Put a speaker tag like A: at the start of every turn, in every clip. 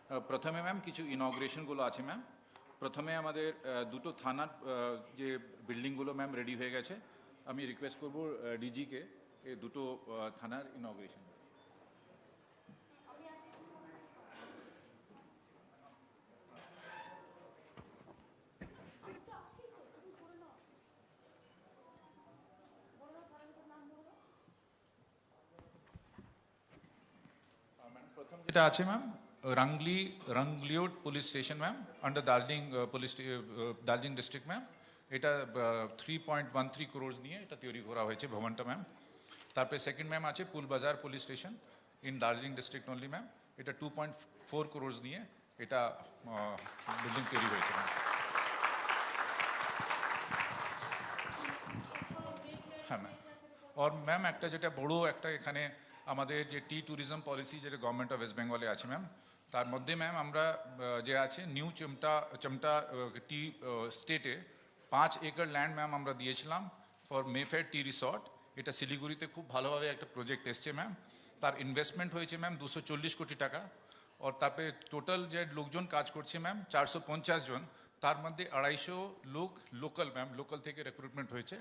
A: প্রথমে ম্যাম কিছু ইনগ্রেশনগুলো আছে ম্যাম। প্রথমে আমাদের দুটো থানার যে বিল্ডিংগুলো ম্যাম রেডি হয়ে গেছে। আমি রিকোয়েস্ট করব ডিজিকে এই দুটো থানার ইনগ্রেশন। প্রথম যেটা আছে ma'am Rangliot police station ma'am, under Darjeeling Darjeeling district ma'am. এটা 3.13 crores নিয়ে এটা তৈরি করা হয়েছে ভবনটা ম্যাম। তারপরে সেকেন্ড ম্যাম আছে Pulbazar police station in Darjeeling district only ma'am. এটা 2.4 crores নিয়ে এটা বিল্ডিং তৈরি হয়েছে ম্যাম। হ্যাঁ ম্যাম। আর ম্যাম একটা যেটা বড় একটা এখানে আমাদের যে টি ট্যুরিজম পলিসি যেটা গভর্নমেন্ট অফ ওয়েস্ট বেঙ্গলে আছে ম্যাম, তার মধ্যে ম্যাম আমরা যে আছে নিউ চমটা টি স্টেটে 5 একর ল্যান্ড ম্যাম আমরা দিয়েছিলাম ফর মেফেয়ার টি রিসর্ট। এটা শিলিগুড়িতে খুব ভালোভাবে একটা প্রজেক্ট এসছে ম্যাম। তার ইনভেস্টমেন্ট হয়েছে ম্যাম 240 কোটি টাকা। আর তারপরে টোটাল যে লোকজন কাজ করছে ম্যাম 450 জন, তার মধ্যে 250 লোক লোকাল ম্যাম, লোকাল থেকে রিক্রুটমেন্ট হয়েছে।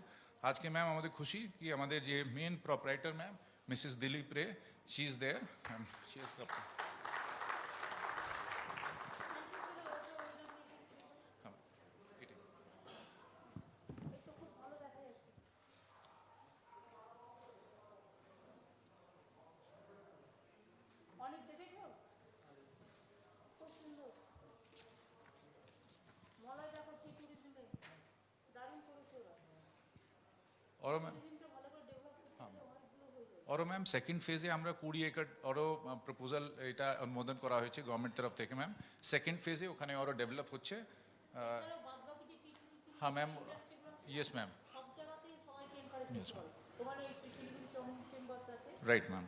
A: আজকে ম্যাম আমাদের খুশি কি আমাদের যে মেন প্রপারাইটার ম্যাম মিসেস দিলীপ রে, শি ইজ দেয়ার। और मैम और मैम सेकेंड फेजे আমরা 20 একর আরও প্রপোজাল এটা অনুমোদন করা হয়েছে গভর্নমেন্ট তরফ থেকে ম্যাম। সেকেন্ড ফেজে ওখানে আরও ডেভেলপ হচ্ছে। হ্যাঁ ma'am, yes ma'am, yes ma'am, right ma'am.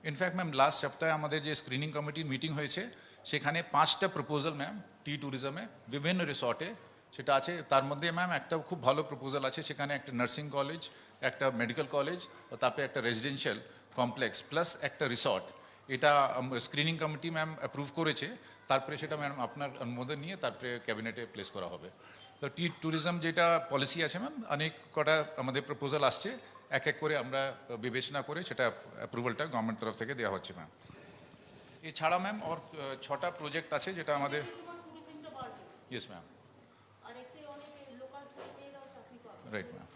A: In fact ma'am last সপ্তাহে আমাদের যে স্ক্রিনিং কমিটির মিটিং হয়েছে সেখানে 5টা প্রপোজাল ম্যাম টি ট্যুরিজমে বিভিন্ন রিসর্টে সেটা আছে। তার মধ্যে ম্যাম একটা খুব ভালো প্রপোজাল আছে, সেখানে একটা নার্সিং কলেজ, একটা মেডিকেল কলেজ, ও তারপরে একটা রেজিডেন্সিয়াল কমপ্লেক্স প্লাস একটা রিসর্ট। এটা স্ক্রিনিং কমিটি ম্যাম অ্যাপ্রুভ করেছে। তারপরে সেটা ম্যাম আপনার অনুমোদন নিয়ে তারপরে ক্যাবিনেটে প্লেস করা হবে। তো টি ট্যুরিজম যেটা পলিসি আছে ম্যাম, অনেক কটা আমাদের প্রপোজাল আসছে, এক এক করে আমরা বিবেচনা করে সেটা অ্যাপ্রুভালটা গভর্নমেন্ট তরফ থেকে দেওয়া হচ্ছে ম্যাম। এছাড়া ম্যাম আর 6টা প্রজেক্ট আছে যেটা আমাদের, ইয়েস ম্যাম, রাইট ম্যাম।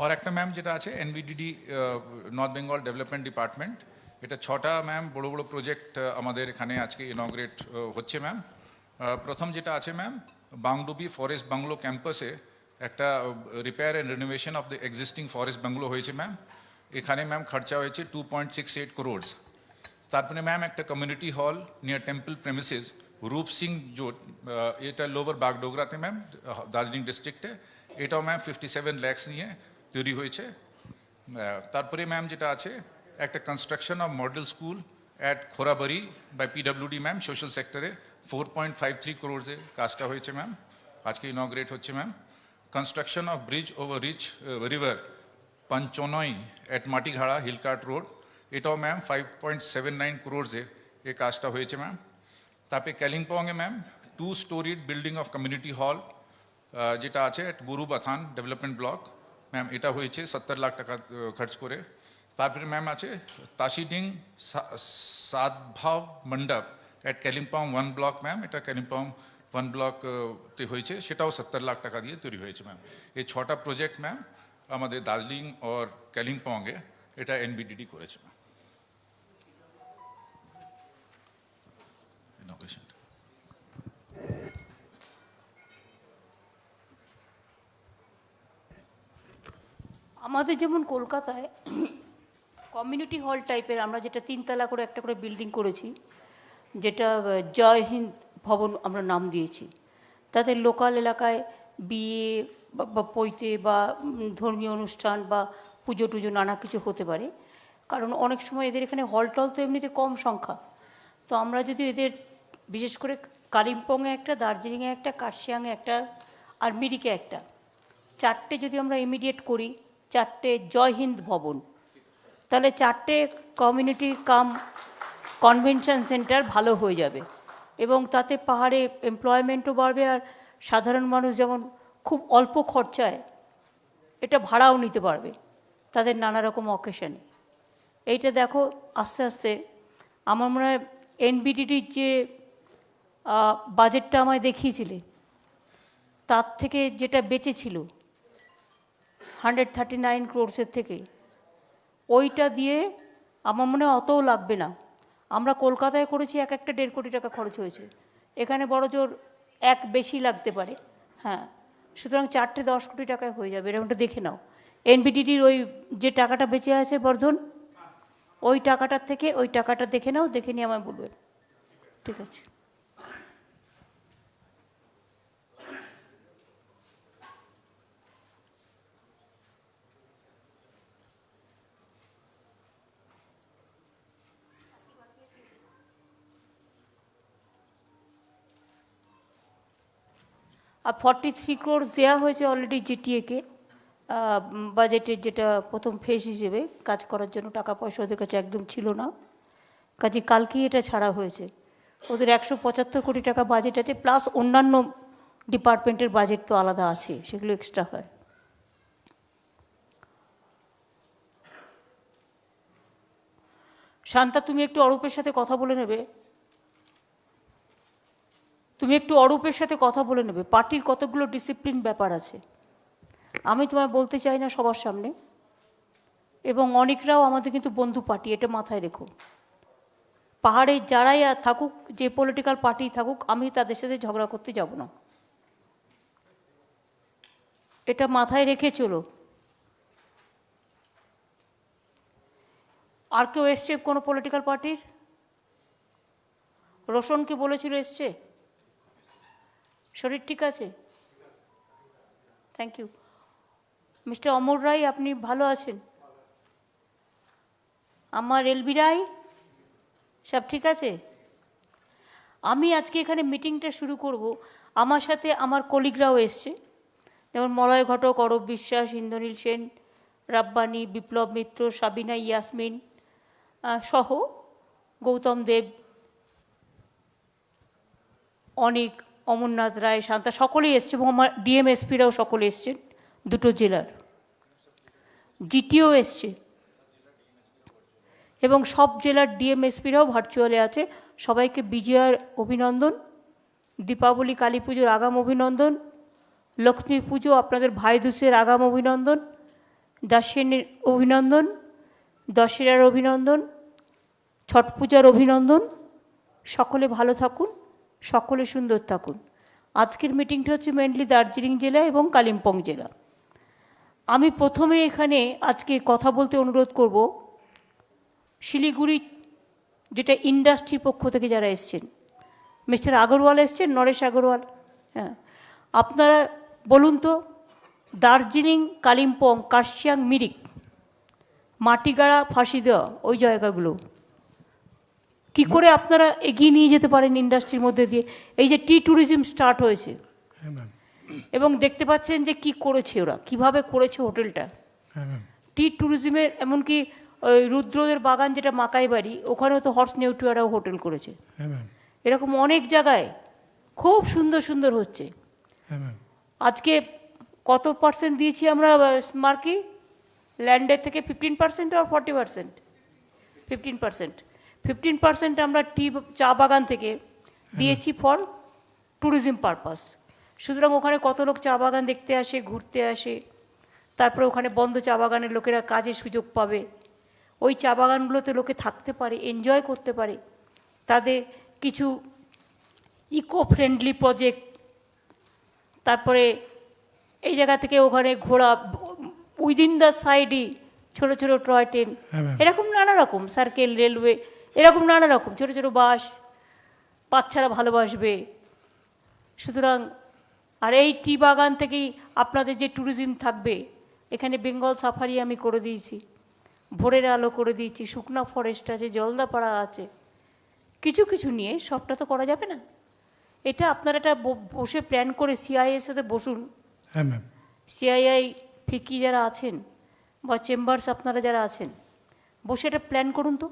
A: और একটা ম্যাম যেটা আছে NBDD north Bengal development department, এটা 6টা ম্যাম বড় বড় প্রজেক্ট আমাদের এখানে আজকে ইনগ্রেট হচ্ছে ম্যাম। প্রথম যেটা আছে ম্যাম বাংডুবি ফরেস্ট বাংলো ক্যাম্পাসে একটা repair and renovation of the existing forest bungalow হয়েছে ম্যাম। এখানে ম্যাম খরচা হয়েছে 2.68 crores। তারপরে ম্যাম একটা community hall near temple premises রূপ সিং জোট, এটা লোভার বাগডোগরাতে ম্যাম দার্জিলিং ডিস্ট্রিক্টে, এটাও ম্যাম 57 lakhs নিয়ে তৈরি হয়েছে। তারপরে ম্যাম যেটা আছে একটা construction of model school at Khoribari by PWD ma'am social সেক্টরে 4.53 crores কাজটা হয়েছে ম্যাম, আজকে ইনগ্রেট হচ্ছে ma'am. Construction of bridge over river Panchanoi at Matigara hill cart road, এটাও ম্যাম 5.79 crores এই কাজটা হয়েছে ম্যাম। তারপরে কালিম্পংয়ে ma'am 2-storied building of community hall যেটা আছে at Gorubathan development block ma'am, এটা হয়েছে 70 লাখ টাকা খরচ করে। তারপরে ম্যাম আছে তাসিডিং সাদভাব মণ্ডপ অ্যাট কালিম্পং 1 ব্লক ম্যাম, এটা কালিম্পং 1 ব্লকতে হয়েছে, সেটাও 70 লাখ টাকা দিয়ে তৈরি হয়েছে ম্যাম। এই 6টা প্রজেক্ট ম্যাম আমাদের দার্জিলিং और কালিম্পংয়ে এটা এনবিডিডি করেছে ম্যাম।
B: আমাদের যেমন কলকাতায় কমিউনিটি হল টাইপের আমরা যেটা 3 তলা করে একটা করে বিল্ডিং করেছি, যেটা জয় হিন্দ ভবন আমরা নাম দিয়েছি, তাদের লোকাল এলাকায় বিয়ে বা পৈতে বা ধর্মীয় অনুষ্ঠান বা পুজো টুজো নানা কিছু হতে পারে। কারণ অনেক সময় এদের এখানে হল টল তো এমনিতে কম সংখ্যা, তো আমরা যদি এদের বিশেষ করে কালিম্পংয়ে একটা, দার্জিলিংয়ে একটা, কার্শিয়াংয়ে একটা আর মিরিকে একটা চারটে যদি আমরা ইমিডিয়েট করি, চারটে জয় হিন্দ ভবন, তাহলে চারটে কমিউনিটি কাম কনভেনশন সেন্টার ভালো হয়ে যাবে এবং তাতে পাহাড়ে এমপ্লয়মেন্টও বাড়বে আর সাধারণ মানুষ যেমন খুব অল্প খরচায় এটা ভাড়াও নিতে পারবে তাদের নানা রকম অকেশনে। এইটা দেখো আস্তে আস্তে আমার মনে হয় এনবিডিডির যে বাজেটটা আমায় দেখিয়েছিলে তার থেকে যেটা বেঁচে ছিল 139 ক্রোর্সের থেকে, ওইটা দিয়ে আমার মনে হয় অতও লাগবে না। আমরা কলকাতায় করেছি একটা 1.5 কোটি টাকা খরচ হয়েছে, এখানে বড় জোর এক বেশি লাগতে পারে। হ্যাঁ, সুতরাং 10 কোটি টাকায় হয়ে যাবে, এরকমটা দেখে নাও। এনবিডিডির ওই যে টাকাটা বেঁচে আছে বর্ধন, ওই টাকাটার থেকে ওই টাকাটা দেখে নাও, দেখে নিয়ে আমায় বলবে। ঠিক আছে। আর 43 ক্রোর্স দেওয়া হয়েছে অলরেডি জিটিএকে বাজেটের, যেটা প্রথম ফেজ হিসেবে কাজ করার জন্য টাকা পয়সা ওদের কাছে একদম ছিল না, কাজে কালকেই এটা ছাড়া হয়েছে। ওদের 175 কোটি টাকা বাজেট আছে, প্লাস অন্যান্য ডিপার্টমেন্টের বাজেট তো আলাদা আছে, সেগুলো এক্সট্রা হয়। শান্তা, তুমি একটু অরূপের সাথে কথা বলে নেবে, তুমি একটু অরূপের সাথে কথা বলে নেবে। পার্টির কতগুলো ডিসিপ্লিন ব্যাপার আছে, আমি তোমায় বলতে চাই না সবার সামনে, এবং অনেকরাও আমাদের কিন্তু বন্ধু পার্টি, এটা মাথায় রেখো। পাহাড়ে যারাই থাকুক, যে পলিটিক্যাল পার্টি থাকুক, আমি তাদের সাথে ঝগড়া করতে যাব না, এটা মাথায় রেখে চলো। আর কেউ এসছে কোনো পলিটিক্যাল পার্টির? রোশনকে বলেছিল এসছে? শরীর ঠিক আছে? Thank you. Mister Amar Roy, আপনি ভালো আছেন? আমার এলবি রায়, সব ঠিক আছে? আমি আজকে এখানে মিটিংটা শুরু করব, আমার সাথে আমার কলিগরাও এসছে, যেমন মলয় ঘটক, অরূপ বিশ্বাস, ইন্দ্রনীল সেন, রাব্বানি, বিপ্লব মিত্র, সাবিনা ইয়াসমিন সহ গৌতম দেব, অনেক, অমরনাথ রায়, শান্তা, সকলেই এসছে, এবং আমার ডিএমএসপিরাও সকলে এসছেন, দুটো জেলার জিটিও এসছে, এবং সব জেলার ডিএমএসপিরাও ভার্চুয়ালে আছে। সবাইকে বিজয়ার অভিনন্দন, দীপাবলি কালী পুজোর আগাম অভিনন্দন, লক্ষ্মী পুজো আপনাদের ভাইদুসের আগাম অভিনন্দন, দাসেনের অভিনন্দন, দশেরার অভিনন্দন, ছট পূজার অভিনন্দন। সকলে ভালো থাকুন, সকলে সুন্দর থাকুন। আজকের মিটিংটা হচ্ছে মেনলি দার্জিলিং জেলা এবং কালিম্পং জেলা। আমি প্রথমে এখানে আজকে কথা বলতে অনুরোধ করব শিলিগুড়ি, যেটা ইন্ডাস্ট্রির পক্ষ থেকে যারা এসছেন, মিস্টার আগরওয়াল এসছেন, নরেশ আগরওয়াল। হ্যাঁ, আপনারা বলুন তো, দার্জিলিং, কালিম্পং, কার্শিয়াং, মিরিক, মাটিগাড়া, ফাঁসি দেওয়া, ওই জায়গাগুলো কি করে আপনারা এগিয়ে নিয়ে যেতে পারেন ইন্ডাস্ট্রির মধ্যে দিয়ে? এই যে ট্যুরিজম স্টার্ট হয়েছে, এবং দেখতে পাচ্ছেন যে কি করেছে ওরা, কিভাবে করেছে হোটেলটা। ট্যুরিজমের এমনকি ওই রুদ্রদের বাগান, যেটা মাকাই বাড়ি, ওখানেও তো হর্স নেউটুয়ারাও হোটেল করেছে। এরকম অনেক জায়গায় খুব সুন্দর সুন্দর হচ্ছে। আজকে কত পার্সেন্ট দিয়েছি আমরা স্মার্কি ল্যান্ডের থেকে? 15% আর 40%? 15%। 15% আমরা চা বাগান থেকে দিয়েছি ফর ট্যুরিজম পারপাস। সুতরাং ওখানে কত লোক চা বাগান দেখতে আসে, ঘুরতে আসে, তারপরে ওখানে বন্ধ চা বাগানের লোকেরা কাজের সুযোগ পাবে, ওই চা বাগানগুলোতে লোকে থাকতে পারে, এনজয় করতে পারে, তাদের কিছু ইকো ফ্রেন্ডলি প্রজেক্ট, তারপরে এই জায়গা থেকে ওখানে ঘোরা, উইদিন দ্য সাইডই ছোটো ছোটো টয় ট্রেন, এরকম নানা রকম সার্কেল, রেলওয়ে, এরকম নানা রকম ছোটো ছোটো বাস, বাচ্চারা ভালোবাসবে। সুতরাং আর এই টি বাগান থেকেই আপনাদের যে ট্যুরিজম থাকবে, এখানে বেঙ্গল সাফারি আমি করে দিয়েছি, ভোরের আলো করে দিয়েছি, শুকনা ফরেস্ট আছে, জলদাপাড়া আছে, কিছু কিছু নিয়ে সবটা তো করা যাবে না। এটা আপনারা এটা বসে প্ল্যান করে সিআইএর সাথে বসুন, সিআইআই ফিকি যারা আছেন বা চেম্বার্স আপনারা যারা আছেন, বসে এটা প্ল্যান করুন তো।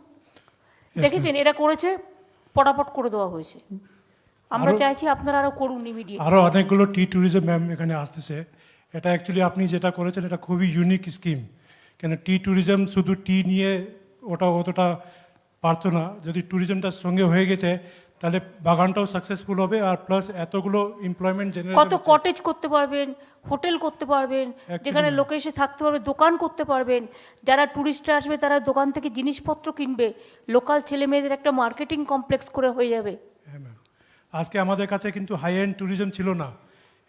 B: দেখেছেন এরা করেছে, পটাপট করে দেওয়া হয়েছে। আমরা চাইছি আপনারা আরও করুন ইমিডিয়েট।
C: আরও অনেকগুলো ট্যুরিজম ম্যাম এখানে আসতেছে। এটা অ্যাকচুয়ালি আপনি যেটা করেছেন এটা খুবই ইউনিক স্কিম, কেন ট্যুরিজম শুধু নিয়ে ওটা অতটা পারতো না। যদি ট্যুরিজমটার সঙ্গে হয়ে গেছে তাহলে বাগানটাও সাকসেসফুল হবে, আর প্লাস এতগুলো এমপ্লয়মেন্ট
B: কত
C: জেনারেট।
B: কটেজ করতে পারবেন, হোটেল করতে পারবেন, যেখানে লোকে এসে থাকতে পারবে, দোকান করতে পারবেন। যারা ট্যুরিস্টরা আসবে তারা দোকান থেকে জিনিসপত্র কিনবে, লোকাল ছেলে মেয়েদের একটা মার্কেটিং কমপ্লেক্স করে হয়ে যাবে।
C: হ্যাঁ ম্যাম, আজকে আমাদের কাছে কিন্তু হাই এন্ড ট্যুরিজম ছিল না।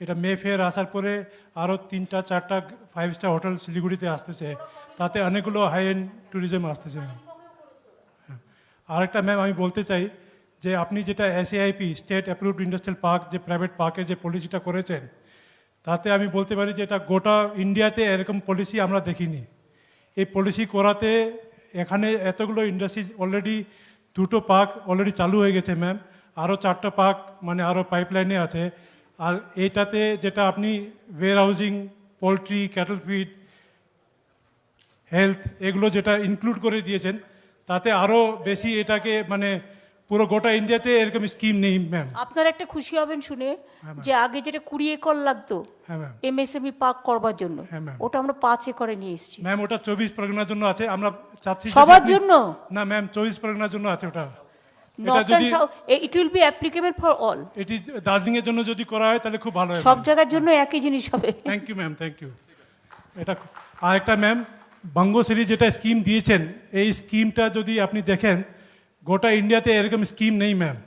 C: এটা মে ফেয়ার আসার পরে আরও 3-4টা 5 স্টার হোটেল শিলিগুড়িতে আসতেছে, তাতে অনেকগুলো হাই এন্ড ট্যুরিজম আসতেছে ম্যাম। হ্যাঁ, আরেকটা ম্যাম আমি বলতে চাই যে আপনি যেটা SAIP state approved industrial park, যে প্রাইভেট পার্কের যে পলিসিটা করেছেন, তাতে আমি বলতে পারি যে এটা গোটা ইন্ডিয়াতে এরকম পলিসি আমরা দেখিনি। এই পলিসি করাতে এখানে এতগুলো ইন্ডাস্ট্রিজ অলরেডি 2টো পার্ক অলরেডি চালু হয়ে গেছে ম্যাম, আরও 4টা পার্ক মানে আরও পাইপলাইনে আছে। আর এইটাতে যেটা আপনি warehousing, poultry, cattle feed, health এগুলো যেটা ইনক্লুড করে দিয়েছেন, তাতে আরও বেশি এটাকে মানে পুরো গোটা ইন্ডিয়াতে এরকম স্কিম নেই ম্যাম।
B: আপনারা একটা খুশি হবেন শুনে যে আগে যেটা 20 একর লাগতো
C: হ্যাঁ ম্যাম।
B: MSME পার্ক করবার জন্য,
C: হ্যাঁ ম্যাম।
B: ওটা আমরা 5 একরে নিয়ে এসেছি।
C: ম্যাম ওটা 24 পরগনার জন্য আছে, আমরা চাচ্ছি যদি
B: সবার
C: আপনি-
B: জন্য?
C: না ম্যাম, 24 পরগনার জন্য আছে ওটা। এটা
B: নর্থ
C: যদি
B: ইট will be applicable for all.
C: এটি দার্জিলিং এর জন্য যদি করা হয় তাহলে খুব ভালো হয়।
B: সব জায়গার জন্য একই জিনিস হবে।
C: Thank you ma'am, thank you. এটা আরেকটা ম্যাম, বঙ্গশ্রী যেটা স্কিম দিয়েছেন, এই স্কিমটা যদি আপনি দেখেন গোটা ইন্ডিয়াতে এরকম স্কিম নেই ম্যাম।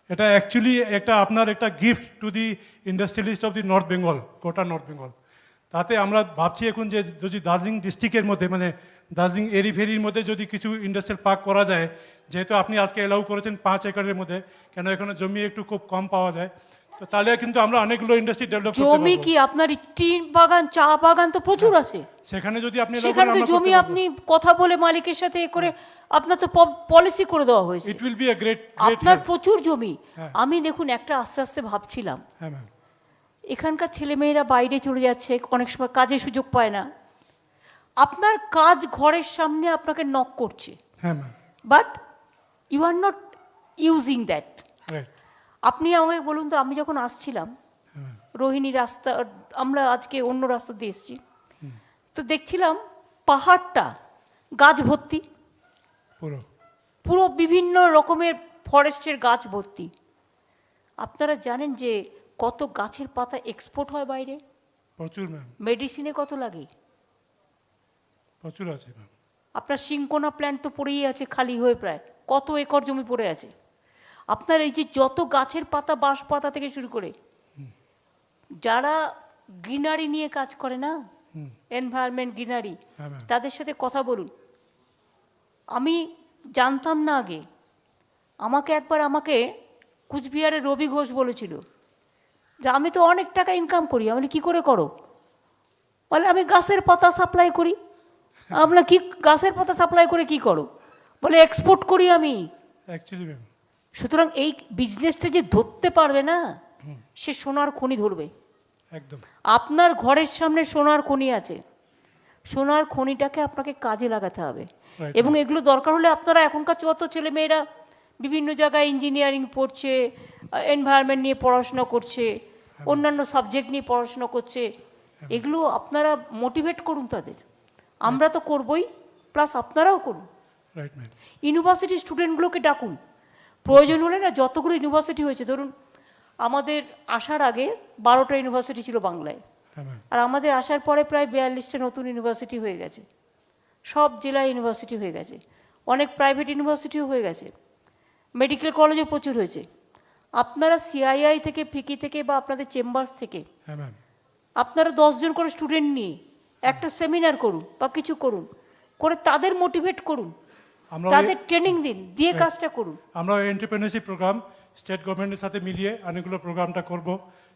C: এটা অ্যাকচুয়ালি একটা আপনার একটা gift to the industrialist of the north Bengal, গোটা নর্থ বেঙ্গল। তাতে আমরা ভাবছি এখন যে যদি দার্জিলিং ডিস্ট্রিক্টের মধ্যে মানে দার্জিলিং এরি ফেরির মধ্যে যদি কিছু ইন্ডাস্ট্রিয়াল পার্ক করা যায়, যেহেতু আপনি আজকে এলাউ করেছেন 5 একরের মধ্যে, কেন এখানে জমি একটু খুব কম পাওয়া যায়, তো তাহলে কিন্তু আমরা অনেকগুলো ইন্ডাস্ট্রি ডেভেলপ করতে
B: জমি
C: পারবো।
B: কি আপনার টি বাগান, চা বাগান তো প্রচুর আছে
C: সেখানে যদি আপনি
B: সেখানে তো জমি আপনি কথা বলে মালিকের সাথে এ করে আপনার তো পলিসি করে দেওয়া হয়েছে।
C: ইট উইল বি এ গ্রেট
B: আপনার প্রচুর জমি।
C: হ্যাঁ।
B: আমি দেখুন একটা আস্তে আস্তে ভাবছিলাম,
C: হ্যাঁ ম্যাম।
B: এখানকার ছেলেমেয়েরা বাইরে চলে যাচ্ছে, অনেক সময় কাজের সুযোগ পায় না। আপনার কাজ ঘরের সামনে আপনাকে নক করছে,
C: হ্যাঁ ma'am.
B: But you are not using that.
C: Right.
B: আপনি আমাকে বলুন তো, আমি যখন আসছিলাম
C: হ্যাঁ
B: রোহিণী রাস্তা, আমরা আজকে অন্য রাস্তা দিয়ে এসেছি, তো দেখছিলাম পাহাড়টা গাছ ভর্তি,
C: পুরো
B: পুরো বিভিন্ন রকমের ফরেস্টের গাছ ভর্তি। আপনারা জানেন যে কত গাছের পাতা এক্সপোর্ট হয় বাইরে?
C: প্রচুর ম্যাম,
B: মেডিসিনে কত লাগে?
C: প্রচুর আছে ম্যাম।
B: আপনার সিংকোনা প্ল্যান্ট তো পড়েই আছে খালি হয়ে, প্রায় কত একর জমি পড়ে আছে। আপনার এই যে যত গাছের পাতা, বাঁশ পাতা থেকে শুরু করে, যারা গ্রিনারি নিয়ে কাজ করে না, এনভায়রনমেন্ট গ্রিনারি,
C: হ্যাঁ ম্যাম।
B: তাদের সাথে কথা বলুন। আমি জানতাম না আগে, আমাকে কুচবিহারের রবি ঘোষ বলেছিল যে আমি তো অনেক টাকা ইনকাম করি। আমি বলি, কী করে করো? বলে আমি গাছের পাতা সাপ্লাই করি। আমরা কি গাছের পাতা সাপ্লাই করে কি করো? বলে এক্সপোর্ট করি আমি।
C: Actually ma'am.
B: সুতরাং এই বিজনেসটা যে ধরতে পারবে না, সে সোনার খনি ধরবে।
C: একদম।
B: আপনার ঘরের সামনে সোনার খনি আছে, সোনার খনিটাকে আপনাকে কাজে লাগাতে হবে।
C: Right.
B: এবং এগুলো দরকার হলে আপনারা এখনকার যত ছেলেমেয়েরা বিভিন্ন জায়গায় ইঞ্জিনিয়ারিং পড়ছে, এনভায়রনমেন্ট নিয়ে পড়াশোনা করছে, অন্যান্য সাবজেক্ট নিয়ে পড়াশোনা করছে, এগুলো আপনারা মোটিভেট করুন তাদের। আমরা তো করবই, প্লাস আপনারাও করুন।
C: Right ma'am.
B: ইউনিভার্সিটি স্টুডেন্টগুলোকে ডাকুন। প্রয়োজন হলে না, যতগুলো ইউনিভার্সিটি হয়েছে, ধরুন আমাদের আসার আগে 12টা ইউনিভার্সিটি ছিল বাংলায়,
C: হ্যাঁ ম্যাম।
B: আর আমাদের আসার পরে প্রায় 42টা নতুন ইউনিভার্সিটি হয়ে গেছে। সব জেলায় ইউনিভার্সিটি হয়ে গেছে, অনেক প্রাইভেট ইউনিভার্সিটিও হয়ে গেছে, মেডিকেল কলেজও প্রচুর হয়েছে। আপনারা সিআইআই থেকে, ফিকি থেকে বা আপনাদের চেম্বার্স থেকে
C: হ্যাঁ ম্যাম।
B: আপনারা 10 জন করে স্টুডেন্ট নিয়ে একটা সেমিনার করুন বা কিছু করুন, করে তাদের মোটিভেট করুন,
C: আমরা
B: তাদের ট্রেনিং দিন, দিয়ে কাজটা করুন।
C: আমরা এন্টারপ্রেনারশিপ প্রোগ্রাম স্টেট গভর্নমেন্টের সাথে মিলিয়ে অনেকগুলো প্রোগ্রামটা করব,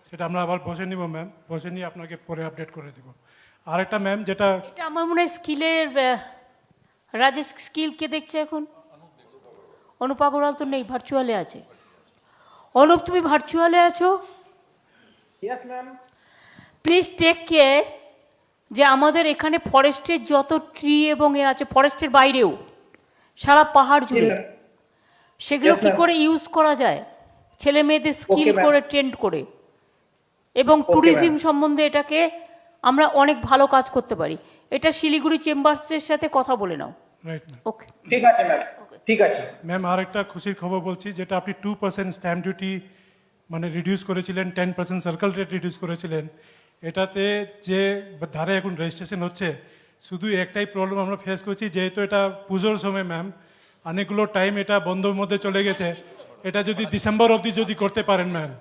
C: সেটা আমরা আবার বসে নিব ম্যাম, বসে নিয়ে আপনাকে পরে আপডেট করে দেব। আরেকটা ম্যাম যেটা
B: এটা আমার মনে হয় স্কিলের, রাজেশ স্কিল কে দেখছে এখন? অনুপ আগরওয়াল তো নেই, ভার্চুয়ালে আছে। অনুপ, তুমি ভার্চুয়ালে আছো?
D: Yes, ma'am.
B: Please take care যে আমাদের এখানে ফরেস্টের যত ট্রি এবং এ আছে ফরেস্টের বাইরেও সারা পাহাড় জুড়ে সেগুলো
D: Yes,
B: কি
D: ma'am.
B: করে ইউজ করা যায় ছেলে মেয়েদের স্কিল
D: Okay, ma'am.
B: করে ট্রেন্ড করে এবং
D: Okay,
B: ট্যুরিজম
D: ma'am.
B: সম্বন্ধে এটাকে আমরা অনেক ভালো কাজ করতে পারি। এটা শিলিগুড়ি চেম্বার্সের সাথে কথা বলে নাও।
C: Right ma'am.
B: ওকে,
D: ঠিক আছে ম্যাম, ঠিক আছে।
C: ম্যাম আর একটা খুশির খবর বলছি, যেটা আপনি 2% স্ট্যাম্প ডিউটি মানে রিডিউস করেছিলেন, 10% সার্কেল রেট রিডিউস করেছিলেন, এটাতে যে ধারে এখন রেজিস্ট্রেশন হচ্ছে, শুধু একটাই প্রবলেম আমরা ফেস করছি, যেহেতু এটা পুজোর সময় ম্যাম অনেকগুলো টাইম এটা বন্ধর মধ্যে চলে গেছে, এটা যদি ডিসেম্বর অবধি যদি করতে পারেন ম্যাম,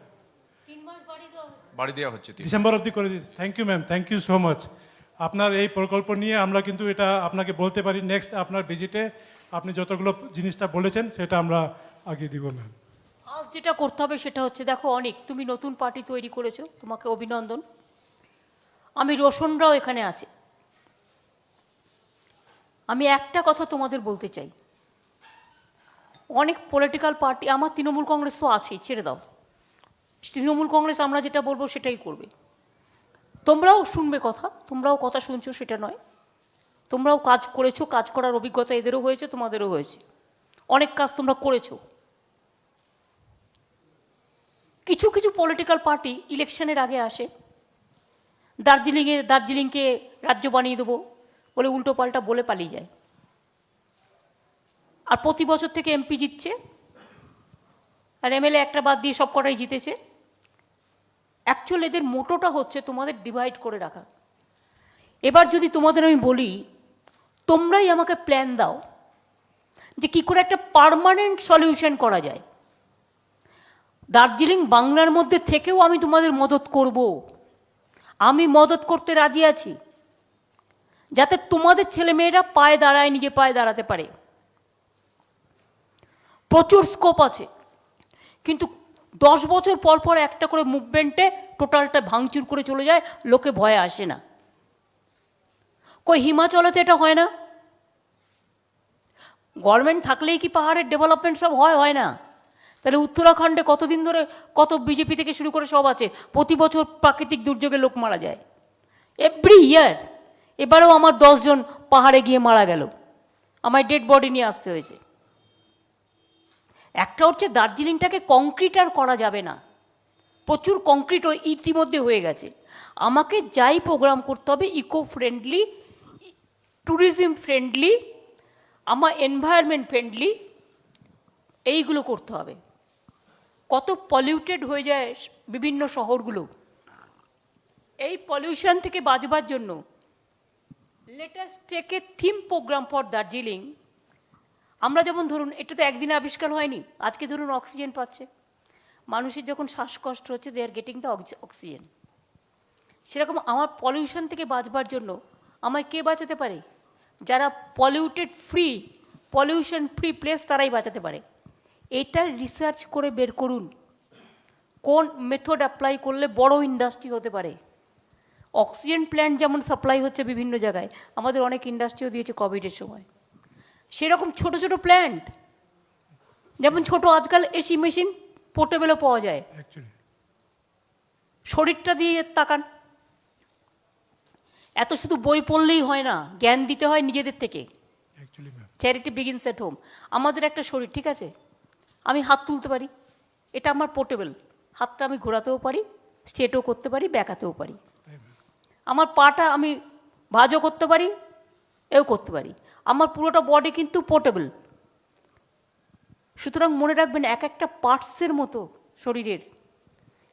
A: বাড়ি দেওয়া হচ্ছে
C: ডিসেম্বর অবধি করে দিচ্ছি। Thank you ma'am, thank you so much. আপনার এই প্রকল্প নিয়ে আমরা কিন্তু এটা আপনাকে বলতে পারি, নেক্সট আপনার ভিজিটে আপনি যতগুলো জিনিসটা বলেছেন সেটা আমরা আগিয়ে দিব ম্যাম।
B: আজ যেটা করতে হবে সেটা হচ্ছে, দেখো অনেক তুমি নতুন পার্টি তৈরি করেছো, তোমাকে অভিনন্দন। আমি রোশনরাও এখানে আছে। আমি একটা কথা তোমাদের বলতে চাই, অনেক পলিটিক্যাল পার্টি, আমার তৃণমূল কংগ্রেস তো আছেই, ছেড়ে দাও, তৃণমূল কংগ্রেস আমরা যেটা বলবো সেটাই করবে। তোমরাও শুনবে কথা, তোমরাও কথা শুনছো সেটা নয়, তোমরাও কাজ করেছো, কাজ করার অভিজ্ঞতা এদেরও হয়েছে তোমাদেরও হয়েছে, অনেক কাজ তোমরা করেছো। কিছু কিছু পলিটিক্যাল পার্টি ইলেকশনের আগে আসে, দার্জিলিংকে রাজ্য বানিয়ে দেবো বলে উল্টো পাল্টা বলে পালিয়ে যায়, আর প্রতি বছর থেকে এমপি জিতছে, আর এমএলএ একটা বাদ দিয়ে সব কটাই জিতেছে। অ্যাকচুয়ালি এদের মোটোটা হচ্ছে তোমাদের ডিভাইড করে রাখা। এবার যদি তোমাদের আমি বলি, তোমরাই আমাকে প্ল্যান দাও যে কী করে একটা পার্মানেন্ট সলিউশন করা যায়। দার্জিলিং বাংলার মধ্যে থেকেও আমি তোমাদের মদত করব, আমি মদত করতে রাজি আছি, যাতে তোমাদের ছেলেমেয়েরা পায়ে দাঁড়ায়, নিজে পায়ে দাঁড়াতে পারে। প্রচুর স্কোপ আছে, কিন্তু 10 বছর পর পর একটা করে মুভমেন্টে টোটালটা ভাঙচুর করে চলে যায়, লোকে ভয়ে আসে না। কই হিমাচলেতে এটা হয় না? গভর্নমেন্ট থাকলেই কি পাহাড়ের ডেভেলপমেন্ট সব হয় না? তাহলে উত্তরাখণ্ডে কতদিন ধরে কত বিজেপি থেকে শুরু করে সব আছে, প্রতি বছর প্রাকৃতিক দুর্যোগে লোক মারা যায় এভরি ইয়ার। এবারেও আমার 10 জন পাহাড়ে গিয়ে মারা গেল, আমার ডেড বডি নিয়ে আসতে হয়েছে। একটা হচ্ছে দার্জিলিংটাকে কংক্রিট আর করা যাবে না, প্রচুর কংক্রিট ইতিমধ্যে হয়ে গেছে। আমাকে যাই প্রোগ্রাম করতে হবে ইকো ফ্রেন্ডলি, ট্যুরিজম ফ্রেন্ডলি, আমার এনভায়রনমেন্ট ফ্রেন্ডলি, এইগুলো করতে হবে। কত পলিউটেড হয়ে যায় বিভিন্ন শহরগুলো, এই পলিউশন থেকে বাঁচবার জন্য let us take a theme program for Darjeeling. আমরা যেমন ধরুন, এটা তো একদিনে আবিষ্কার হয়নি, আজকে ধরুন অক্সিজেন পাচ্ছে, মানুষের যখন শ্বাসকষ্ট হচ্ছে দে আর গেটিং দ্য অক্সিজেন। সেরকম আমার পলিউশন থেকে বাঁচবার জন্য আমায় কে বাঁচাতে পারে? যারা polluted free, pollution free place তারাই বাঁচাতে পারে। এটা রিসার্চ করে বের করুন কোন মেথড অ্যাপ্লাই করলে বড় ইন্ডাস্ট্রি হতে পারে। অক্সিজেন প্ল্যান্ট যেমন সাপ্লাই হচ্ছে বিভিন্ন জায়গায়, আমাদের অনেক ইন্ডাস্ট্রিও দিয়েছে কোভিডের সময়, সেরকম ছোট ছোট প্ল্যান্ট, যেমন ছোট আজকাল এসি মেশিন পোর্টেবলও পাওয়া যায়।
C: অ্যাকচুয়ালি
B: শরীরটা দিয়ে তাকান, এত শুধু বই পড়লেই হয় না, জ্ঞান দিতে হয় নিজেদের থেকে।
C: Actually ma'am,
B: charity begins at home. আমাদের একটা শরীর, ঠিক আছে, আমি হাত তুলতে পারি, এটা আমার পোর্টেবল, হাতটা আমি ঘোরাতেও পারি, স্ট্রেটও করতে পারি, ব্যাকাতেও পারি। আমার পাটা আমি ভাঁজও করতে পারি, এও করতে পারি, আমার পুরোটা বডি কিন্তু পোর্টেবল। সুতরাং মনে রাখবেন, এক একটা পার্টসের মতো শরীরের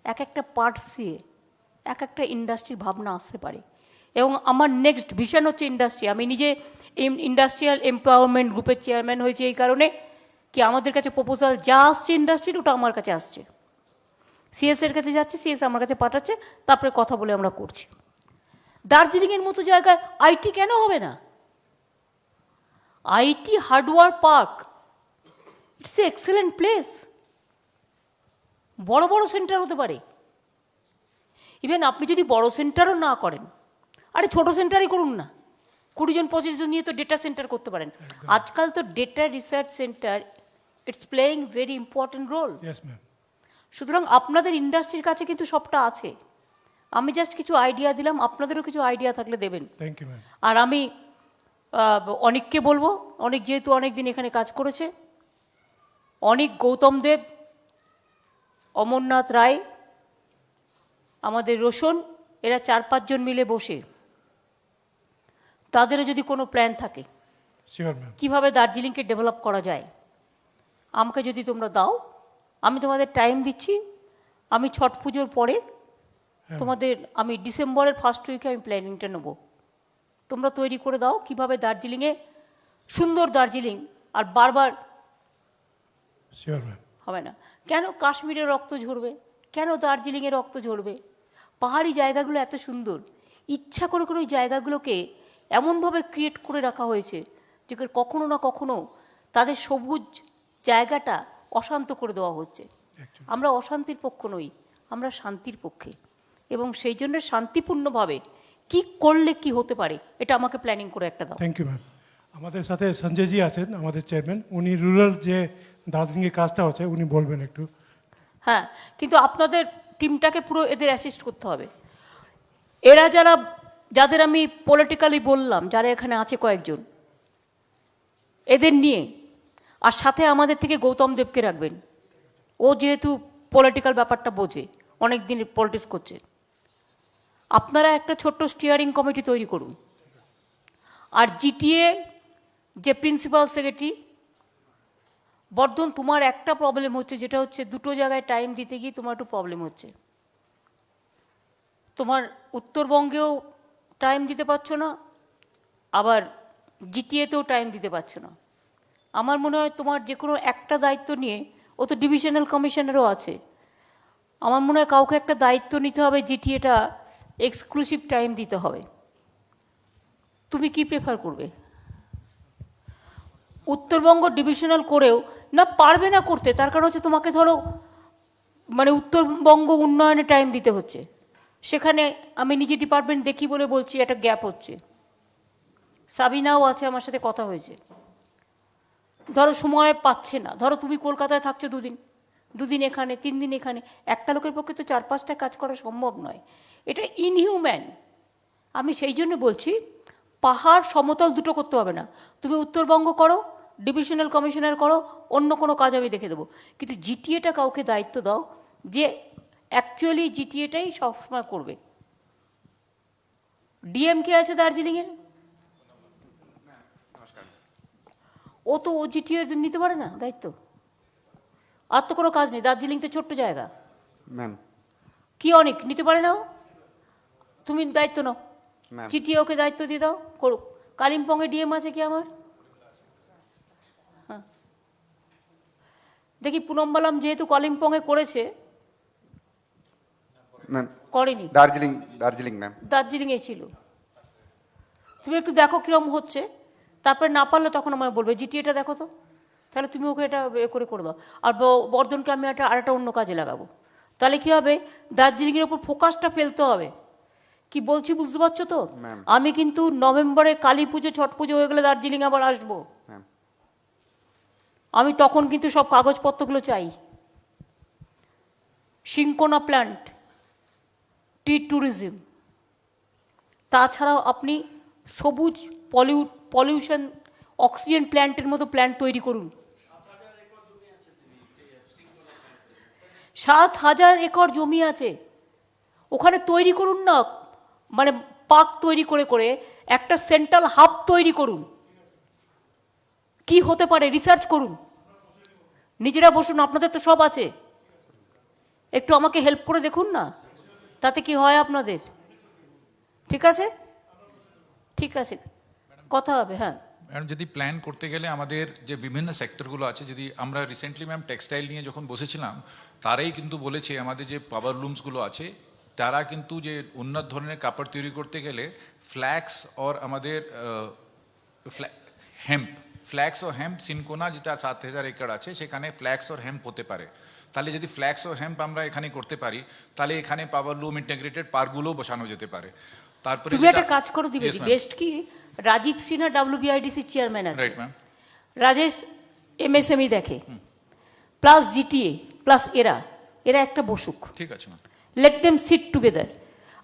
B: এক একটা পার্টস দিয়ে এক একটা ইন্ডাস্ট্রির ভাবনা আসতে পারে। এবং আমার নেক্সট ভিশন হচ্ছে ইন্ডাস্ট্রি। আমি নিজে ইন্ডাস্ট্রিয়াল এমপাওয়ারমেন্ট গ্রুপের চেয়ারম্যান হয়েছে এই কারণে কি আমাদের কাছে প্রপোজাল যা আসছে ইন্ডাস্ট্রির, ওটা আমার কাছে আসছে, সিএসের কাছে যাচ্ছে, সিএস আমার কাছে পাঠাচ্ছে, তারপরে কথা বলে আমরা করছি। দার্জিলিংয়ের মতো জায়গায় আইটি কেন হবে না? IT hardware park, it's a excellent place, বড় বড় সেন্টার হতে পারে। ইভেন আপনি যদি বড় সেন্টারও না করেন, আরে ছোট সেন্টারই করুন না, 20 জন 25 জন নিয়ে তো ডেটা সেন্টার করতে পারেন। আজকাল তো data research centre it's playing very important role.
C: Yes ma'am.
B: সুতরাং আপনাদের ইন্ডাস্ট্রির কাছে কিন্তু সবটা আছে, আমি জাস্ট কিছু আইডিয়া দিলাম, আপনাদেরও কিছু আইডিয়া থাকলে দেবেন।
C: Thank you ma'am.
B: আর আমি অনিককে বলবো, অনিক যেহেতু অনেক দিন এখানে কাজ করেছে, অনিক, গৌতম দেব, অমরনাথ রায়, আমাদের রোশন, এরা 4-5 জন মিলে বসে তাদেরও যদি কোনো প্ল্যান থাকে
C: শিওর ম্যাম।
B: কিভাবে দার্জিলিংকে ডেভেলপ করা যায়, আমাকে যদি তোমরা দাও, আমি তোমাদের টাইম দিচ্ছি, আমি ছট পুজোর পরে তোমাদের, আমি ডিসেম্বরের ফার্স্ট উইকে আমি প্ল্যানিংটা নেব। তোমরা তৈরি করে দাও কিভাবে দার্জিলিংয়ে সুন্দর দার্জিলিং, আর বারবার
C: শিওর ম্যাম।
B: হবে না। কেন কাশ্মীরের রক্ত ঝরবে, কেন দার্জিলিংয়ের রক্ত ঝরবে? পাহাড়ি জায়গাগুলো এত সুন্দর, ইচ্ছা করে করে ওই জায়গাগুলোকে এমনভাবে ক্রিয়েট করে রাখা হয়েছে যে কখনো না কখনো তাদের সবুজ জায়গাটা অশান্ত করে দেওয়া হচ্ছে। আমরা অশান্তির পক্ষ নই, আমরা শান্তির পক্ষে, এবং সেই জন্য শান্তিপূর্ণভাবে কি করলে কি হতে পারে এটা আমাকে প্ল্যানিং করে একটা দাও।
C: Thank you ma'am. আমাদের সাথে সঞ্জয়জি আছেন, আমাদের চেয়ারম্যান, উনি রুরাল যে দার্জিলিংয়ে কাজটা হচ্ছে উনি বলবেন একটু।
B: হ্যাঁ, কিন্তু আপনাদের টিমটাকে পুরো এদের অ্যাসিস্ট করতে হবে। এরা যাদের আমি পলিটিক্যালি বললাম, যারা এখানে আছে কয়েকজন, এদের নিয়ে, আর সাথে আমাদের থেকে গৌতম দেবকে রাখবেন। ও যেহেতু পলিটিক্যাল ব্যাপারটা বোঝে, অনেক দিন পলিটিক্স করছে। আপনারা একটা ছোট্ট স্টিয়ারিং কমিটি তৈরি করুন। আর জিটিএ যে প্রিন্সিপাল সেক্রেটারি, বর্ধন, তোমার একটা প্রবলেম হচ্ছে, যেটা হচ্ছে দুটো জায়গায় টাইম দিতে গিয়ে তোমার একটু প্রবলেম হচ্ছে। তোমার উত্তরবঙ্গেও টাইম দিতে পারছো না, আবার জিটিএতেও টাইম দিতে পারছো না। আমার মনে হয় তোমার যে কোনো একটা দায়িত্ব নিয়ে, ও তো ডিভিশনাল কমিশনারও আছে, আমার মনে হয় কাউকে একটা দায়িত্ব নিতে হবে, জিটিএটা এক্সক্লুসিভ টাইম দিতে হবে। তুমি কি প্রেফার করবে? উত্তরবঙ্গ ডিভিশনাল করেও না পারবে না করতে, তার কারণ হচ্ছে তোমাকে ধরো মানে উত্তরবঙ্গ উন্নয়নে টাইম দিতে হচ্ছে, সেখানে আমি নিজে ডিপার্টমেন্ট দেখি বলে বলছি একটা গ্যাপ হচ্ছে। সাবিনাও আছে, আমার সাথে কথা হয়েছে, ধরো সময় পাচ্ছে না। ধরো তুমি কলকাতায় থাকছো দুদিন এখানে, 3 দিন এখানে, একটা লোকের পক্ষে তো 4-5টা কাজ করা সম্ভব নয়, এটা ইনহিউম্যান। আমি সেই জন্য বলছি পাহাড় সমতল দুটো করতে হবে না, তুমি উত্তরবঙ্গ করো, ডিভিশনাল কমিশনার করো, অন্য কোনো কাজ আমি দেখে দেবো, কিন্তু জিটিএটা কাউকে দায়িত্ব দাও যে অ্যাকচুয়ালি জিটিএটাই সবসময় করবে। ডিএম কে আছে দার্জিলিংয়ের, ও তো ও জিটিএ নিতে পারে না দায়িত্ব? আর তো কোনো কাজ নেই, দার্জিলিং তো ছোট্ট জায়গা।
E: ম্যাম
B: কি অনেক নিতে পারে না ও? তুমি দায়িত্ব নাও,
E: ম্যাম
B: জিটিএ ওকে দায়িত্ব দিয়ে দাও, করুক। কালিম্পংয়ে ডিএম আছে কি আমার? হ্যাঁ, দেখি পুনমবালাম যেহেতু কালিম্পংয়ে করেছে,
E: ম্যাম
B: করেনি,
E: দার্জিলিং ম্যাম।
B: দার্জিলিংয়ে ছিল। তুমি একটু দেখো কিরম হচ্ছে, তারপরে না পারলে তখন আমায় বলবে জিটিএটা দেখো তো, তাহলে তুমি ওকে এটা করে দাও। আর বর্ধনকে আমি আরেকটা অন্য কাজে লাগাবো, তাহলে কি হবে, দার্জিলিংয়ের ওপর ফোকাসটা ফেলতে হবে। কি বলছি বুঝতে পারছো তো?
E: ম্যাম।
B: আমি কিন্তু নভেম্বরে কালী পুজো, ছট পুজো হয়ে গেলে দার্জিলিং আবার আসবো,
E: ম্যাম
B: আমি তখন কিন্তু সব কাগজপত্রগুলো চাই। সিঙ্কোনা প্ল্যান্ট, টি ট্যুরিজম, তাছাড়াও আপনি সবুজ পলিউশন অক্সিজেন প্ল্যান্টের মতো প্ল্যান্ট তৈরি করুন। 7,000 একর জমি আছে, ওখানে তৈরি করুন না, মানে পার্ক তৈরি করে করে একটা সেন্ট্রাল হাব তৈরি করুন। কি হতে পারে রিসার্চ করুন, নিজেরা বসুন, আপনাদের তো সব আছে, একটু আমাকে হেল্প করে দেখুন না, তাতে কি হয় আপনাদের। ঠিক আছে, ঠিক আছে, কথা হবে। হ্যাঁ
A: ম্যাম, যদি প্ল্যান করতে গেলে আমাদের যে বিভিন্ন সেক্টরগুলো আছে, যদি আমরা রিসেন্টলি ম্যাম টেক্সটাইল নিয়ে যখন বসেছিলাম, তারাই কিন্তু বলেছে আমাদের যে পাওয়ার লুমসগুলো আছে, তারা কিন্তু যে উন্নত ধরনের কাপড় তৈরি করতে গেলে ফ্ল্যাক্স ওর আমাদের ফ্ল্যাক্স ও হেম্প সিনকোনা যেটা 7,000 একর আছে, সেখানে ফ্ল্যাক্স ওর হেম্প হতে পারে। তাহলে যদি ফ্ল্যাক্স ও হেম্প আমরা এখানে করতে পারি, তাহলে এখানে পাওয়ার লুম ইন্টিগ্রেটেড পার্কগুলোও বসানো যেতে পারে। তারপরে
B: তুমি একটা কাজ করো, দিবে বেস্ট কি, রাজীব সিনহা WBIDC চেয়ারম্যান আছে,
A: রাইট ম্যাম,
B: রাজেশ MSME দেখে, প্লাস জিটিএ প্লাস এরা একটা বসুক,
A: ঠিক আছে ma'am.
B: Let them sit together.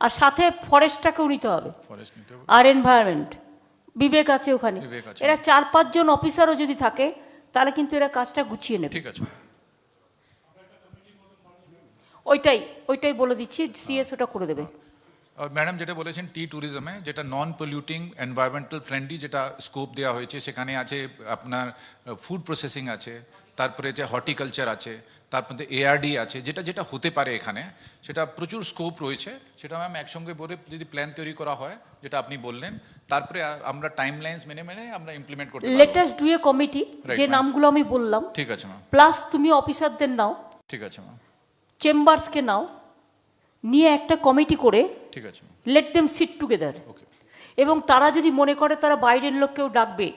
B: আর সাথে ফরেস্টটাকেও নিতে হবে,
A: ফরেস্ট নিতে হবে।
B: আর এনভায়রনমেন্ট বিবেক আছে ওখানে।
A: বিবেক আছে।
B: এরা 4-5 জন অফিসারও যদি থাকে তাহলে কিন্তু এরা কাজটা গুছিয়ে নেবে।
A: ঠিক আছে।
B: ওইটাই বলে দিচ্ছি, সিএস ওটা করে দেবে।
A: ম্যাডাম যেটা বলেছেন টি ট্যুরিজমে, যেটা নন পলিউটিং এনভায়রনমেন্টাল ফ্রেন্ডলি, যেটা স্কোপ দেওয়া হয়েছে, সেখানে আছে আপনার ফুড প্রসেসিং আছে, তারপরে যে হর্টিকালচার আছে, তারপরে এআরডি আছে, যেটা যেটা হতে পারে এখানে, সেটা প্রচুর স্কোপ রয়েছে। সেটা ম্যাম একসঙ্গে বলে যদি প্ল্যান তৈরি করা হয়, যেটা আপনি বললেন, তারপরে আমরা টাইমলাইন্স মেনে মেনে আমরা ইমপ্লিমেন্ট করতে পারবো।
B: Let us do a committee,
A: Right,
B: যে
A: ma'am.
B: নামগুলো আমি বললাম,
A: ঠিক আছে ম্যাম।
B: প্লাস তুমি অফিসারদের নাও,
A: ঠিক আছে ম্যাম।
B: চেম্বার্সকে নাও, নিয়ে একটা কমিটি করে
A: ঠিক আছে ma'am.
B: Let them sit together.
A: Okay.
B: এবং তারা যদি মনে করে তারা বাইরের লোককেও ডাকবে,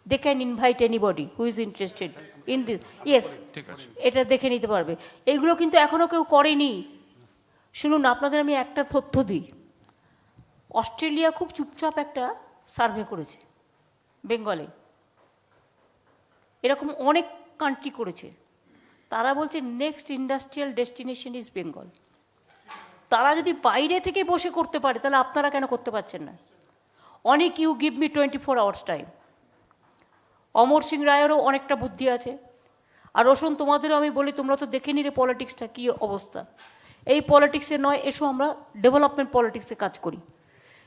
B: they can invite anybody who is interested in this. Yes,
A: ঠিক আছে।
B: এটা দেখে নিতে পারবে। এইগুলো কিন্তু এখনো কেউ করেনি। শুনুন, আপনাদের আমি একটা তথ্য দিই। অস্ট্রেলিয়া খুব চুপচাপ একটা সার্ভে করেছে বেঙ্গলে, এরকম অনেক কান্ট্রি করেছে। তারা বলছে next industrial destination is Bengal. তারা যদি বাইরে থেকে বসে করতে পারে, তাহলে আপনারা কেন করতে পারছেন না? অনেক, you give me 24 hours time. Amar Singh রায়েরও অনেকটা বুদ্ধি আছে। আর রোশন, তোমাদেরও আমি বলি, তোমরা তো দেখে নিলে পলিটিক্সটা কী অবস্থা। এই পলিটিক্সে নয়, এসো আমরা ডেভেলপমেন্ট পলিটিক্সে কাজ করি।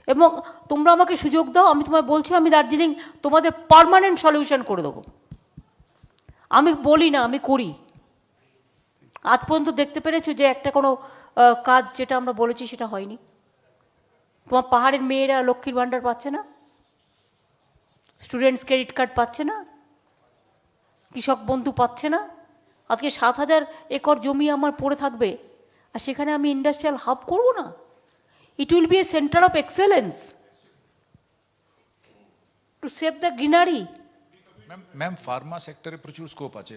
B: এবং তোমরা আমাকে সুযোগ দাও, আমি তোমায় বলছি, আমি দার্জিলিং তোমাদের পার্মানেন্ট সলিউশন করে দেবো। আমি বলি না, আমি করি। আজ পর্যন্ত দেখতে পেরেছো যে একটা কোনো কাজ যেটা আমরা বলেছি সেটা হয়নি? তোমার পাহাড়ের মেয়েরা লক্ষ্মীর ভাণ্ডার পাচ্ছে না, স্টুডেন্টস ক্রেডিট কার্ড পাচ্ছে না, কৃষক বন্ধু পাচ্ছে না। আজকে 7,000 একর জমি আমার পড়ে থাকবে, আর সেখানে আমি ইন্ডাস্ট্রিয়াল হাব করব না? ইট will B a centre of excellence to save the greenery.
A: Ma'am Pharma সেক্টরে প্রচুর স্কোপ আছে।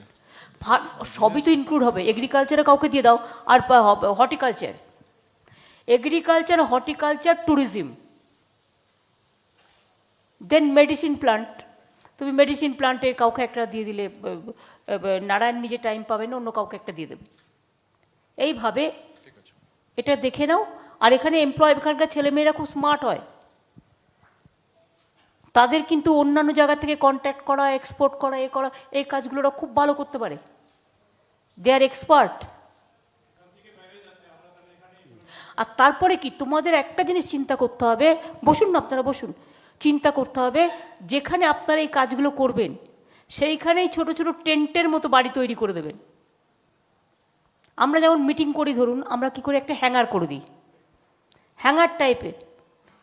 B: সবই তো ইনক্লুড হবে। এগ্রিকালচারে কাউকে দিয়ে দাও, আর হর্টিকালচার, এগ্রিকালচার, হর্টিকালচার, ট্যুরিজম, দেন মেডিসিন প্লান্ট। তুমি মেডিসিন প্লান্টের কাউকে একটা দিয়ে দিলে, নারায়ণ নিজে টাইম পাবে না, অন্য কাউকে একটা দিয়ে দেবে। এইভাবে এটা দেখে নাও। আর এখানে এখানকার ছেলেমেয়েরা খুব স্মার্ট হয়, তাদের কিন্তু অন্যান্য জায়গা থেকে কন্ট্যাক্ট করা, এক্সপোর্ট করা, এ করা, এই কাজগুলো ওরা খুব ভালো করতে পারে। দে আর এক্সপার্ট। আর তারপরে কি, তোমাদের একটা জিনিস চিন্তা করতে হবে, বসুন না আপনারা, বসুন, চিন্তা করতে হবে, যেখানে আপনারা এই কাজগুলো করবেন সেইখানেই ছোট ছোট টেন্টের মতো বাড়ি তৈরি করে দেবেন। আমরা যেমন মিটিং করি, ধরুন আমরা কি করে একটা হ্যাঙ্গার করে দিই, হ্যাঙ্গার টাইপের,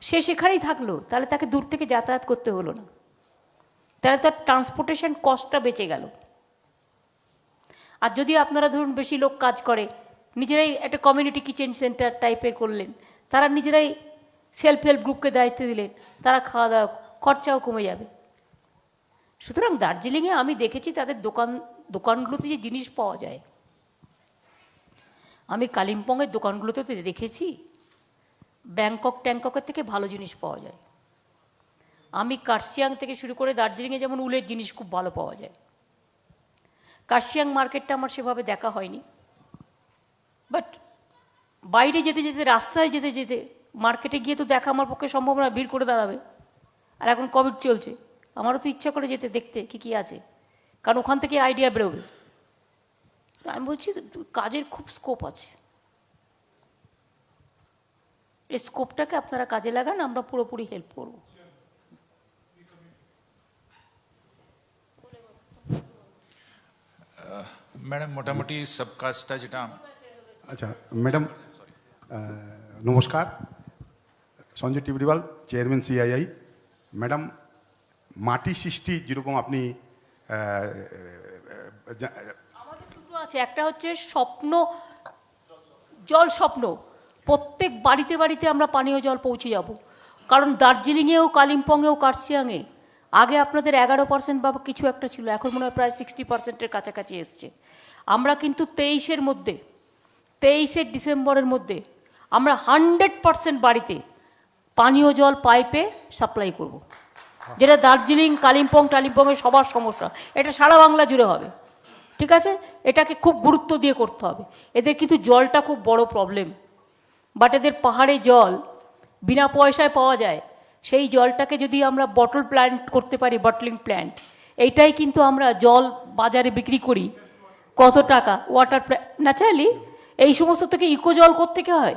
B: সে সেখানেই থাকলো, তাহলে তাকে দূর থেকে যাতায়াত করতে হলো না, তাহলে তার ট্রান্সপোর্টেশন কস্টটা বেঁচে গেল। আর যদি আপনারা ধরুন বেশি লোক কাজ করে, নিজেরাই একটা কমিউনিটি কিচেন সেন্টার টাইপের করলেন, তারা নিজেরাই সেলফ হেল্প গ্রুপকে দায়িত্ব দিলেন, তারা খাওয়া দাওয়া খরচাও কমে যাবে। সুতরাং দার্জিলিংয়ে আমি দেখেছি তাদের দোকানগুলোতে যে জিনিস পাওয়া যায়, আমি কালিম্পংয়ের দোকানগুলোতে তো দেখেছি ট্যাংককের থেকে ভালো জিনিস পাওয়া যায়। আমি কার্শিয়াং থেকে শুরু করে দার্জিলিংয়ে যেমন উলের জিনিস খুব ভালো পাওয়া যায়। কার্শিয়াং মার্কেটটা আমার সেভাবে দেখা হয়নি, বাট বাইরে যেতে যেতে, রাস্তায় যেতে যেতে, মার্কেটে গিয়ে তো দেখা আমার পক্ষে সম্ভব না, ভিড় করে দাঁড়াবে। আর এখন কোভিড চলছে, আমারও তো ইচ্ছা করে যেতে, দেখতে কী কী আছে, কারণ ওখান থেকে আইডিয়া বেরোবে। আমি বলছি কাজের খুব স্কোপ আছে, এই স্কোপটাকে আপনারা কাজে লাগান, আমরা পুরোপুরি হেল্প করব।
A: ম্যাডাম মোটামুটি সব কাজটা যেটা
F: আচ্ছা ম্যাডাম, নমস্কার, Sanjay Tibrewal, chairman CII. Madam, মাটি সৃষ্টি যেরকম আপনি
B: আমাদের দুটো আছে, একটা হচ্ছে স্বপ্ন, জল স্বপ্ন, প্রত্যেক বাড়িতে বাড়িতে আমরা পানীয় জল পৌঁছে যাব। কারণ দার্জিলিংয়েও, কালিম্পংয়েও, কার্শিয়াংয়ে আগে আপনাদের 11% বা কিছু একটা ছিল, এখন মনে হয় প্রায় 60%-এর কাছাকাছি এসছে। আমরা কিন্তু 23শে ডিসেম্বরের মধ্যে আমরা 100% বাড়িতে পানীয় জল পাইপে সাপ্লাই করব, যেটা দার্জিলিং, টালিম্পংয়ে সবার সমস্যা, এটা সারা বাংলা জুড়ে হবে। ঠিক আছে, এটাকে খুব গুরুত্ব দিয়ে করতে হবে। এদের কিন্তু জলটা খুব বড় প্রবলেম, বাট এদের পাহাড়ে জল বিনা পয়সায় পাওয়া যায়, সেই জলটাকে যদি আমরা বটল প্ল্যান্ট করতে পারি, বটলিং প্ল্যান্ট, এইটাই কিন্তু আমরা জল বাজারে বিক্রি করি কত টাকা, ওয়াটার ন্যাচারালি এই সমস্ত থেকে ইকো জল কোত্থেকে হয়,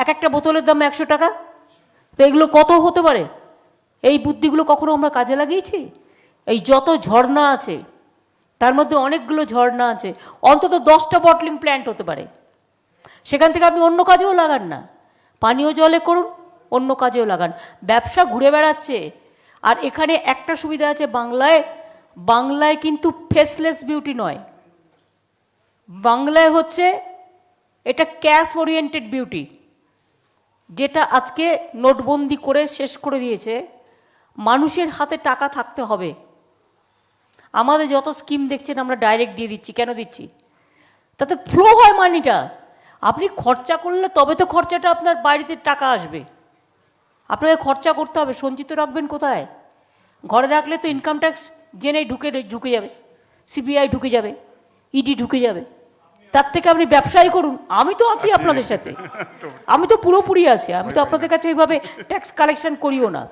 B: এক একটা বোতলের দাম 100 টাকা। তো এগুলো কত হতে পারে, এই বুদ্ধিগুলো কখনো আমরা কাজে লাগিয়েছি? এই যত ঝর্ণা আছে তার মধ্যে অনেকগুলো ঝর্ণা আছে, অন্তত 10টা বটলিং প্ল্যান্ট হতে পারে। সেখান থেকে আপনি অন্য কাজেও লাগান না, পানীয় জলে করুন, অন্য কাজেও লাগান। ব্যবসা ঘুরে বেড়াচ্ছে। আর এখানে একটা সুবিধা আছে, বাংলায় কিন্তু ফেসলেস বিউটি নয়, বাংলায় হচ্ছে এটা ক্যাশ ওরিয়েন্টেড বিউটি, যেটা আজকে নোটবন্দি করে শেষ করে দিয়েছে। মানুষের হাতে টাকা থাকতে হবে। আমাদের যত স্কিম দেখছেন আমরা ডাইরেক্ট দিয়ে দিচ্ছি, কেন দিচ্ছি? তাতে ফ্লো হয় মানিটা। আপনি খরচা করলে তবে তো খরচাটা আপনার বাড়িতে টাকা আসবে। আপনাকে খরচা করতে হবে, সঞ্চিত রাখবেন কোথায়? ঘরে রাখলে তো ইনকাম ট্যাক্স জেনে ঢুকে যাবে, সিবিআই ঢুকে যাবে, ইডি ঢুকে যাবে। তার থেকে আপনি ব্যবসাই করুন। আমি তো আছি আপনাদের সাথে, আমি তো পুরোপুরি আছি, আমি তো আপনাদের কাছে এইভাবে ট্যাক্স কালেকশন করিও না।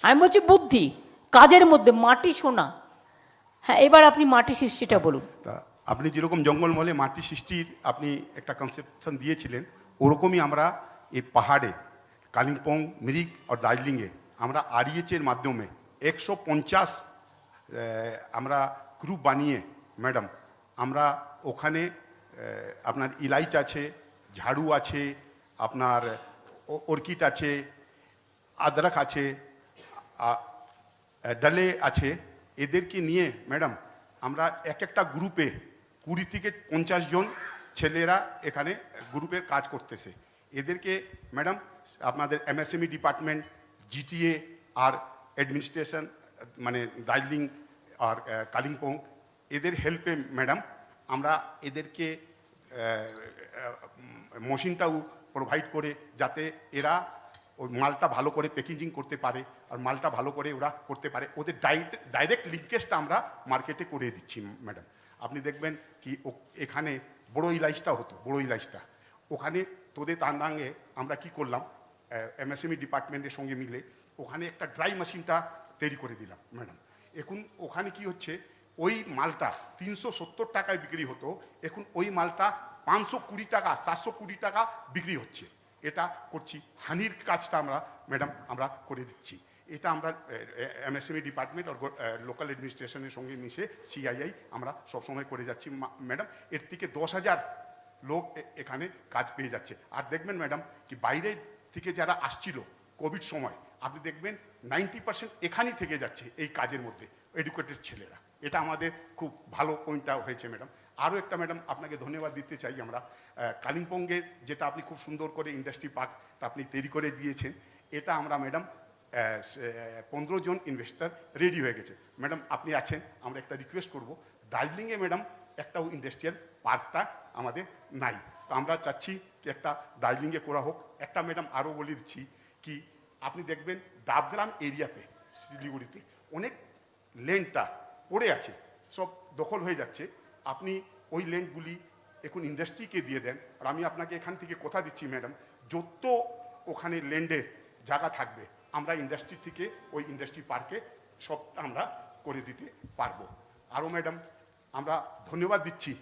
B: আমি বলছি বুদ্ধি কাজের মধ্যে মাটি সোনা। হ্যাঁ, এবার আপনি মাটি সৃষ্টিটা বলুন।
F: তা আপনি যেরকম জঙ্গলমহলে মাটি সৃষ্টির আপনি একটা কনসেপশন দিয়েছিলেন, ওরকমই আমরা এই পাহাড়ে কালিম্পং, মিরিক আর দার্জিলিংয়ে আমরা আরইএচের মাধ্যমে 150 আমরা গ্রুপ বানিয়ে ম্যাডাম আমরা ওখানে আপনার ইলাইচ আছে, ঝাড়ু আছে, আপনার অর্কিড আছে, আদরক আছে, ডালে আছে, এদেরকে নিয়ে ম্যাডাম আমরা এক একটা গ্রুপে 20 থেকে 50 জন ছেলেরা এখানে গ্রুপের কাজ করতেছে। এদেরকে ম্যাডাম আপনাদের এমএসএমই ডিপার্টমেন্ট, জিটিএ আর অ্যাডমিনিস্ট্রেশন মানে দার্জিলিং আর কালিম্পং, এদের হেল্পে ম্যাডাম আমরা এদেরকে মেশিনটাও প্রোভাইড করে যাতে এরা ওই মালটা ভালো করে প্যাকেজিং করতে পারে আর মালটা ভালো করে ওরা করতে পারে। ওদের ডাইরেক্ট লিঙ্কেজটা আমরা মার্কেটে করে দিচ্ছি ম্যাডাম। আপনি দেখবেন কি এখানে বড় ইলাইচটা হতো, বড় ইলাইচটা ওখানে তোদের তান্ডাঙ্গে আমরা কি করলাম, এমএসএমই ডিপার্টমেন্টের সঙ্গে মিলে ওখানে একটা ড্রাই মেশিনটা তৈরি করে দিলাম ম্যাডাম। এখন ওখানে কি হচ্ছে, ওই মালটা 370 টাকায় বিক্রি হতো, এখন ওই মালটা 520 টাকা, 720 টাকা বিক্রি হচ্ছে। এটা করছি, হানির কাজটা আমরা ম্যাডাম আমরা করে দিচ্ছি। এটা আমরা এমএসএমই ডিপার্টমেন্ট আর লোকাল অ্যাডমিনিস্ট্রেশনের সঙ্গে মিশে সিআইআই আমরা সবসময় করে যাচ্ছি ম্যাডাম। এর থেকে 10,000 লোক এখানে কাজ পেয়ে যাচ্ছে। আর দেখবেন ম্যাডাম কি বাইরে থেকে যারা আসছিল কোভিড সময়, আপনি দেখবেন 90% এখানেই থেকে যাচ্ছে এই কাজের মধ্যে, এডুকেটেড ছেলেরা। এটা আমাদের খুব ভালো পয়েন্টটা হয়েছে ম্যাডাম। আরও একটা ম্যাডাম আপনাকে ধন্যবাদ দিতে চাই আমরা, কালিম্পংয়ের যেটা আপনি খুব সুন্দর করে ইন্ডাস্ট্রি পার্কটা আপনি তৈরি করে দিয়েছেন, এটা আমরা ম্যাডাম 15 জন ইনভেস্টর রেডি হয়ে গেছে ম্যাডাম। আপনি আছেন, আমরা একটা রিকোয়েস্ট করব, দার্জিলিংয়ে ম্যাডাম একটাও ইন্ডাস্ট্রিয়াল পার্কটা আমাদের নাই, তো আমরা চাচ্ছি কি একটা দার্জিলিংয়ে করা হোক। একটা ম্যাডাম আরও বলে দিচ্ছি কি, আপনি দেখবেন ডাবগ্রাম এরিয়াতে শিলিগুড়িতে অনেক ল্যান্ডটা পড়ে আছে, সব দখল হয়ে যাচ্ছে। আপনি ওই ল্যান্ডগুলি এখন ইন্ডাস্ট্রিকে দিয়ে দেন। আর আমি আপনাকে এখান থেকে কথা দিচ্ছি ম্যাডাম, যত ওখানে ল্যান্ডের জায়গা থাকবে আমরা ইন্ডাস্ট্রি থেকে ওই ইন্ডাস্ট্রি পার্কে সব আমরা করে দিতে পারবো। আরও ম্যাডাম আমরা ধন্যবাদ দিচ্ছি,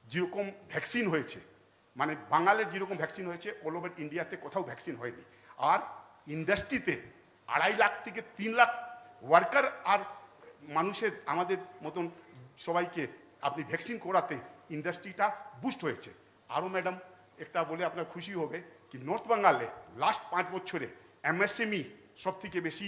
F: যেরকম ভ্যাকসিন হয়েছে, মানে বাঙালির যেরকম ভ্যাকসিন হয়েছে অল ওভার ইন্ডিয়াতে কোথাও ভ্যাকসিন হয়নি। আর ইন্ডাস্ট্রিতে 2.5 লাখ থেকে 3 লাখ ওয়ার্কার আর মানুষের আমাদের মতন সবাইকে আপনি ভ্যাকসিন করাতে ইন্ডাস্ট্রিটা বুস্ট হয়েছে। আরও ম্যাডাম একটা বলে আপনার খুশি হবে কি, নর্থ বেঙ্গলে লাস্ট 5 বছরে এমএসএমই সব থেকে বেশি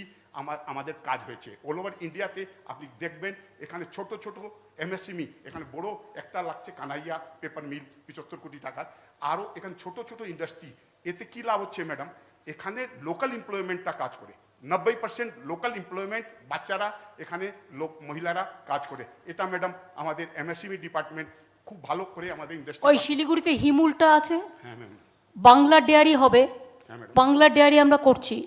F: আমাদের কাজ হয়েছে। অল ওভার ইন্ডিয়াতে আপনি দেখবেন এখানে ছোট ছোট এমএসএমই, এখানে বড় একটা লাগছে কানাইয়া পেপার মিল 75 কোটি টাকার, আরও এখানে ছোট ছোট ইন্ডাস্ট্রি। এতে কি লাভ হচ্ছে ম্যাডাম, এখানে লোকাল এমপ্লয়মেন্টটা কাজ করে, 90% লোকাল এমপ্লয়মেন্ট, বাচ্চারা এখানে মহিলারা কাজ করে। এটা ম্যাডাম আমাদের এমএসএমই ডিপার্টমেন্ট খুব ভালো করে আমাদের ইন্ডাস্ট্রি।
B: ওই শিলিগুড়িতে হিমুলটা আছে,
F: হ্যাঁ ম্যাম,
B: বাংলা ডেয়ারি হবে,
F: হ্যাঁ ম্যাডাম,
B: বাংলা ডেয়ারি আমরা করছি,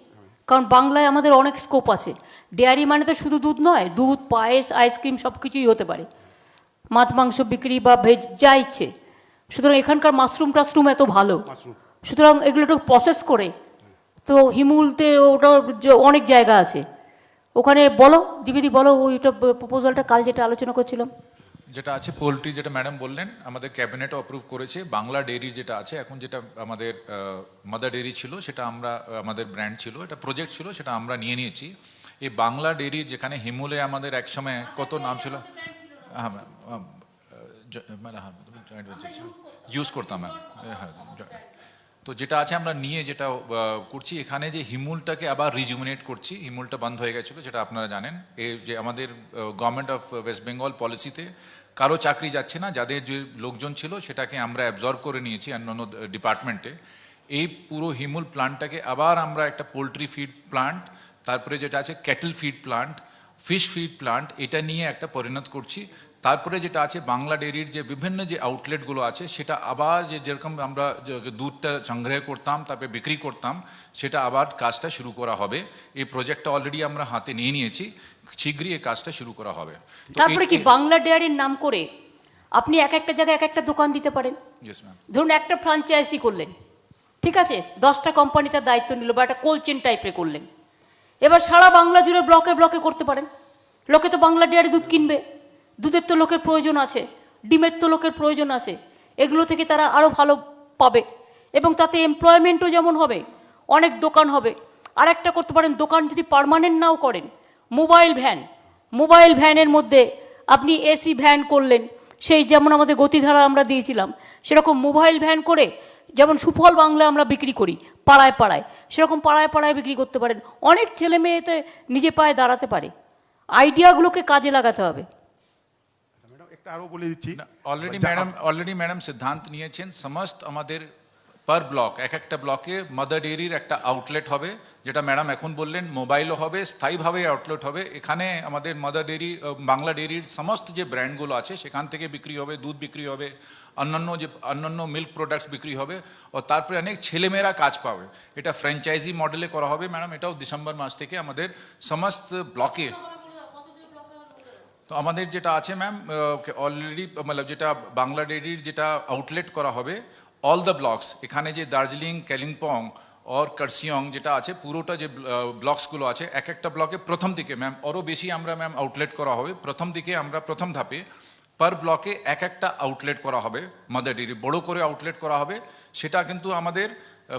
B: কারণ বাংলায় আমাদের অনেক স্কোপ আছে। ডেয়ারি মানে তো শুধু দুধ নয়, দুধ, পায়েস, আইসক্রিম সব কিছুই হতে পারে, মাছ মাংস বিক্রি বা ভেজ যা ইচ্ছে। সুতরাং এখানকার মাশরুম টাশরুম এত ভালো,
F: মাশরুম।
B: সুতরাং এগুলো একটু প্রসেস করে তো হিমুলতে ওটা অনেক জায়গা আছে, ওখানে বলো দ্বিবেদী বলো ওইটা প্রপোজালটা কাল যেটা আলোচনা করছিলাম।
A: যেটা আছে পোলট্রি, যেটা ম্যাডাম বললেন, আমাদের ক্যাবিনেটও অ্যাপ্রুভ করেছে। বাংলা ডেয়ারি যেটা আছে এখন, যেটা আমাদের মাদার ডেয়ারি ছিল, সেটা আমরা আমাদের ব্র্যান্ড ছিল, এটা প্রজেক্ট ছিল, সেটা আমরা নিয়ে নিয়েছি। এই বাংলা ডেয়ারি যেখানে হিমুলে আমাদের একসময় কত নাম ছিল, হ্যাঁ ম্যাম, মানে হ্যাঁ জয়েন্ট ভেঞ্চার ইউজ করতাম ম্যাম, হ্যাঁ। তো যেটা আছে আমরা নিয়ে যেটা করছি এখানে, যে হিমুলটাকে আবার রিজুমিনেট করছি। হিমুলটা বন্ধ হয়ে গেছিলো, যেটা আপনারা জানেন। এই যে আমাদের গভর্নমেন্ট অফ ওয়েস্ট বেঙ্গল পলিসিতে কারো চাকরি যাচ্ছে না, যাদের যে লোকজন ছিল সেটাকে আমরা অ্যাবজর্ব করে নিয়েছি অন্যান্য ডিপার্টমেন্টে। এই পুরো হিমুল প্লান্টটাকে আবার আমরা একটা পোলট্রি ফিড প্লান্ট, তারপরে যেটা আছে cattle feed plant, fish feed plant, এটা নিয়ে একটা পরিণত করছি। তারপরে যেটা আছে বাংলা ডেয়ারির যে বিভিন্ন যে আউটলেটগুলো আছে, সেটা আবার যেরকম আমরা দুধটা সংগ্রহ করতাম তারপরে বিক্রি করতাম, সেটা আবার কাজটা শুরু করা হবে। এই প্রজেক্টটা অলরেডি আমরা হাতে নিয়ে নিয়েছি, শীঘ্রই এই কাজটা শুরু করা হবে। তো
B: তারপরে কি বাংলা ডেয়ারির নাম করে আপনি এক একটা জায়গায় এক একটা দোকান দিতে পারেন।
A: Yes ma'am.
B: ধরুন একটা ফ্রাঞ্চাইজি করলেন, ঠিক আছে, 10টা কোম্পানি তার দায়িত্ব নিল, বা একটা কোল্ড চেন টাইপের করলেন। এবার সারা বাংলা জুড়ে ব্লকে ব্লকে করতে পারেন। লোকে তো বাংলা ডেয়ারি দুধ কিনবে, দুধের তো লোকের প্রয়োজন আছে, ডিমের তো লোকের প্রয়োজন আছে, এগুলো থেকে তারা আরও ভালো পাবে, এবং তাতে এমপ্লয়মেন্টও যেমন হবে, অনেক দোকান হবে। আর একটা করতে পারেন, দোকান যদি পার্মানেন্ট নাও করেন, মোবাইল ভ্যানের মধ্যে আপনি এসি ভ্যান করলেন, সেই যেমন আমাদের গতিধারা আমরা দিয়েছিলাম, সেরকম মোবাইল ভ্যান করে, যেমন সুফল বাংলা আমরা বিক্রি করি পাড়ায় পাড়ায়, সেরকম পাড়ায় পাড়ায় বিক্রি করতে পারেন। অনেক ছেলে মেয়েতে নিজে পায়ে দাঁড়াতে পারে। আইডিয়াগুলোকে কাজে লাগাতে হবে।
F: ম্যাডাম একটা আরও বলে দিচ্ছি,
A: অলরেডি ম্যাডাম সিদ্ধান্ত নিয়েছেন, সমস্ত আমাদের পার ব্লক, এক একটা ব্লকে মাদার ডেয়ারির একটা আউটলেট হবে, যেটা ম্যাডাম এখন বললেন মোবাইলও হবে, স্থায়ীভাবে আউটলেট হবে। এখানে আমাদের মাদার ডেয়ারি, বাংলা ডেয়ারির সমস্ত যে ব্র্যান্ডগুলো আছে সেখান থেকে বিক্রি হবে, দুধ বিক্রি হবে, অন্যান্য মিল্ক প্রোডাক্টস বিক্রি হবে, ও তারপরে অনেক ছেলেমেয়েরা কাজ পাবে। এটা ফ্র্যাঞ্চাইজি মডেলে করা হবে ম্যাডাম। এটাও ডিসেম্বর মাস থেকে আমাদের সমস্ত ব্লকে। তো আমাদের যেটা আছে ম্যাম অলরেডি, মানে যেটা বাংলা ডেয়ারির যেটা আউটলেট করা হবে, অল দ্য ব্লকস, এখানে যে দার্জিলিং, কালিম্পং और কার্সিয়ং যেটা আছে, পুরোটা যে ব্লকসগুলো আছে, এক একটা ব্লকে প্রথম দিকে ম্যাম আরও বেশি আমরা ম্যাম আউটলেট করা হবে। প্রথম দিকে আমরা প্রথম ধাপে পার ব্লকে এক একটা আউটলেট করা হবে, মাদার ডেয়ারি বড়ো করে আউটলেট করা হবে। সেটা কিন্তু আমাদের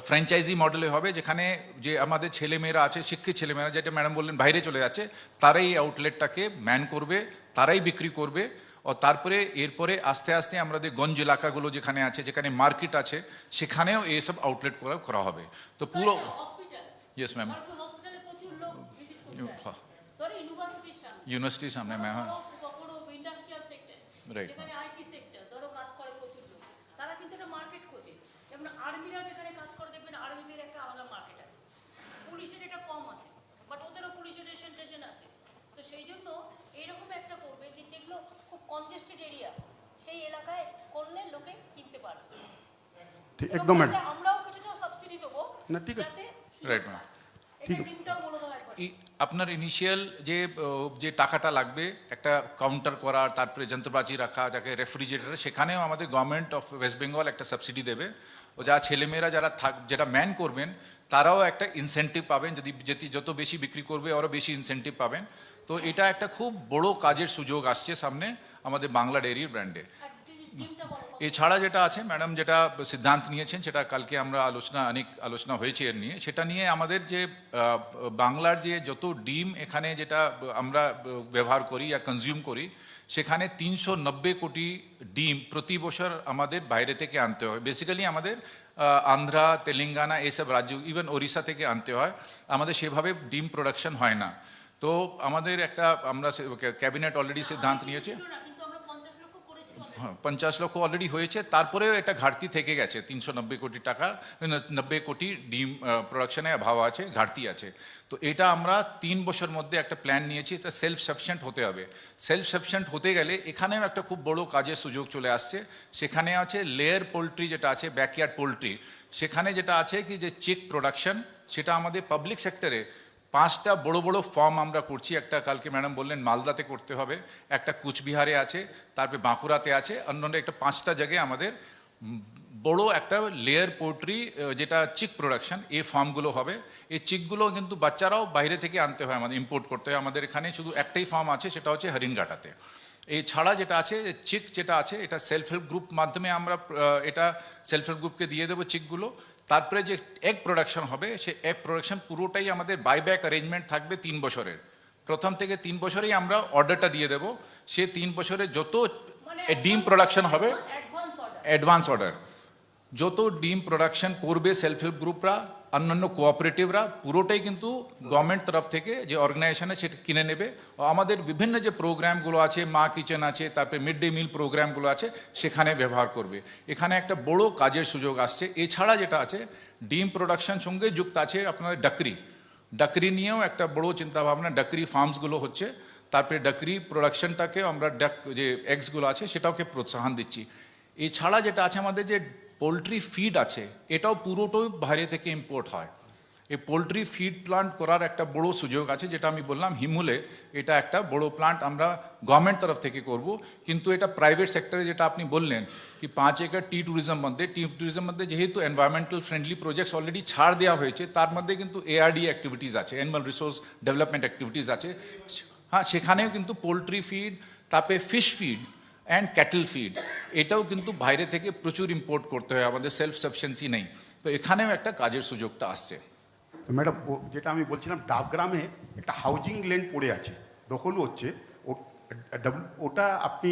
A: ফ্র্যাঞ্চাইজি মডেলে হবে, যেখানে যে আমাদের ছেলেমেয়েরা আছে, শিক্ষিত ছেলেমেয়েরা, যেটা ম্যাডাম বললেন বাইরে চলে যাচ্ছে, তারাই এই আউটলেটটাকে ম্যান করবে, তারাই বিক্রি করবে। ও তারপরে এরপরে আস্তে আস্তে আমাদের গঞ্জ এলাকাগুলো যেখানে আছে, যেখানে মার্কেট আছে, সেখানেও এইসব আউটলেট করা হবে। তো পুরো ইয়েস ম্যাম, ইউনিভার্সিটির সামনে ম্যাম, হ্যাঁ রাইট।
B: পুলিশের এটা কম আছে, বাট ওদেরও পুলিশের রেশন আছে। তো সেই জন্য এইরকম একটা করবে যে যেগুলো খুব কনজেস্টেড এরিয়া, সেই এলাকায় করলে লোকে কিনতে পারবে।
F: ঠিক একদম ম্যাডাম,
B: আমরাও কিছুটা সাবসিডি দেবো,
F: না ঠিক আছে,
A: রাইট ম্যাম।
F: ঠিক
B: টিমটাও বলে দাও একবার।
A: আপনার ইনিশিয়াল যে টাকাটা লাগবে একটা কাউন্টার করার, তারপরে যন্ত্রপাতি রাখা, যাকে রেফ্রিজারেটর, সেখানেও আমাদের গভর্নমেন্ট অফ ওয়েস্ট বেঙ্গল একটা সাবসিডি দেবে। ও যা ছেলেমেয়েরা যারা যেটা ম্যান করবেন, তারাও একটা ইনসেন্টিভ পাবেন, যত বেশি বিক্রি করবে আরও বেশি ইনসেন্টিভ পাবেন। তো এটা একটা খুব বড় কাজের সুযোগ আসছে সামনে আমাদের বাংলা ডেয়ারির ব্র্যান্ডে। এছাড়া যেটা আছে ম্যাডাম, যেটা সিদ্ধান্ত নিয়েছেন, সেটা কালকে আমরা অনেক আলোচনা হয়েছে এর নিয়ে, সেটা নিয়ে আমাদের যে বাংলার যে যত ডিম এখানে যেটা আমরা ব্যবহার করি বা কনজিউম করি, সেখানে 390 কোটি ডিম প্রতি বছর আমাদের বাইরে থেকে আনতে হয়। বেসিক্যালি আমাদের আন্ধ্রা, তেলেঙ্গানা এইসব রাজ্য, ইভেন ওড়িশা থেকে আনতে হয়। আমাদের সেভাবে ডিম প্রোডাকশন হয় না। তো আমাদের আমরা ক্যাবিনেট অলরেডি সিদ্ধান্ত নিয়েছে, 50 লক্ষ অলরেডি হয়েছে, তারপরেও এটা ঘাটতি থেকে গেছে। 390 কোটি টাকা, 90 কোটি ডিম প্রোডাকশনে অভাব আছে, ঘাটতি আছে। তো এটা আমরা 3 বছর মধ্যে একটা প্ল্যান নিয়েছি, এটা সেলফ সাফিসিয়েন্ট হতে হবে। সেলফ সাফিসিয়েন্ট হতে গেলে এখানেও একটা খুব বড় কাজের সুযোগ চলে আসছে। সেখানে আছে লেয়ার পোলট্রি, যেটা আছে ব্যাকইয়ার্ড পোলট্রি। সেখানে যেটা আছে কি যে চিক প্রোডাকশন, সেটা আমাদের পাবলিক সেক্টরে 5টা বড় বড় ফার্ম আমরা করছি। একটা কালকে ম্যাডাম বললেন মালদাতে করতে হবে, একটা কুচবিহারে আছে, তারপরে বাঁকুড়াতে আছে, অন্যান্য একটা 5টা জায়গায় আমাদের বড় একটা লেয়ার পোল্ট্রি যেটা চিক প্রোডাকশন, এই ফার্মগুলো হবে। এই চিকগুলো কিন্তু বাচ্চারাও বাইরে থেকে আনতে হয়, আমাদের ইম্পোর্ট করতে হয়। আমাদের এখানে শুধু একটাই ফার্ম আছে, সেটা হচ্ছে হরিণঘাটাতে। এই ছাড়া যেটা আছে চিক যেটা আছে, এটা সেলফ হেল্প গ্রুপ মাধ্যমে আমরা এটা সেলফ হেল্প গ্রুপকে দিয়ে দেবো চিকগুলো। তারপরে যে এগ প্রোডাকশন হবে, সে এগ প্রোডাকশন পুরোটাই আমাদের বাইব্যাক অ্যারেঞ্জমেন্ট থাকবে 3 বছরের। প্রথম থেকে 3 বছরেই আমরা অর্ডারটা দিয়ে দেবো। সে 3 বছরে যত ডিম প্রোডাকশন হবে, অ্যাডভান্স অর্ডার, যত ডিম প্রোডাকশন করবে সেলফ হেল্প গ্রুপরা, অন্যান্য কোঅপারেটিভরা, পুরোটাই কিন্তু গভর্নমেন্ট তরফ থেকে যে অর্গানাইজেশন আছে সেটা কিনে নেবে। ও আমাদের বিভিন্ন যে প্রোগ্রামগুলো আছে, মা কিচেন আছে, তারপরে মিড ডে মিল প্রোগ্রামগুলো আছে, সেখানে ব্যবহার করবে। এখানে একটা বড় কাজের সুযোগ আসছে। এছাড়া যেটা আছে, ডিম প্রোডাকশন সঙ্গে যুক্ত আছে আপনাদের ডাকরি নিয়েও একটা বড় চিন্তাভাবনা, ডাকরি ফার্মসগুলো হচ্ছে। তারপরে ডাকরি প্রোডাকশনটাকে আমরা যে এগসগুলো আছে সেটাকে প্রোৎসাহন দিচ্ছি। এছাড়া যেটা আছে, আমাদের যে পোলট্রি ফিড আছে, এটাও পুরোটাই বাইরে থেকে ইম্পোর্ট হয়। এই পোলট্রি ফিড প্লান্ট করার একটা বড় সুযোগ আছে, যেটা আমি বললাম হিমুলে, এটা একটা বড় প্লান্ট আমরা গভর্নমেন্ট তরফ থেকে করব। কিন্তু এটা প্রাইভেট সেক্টরে, যেটা আপনি বললেন কি 5 একর টি ট্যুরিজম মধ্যে যেহেতু এনভায়রনমেন্টাল ফ্রেন্ডলি প্রজেক্টস অলরেডি ছাড় দেওয়া হয়েছে, তার মধ্যে কিন্তু এআরডি অ্যাক্টিভিটিস আছে, অ্যানিমাল রিসোর্স ডেভেলপমেন্ট অ্যাক্টিভিটিস আছে। হ্যাঁ, সেখানেও কিন্তু পোলট্রি ফিড, তারপরে fish feed and cattle feed, এটাও কিন্তু বাইরে থেকে প্রচুর ইম্পোর্ট করতে হয়, আমাদের সেলফ সাফিসিয়েন্সি নেই। তো এখানেও একটা কাজের সুযোগটা আসছে।
F: ম্যাডাম, যেটা আমি বলছিলাম, ডাবগ্রামে একটা হাউজিং ল্যান্ড পড়ে আছে, দখলও হচ্ছে। ওটা আপনি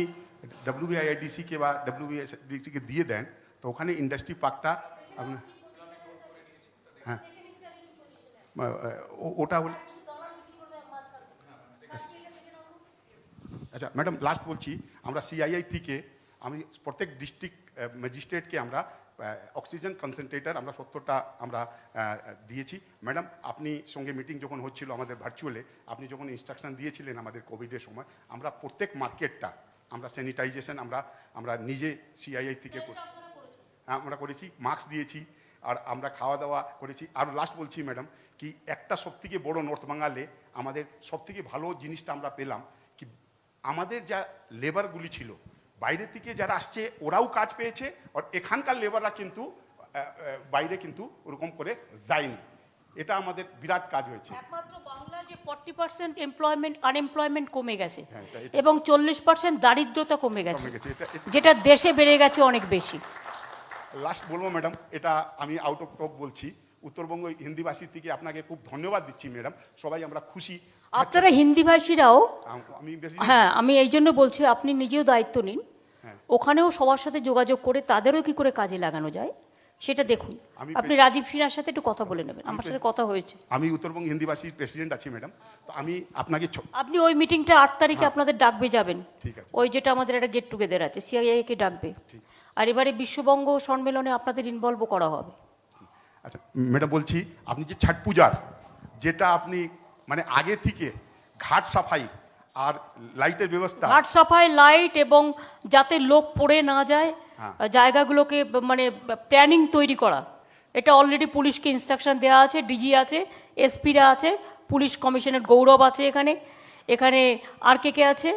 F: WBIDC-কে বা WBIDC-কে দিয়ে দেন, তো ওখানে ইন্ডাস্ট্রি পার্কটা আপনার, হ্যাঁ, ওটা হল। আচ্ছা ম্যাডাম, লাস্ট বলছি, আমরা CII থেকে আমি প্রত্যেক ডিস্ট্রিক্ট ম্যাজিস্ট্রেটকে আমরা অক্সিজেন কনসেন্ট্রেটার আমরা 70টা আমরা দিয়েছি। ম্যাডাম, আপনি সঙ্গে মিটিং যখন হচ্ছিল আমাদের ভার্চুয়ালে, আপনি যখন ইনস্ট্রাকশন দিয়েছিলেন আমাদের কোভিডের সময়, আমরা প্রত্যেক মার্কেটটা আমরা স্যানিটাইজেশন আমরা নিজে CII থেকে আমরা করেছি, মাস্ক দিয়েছি, আর আমরা খাওয়া দাওয়া করেছি। আর লাস্ট বলছি ম্যাডাম, কি একটা সবথেকে বড় নর্থ বেঙ্গলে আমাদের সবথেকে ভালো জিনিসটা আমরা পেলাম কি, আমাদের যা লেবারগুলি ছিল বাইরে থেকে যারা আসছে, ওরাও কাজ পেয়েছে, আর এখানকার লেবাররা কিন্তু বাইরে কিন্তু ওরকম করে যায়নি। এটা আমাদের বিরাট কাজ হয়েছে।
B: একমাত্র বাংলা যে 40% আনএমপ্লয়মেন্ট কমে গেছে,
F: হ্যাঁ,
B: এবং 40% দারিদ্রতা কমে গেছে,
F: এটা
B: যেটা দেশে বেড়ে গেছে অনেক বেশি।
F: লাস্ট বলবো ম্যাডাম, এটা আমি আউট অফ টক বলছি, উত্তরবঙ্গ হিন্দিভাষী থেকে আপনাকে খুব ধন্যবাদ দিচ্ছি ম্যাডাম। সবাই আমরা খুশি।
B: আপনারা হিন্দিভাষীরাও,
F: আমি বেশি,
B: হ্যাঁ, আমি এই জন্য বলছি আপনি নিজেও দায়িত্ব নিন, ওখানেও সবার সাথে যোগাযোগ করে তাদেরও কি করে কাজে লাগানো যায় সেটা দেখুন। আপনি রাজীব সিনহার সাথে একটু কথা বলে নেবেন, আমার সাথে কথা হয়েছে।
F: আমি উত্তরবঙ্গ হিন্দিভাষী প্রেসিডেন্ট আছি ম্যাডাম, তো আমি আপনাকে
B: আপনি ওই মিটিংটা 8 তারিখে আপনাদের ডাকবে যাবেন,
F: ঠিক আছে।
B: ওই যেটা আমাদের একটা গেট টুগেদার আছে, CII কে ডাকবে। আর এবারে বিশ্ববঙ্গ সম্মেলনে আপনাদের ইনভলভ করা হবে।
F: আচ্ছা ম্যাডাম, বলছি আপনি যে ছট পূজার যেটা আপনি মানে আগে থেকে ঘাট সাফাই আর লাইটের ব্যবস্থা,
B: ঘাট সাফাই, লাইট, এবং যাতে লোক পড়ে না যায়, জায়গাগুলোকে মানে প্ল্যানিং তৈরি করা, এটা অলরেডি পুলিশকে ইনস্ট্রাকশন দেওয়া আছে, ডিজি আছে, এসপিরা আছে, পুলিশ কমিশনার গৌরব আছে, এখানে আর কে আছে,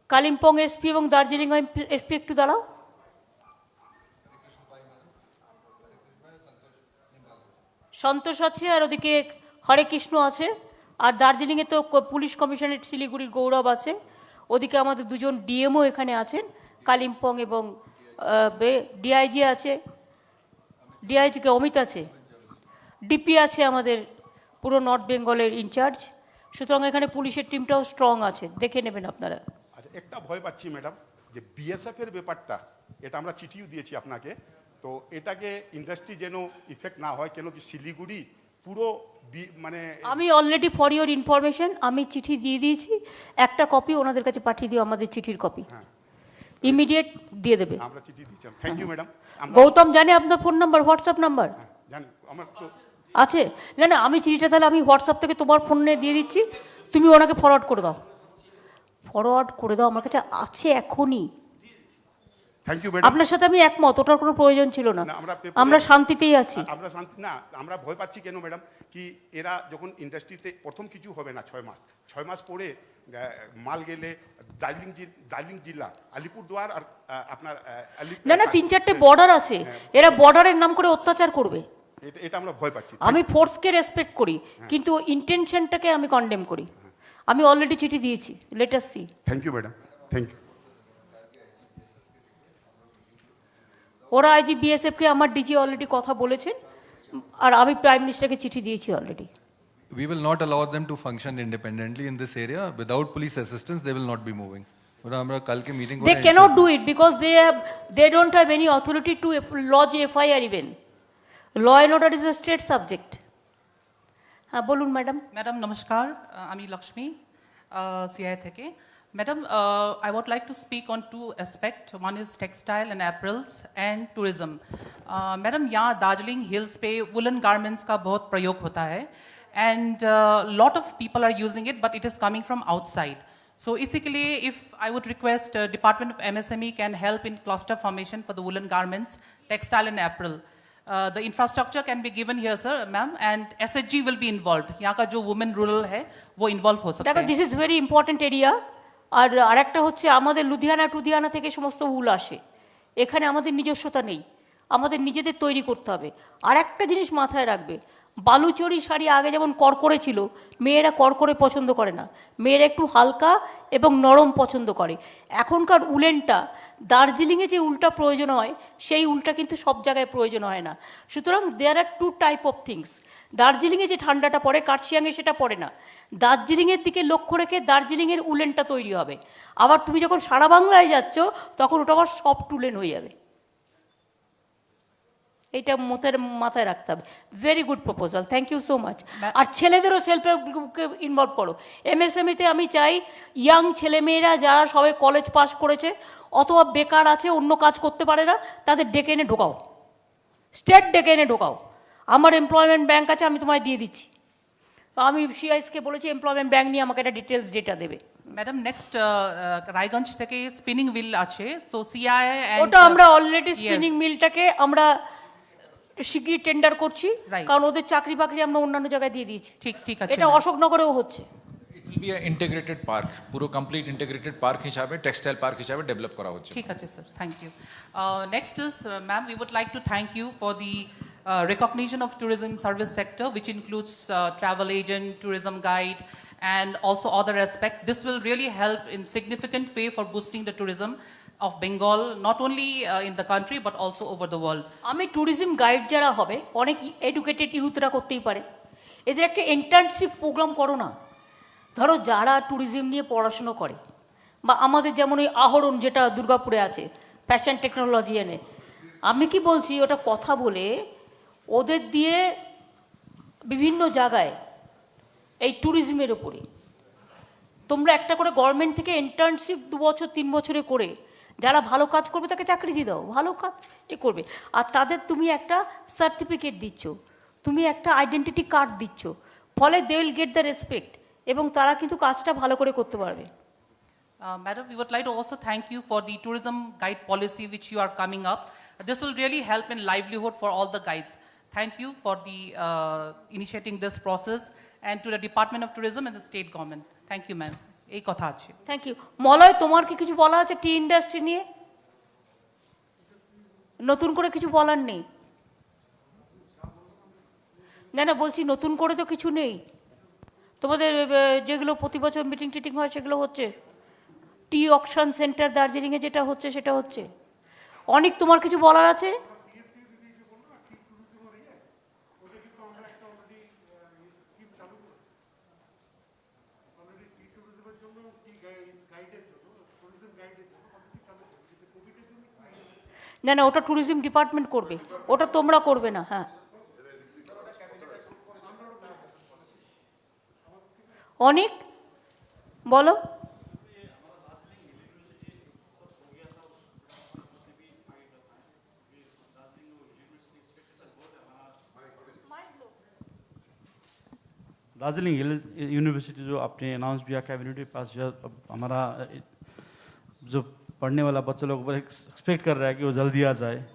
B: কালিম্পং এসপি এবং দার্জিলিং এসপি, একটু দাঁড়াও, সন্তোষ আছে, আর ওদিকে হরে কৃষ্ণ আছে, আর দার্জিলিংয়ে তো পুলিশ কমিশনারেট শিলিগুড়ির গৌরব আছে, ওদিকে আমাদের 2জন ডিএমও এখানে আছেন, কালিম্পং এবং ডিআইজি আছে, ডিআইজিকে অমিত আছে, ডিপি আছে আমাদের পুরো নর্থ বেঙ্গলের ইনচার্জ। সুতরাং এখানে পুলিশের টিমটাও স্ট্রং আছে, দেখে নেবেন আপনারা।
F: আচ্ছা, একটা ভয় পাচ্ছি ম্যাডাম, যে BSF এর ব্যাপারটা, এটা আমরা চিঠিও দিয়েছি আপনাকে, তো এটাকে ইন্ডাস্ট্রি যেন ইফেক্ট না হয়, কেন কি শিলিগুড়ি পুরো মানে,
B: আমি অলরেডি ফর ইওর ইনফরমেশন আমি চিঠি দিয়ে দিয়েছি, একটা কপি ওনাদের কাছে পাঠিয়ে দিও, আমাদের চিঠির কপি ইমিডিয়েট দিয়ে দেবে।
F: আমরা চিঠি দিয়েছিলাম। Thank you madam.
B: গৌতম জানে আপনার ফোন নাম্বার, হোয়াটসঅ্যাপ নাম্বার
F: জানি আমার তো
B: আছে? না না, আমি চিঠিটা তাহলে আমি হোয়াটসঅ্যাপ থেকে তোমার ফোনে দিয়ে দিচ্ছি, তুমি ওনাকে ফরওয়ার্ড করে দাও, আমার কাছে আছে এখনই।
F: Thank you madam.
B: আপনার সাথে আমি একমত, ওটার কোনো প্রয়োজন ছিল না।
F: না, আমরা
B: আমরা শান্তিতেই আছি।
F: আমরা শান্তি না, আমরা ভয় পাচ্ছি কেন ম্যাডাম, কি এরা যখন ইন্ডাস্ট্রিতে প্রথম কিছু হবে না 6 মাস পরে মাল গেলে দার্জিলিং জেলা আলিপুরদুয়ার আর আপনার
B: না না, 3-4টে বর্ডার আছে, এরা বর্ডারের নাম করে অত্যাচার করবে।
F: এটা আমরা ভয় পাচ্ছি।
B: আমি ফোর্সকে রেসপেক্ট করি, কিন্তু ইন্টেনশনটাকে আমি কন্ডেম করি। আমি অলরেডি চিঠি দিয়েছি, let us see.
F: Thank you madam, thank you.
B: ওরা আইজি বিএসএফকে আমার ডিজি অলরেডি কথা বলেছেন, আর আমি প্রাইম মিনিস্টারকে চিঠি দিয়েছি already.
G: We will not allow them to function independently in this area. Without police assistance, they will not be moving. ওরা আমরা কালকে meeting
B: They cannot do it because they don't have any authority to lodge FIR even. Law and order is a state subject. হ্যাঁ বলুন madam.
H: Madam নমস্কার, আমি Lakshmi CI থেকে। Madam, I would like to speak on two aspects. One is textile and apparels and tourism. Madam यहाँ Darjeeling hills पे woollen garments का बहुत प्रयोग होता है and lot of people are using it, but it is coming from outside. So basically, if I would request Department of MSME can help in cluster formation for the woolen garments, textile and apparel. The infrastructure can be given here, sir, ma'am, and SHG will be involved. यहाँ का जो women rural है, वो involve हो सकता
B: দেখো,
H: है।
B: This is very important area. আর আরেকটা হচ্ছে, আমাদের লুধিয়ানা থেকে সমস্ত উল আসে, এখানে আমাদের নিজস্বতা নেই, আমাদের নিজেদের তৈরি করতে হবে। আর একটা জিনিস মাথায় রাখবে, বালুচরি শাড়ি আগে যেমন করকরে ছিল, মেয়েরা করকরে পছন্দ করে না, মেয়েরা একটু হালকা এবং নরম পছন্দ করে। এখনকার উলেনটা, দার্জিলিংয়ে যে উলটা প্রয়োজন হয় সেই উলটা কিন্তু সব জায়গায় প্রয়োজন হয় না। সুতরাং দেয়ার আর টু টাইপ অফ থিংস। দার্জিলিংয়ে যে ঠান্ডাটা পড়ে, কার্শিয়াংয়ে সেটা পড়ে না। দার্জিলিংয়ের দিকে লক্ষ্য রেখে দার্জিলিংয়ের উলেনটা তৈরি হবে। আবার তুমি যখন সারা বাংলায় যাচ্ছ, তখন ওটা আবার সফট উলেন হয়ে যাবে। এটা মাথায় রাখতে হবে। Very good proposal, thank you so much. আর ছেলেদেরও সেলফ হেল্প গ্রুপকে ইনভলভ করো। এমএসএমইতে আমি চাই ইয়াং ছেলেমেয়েরা যারা সবাই কলেজ পাস করেছে অথবা বেকার আছে, অন্য কাজ করতে পারে না, তাদের ডেকে এনে ঢোকাও, স্টেট ডেকে এনে ঢোকাও। আমার এমপ্লয়মেন্ট ব্যাংক আছে, আমি তোমায় দিয়ে দিচ্ছি। আমি সিআইএসকে বলেছি এমপ্লয়মেন্ট ব্যাংক নিয়ে আমাকে একটা ডিটেলস ডেটা দেবে।
H: ম্যাডাম নেক্সট রায়গঞ্জ থেকে স্পিনিং হুইল আছে, সো সিআই
B: ওটা আমরা অলরেডি স্পিনিং মিলটাকে আমরা শিগগিরই টেন্ডার করছি,
H: Right.
B: কারণ ওদের চাকরি বাকরি আমরা অন্যান্য জায়গায় দিয়ে দিয়েছি।
H: ঠিক আছে।
B: এটা অশোকনগরেও হচ্ছে।
A: It will be integrated park, পুরো কমপ্লিট ইন্টিগ্রেটেড পার্ক হিসাবে, টেক্সটাইল পার্ক হিসাবে ডেভেলপ করা হচ্ছে।
H: ঠিক আছে sir, thank you. Next is ma'am, we would like to thank you for the recognition of tourism service sector, which includes travel agent, tourism guide, and also other aspects. This will really help in significant way for boosting the tourism of Bengal, not only in the country but also over the world.
B: আমি tourism guide যারা হবে, অনেক educated ইউথরা করতেই পারে, এদের একটা internship programme করো না। ধরো যারা ট্যুরিজম নিয়ে পড়াশুনো করে, বা আমাদের যেমন ওই আহরণ যেটা দুর্গাপুরে আছে, ফ্যাশন টেকনোলজি এনে, আমি কি বলছি, ওটা কথা বলে ওদের দিয়ে বিভিন্ন জায়গায় এই ট্যুরিজমের ওপরে তোমরা একটা করে গভর্নমেন্ট থেকে ইন্টার্নশিপ 2 বছর 3 বছরে করে, যারা ভালো কাজ করবে তাকে চাকরি দিয়ে দাও, ভালো কাজ করবে। আর তাদের তুমি একটা সার্টিফিকেট দিচ্ছ, তুমি একটা আইডেন্টিটি কার্ড দিচ্ছ, ফলে they will get the respect, এবং তারা কিন্তু কাজটা ভালো করে করতে পারবে।
H: Madam, we would like to also thank you for the tourism guide policy which you are coming up. This will really help in livelihood for all the guides. Thank you for the initiating this process, and to the Department of Tourism and the state government. Thank you, ma'am. এই কথা আছে।
B: Thank you. Malay, তোমার কি কিছু বলা আছে টি industry নিয়ে? নতুন করে কিছু বলার নেই? না না, বলছি নতুন করে তো কিছু নেই। তোমাদের যেগুলো প্রতি বছর মিটিং টিটিং হয় সেগুলো হচ্ছে, টি অকশন সেন্টার দার্জিলিংয়ে যেটা হচ্ছে সেটা হচ্ছে। অনেক তোমার কিছু বলার আছে? না না, ওটা ট্যুরিজম ডিপার্টমেন্ট করবে, ওটা তোমরা করবে না। হ্যাঁ, অনেক বলো।
I: दार्जिलिंग हिल यूनिवर्सिटी जो आपने अनाउंस किया कैबिनेट के पास, हमारा जो पढ़ने वाला बच्चा लोग पर एक्सपेक्ट कर रहा है कि वो जल्दी आ जाए।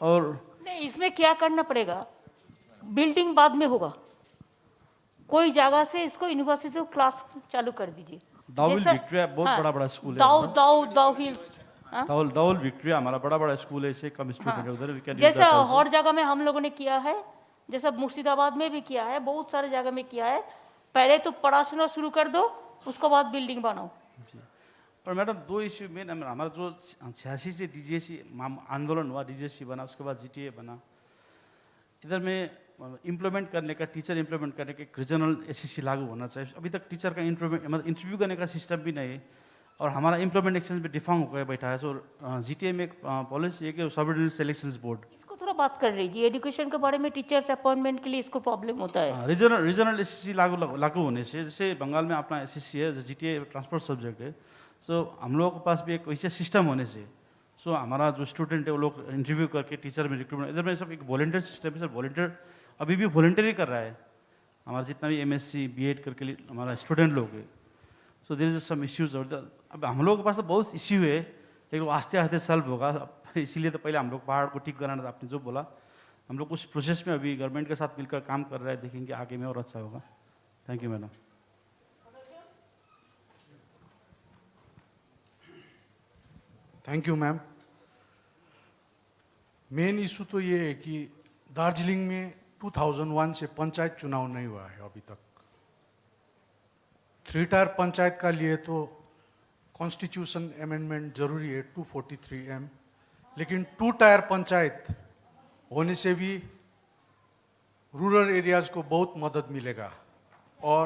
I: और
B: नहीं, इसमें क्या करना पड़ेगा, बिल्डिंग बाद में होगा, कोई जगह से इसको यूनिवर्सिटी को क्लास चालू कर दीजिए।
I: डाउल
B: जैसा-
I: विक्टोरिया बहुत
B: हाँ,
I: बड़ा स्कूल है
B: दाऊ
I: हमारा।
B: दाऊ दाऊ हिल्स, हाँ?
I: डाउल विक्टोरिया हमारा बड़ा स्कूल है, इसे कम स्टूडेंट है उधर। we can use
B: जैसा
I: that also.
B: हर जगह में हम लोगों ने किया है, जैसा मुर्शिदाबाद में भी किया है, बहुत सारे जगह में किया है। पहले तो पढ़ाशुना शुरू कर दो, उसके बाद बिल्डिंग बनाओ।
I: पर मैडम दो इश्यू मेन हमारा जो 86 से डीजीएससी आंदोलन हुआ, डीजीएससी बना, उसके बाद जीटीए बना, इधर में इम्प्लीमेंट करने का, टीचर इम्प्लीमेंट करने का एक रीजनल एसएससी लागू होना चाहिए। अभी तक टीचर का इम्प्लीमेंट मतलब इंटरव्यू करने का सिस्टम भी नहीं है, और हमारा इम्प्लीमेंट एक्शन भी डिफांग होकर बैठा है। सो जीटीए में एक पॉलिसी है कि सॉवरेन सिलेक्शन बोर्ड,
B: इसको थोड़ा बात कर लीजिए, एजुकेशन के बारे में टीचर्स अपॉइंटमेंट के लिए इसको प्रॉब्लम होता है।
I: रीजनल एसएससी लागू होने से, जैसे बंगाल में अपना एसएससी है, जीटीए ट्रांसपोर्ट सब्जेक्ट है, सो हम लोगों के पास भी एक वैसे सिस्टम होने से, सो हमारा जो स्टूडेंट है वो लोग इंटरव्यू करके टीचर में रिक्रूटमेंट, इधर में सब एक वॉलंटियर सिस्टम है सर। वॉलंटियर अभी भी वॉलंटियर ही कर रहा है हमारा जितना भी एमएससी बीएड करके लिए हमारा स्टूडेंट लोग है। So there is some issues. अब हम लोगों के पास तो बहुत इश्यू है, लेकिन वो आस्ते आस्ते सॉल्व होगा। इसीलिए तो पहले हम लोग पहाड़ को ठीक कराना था, आपने जो बोला, हम लोग उस प्रोसेस में अभी गवर्नमेंट के साथ मिलकर काम कर रहे हैं, देखेंगे आगे में और अच्छा होगा। Thank you madam.
C: Thank you ma'am. Main issue तो ये है कि दार्जिलिंग में 2001 से पंचायत चुनाव नहीं हुआ है अभी तक। 3 टायर पंचायत का लिए तो कॉन्स्टिट्यूशन अमेंडमेंट जरूरी है 243M, लेकिन 2 टायर पंचायत होने से भी रूरल एरियाज को बहुत मदद मिलेगा। और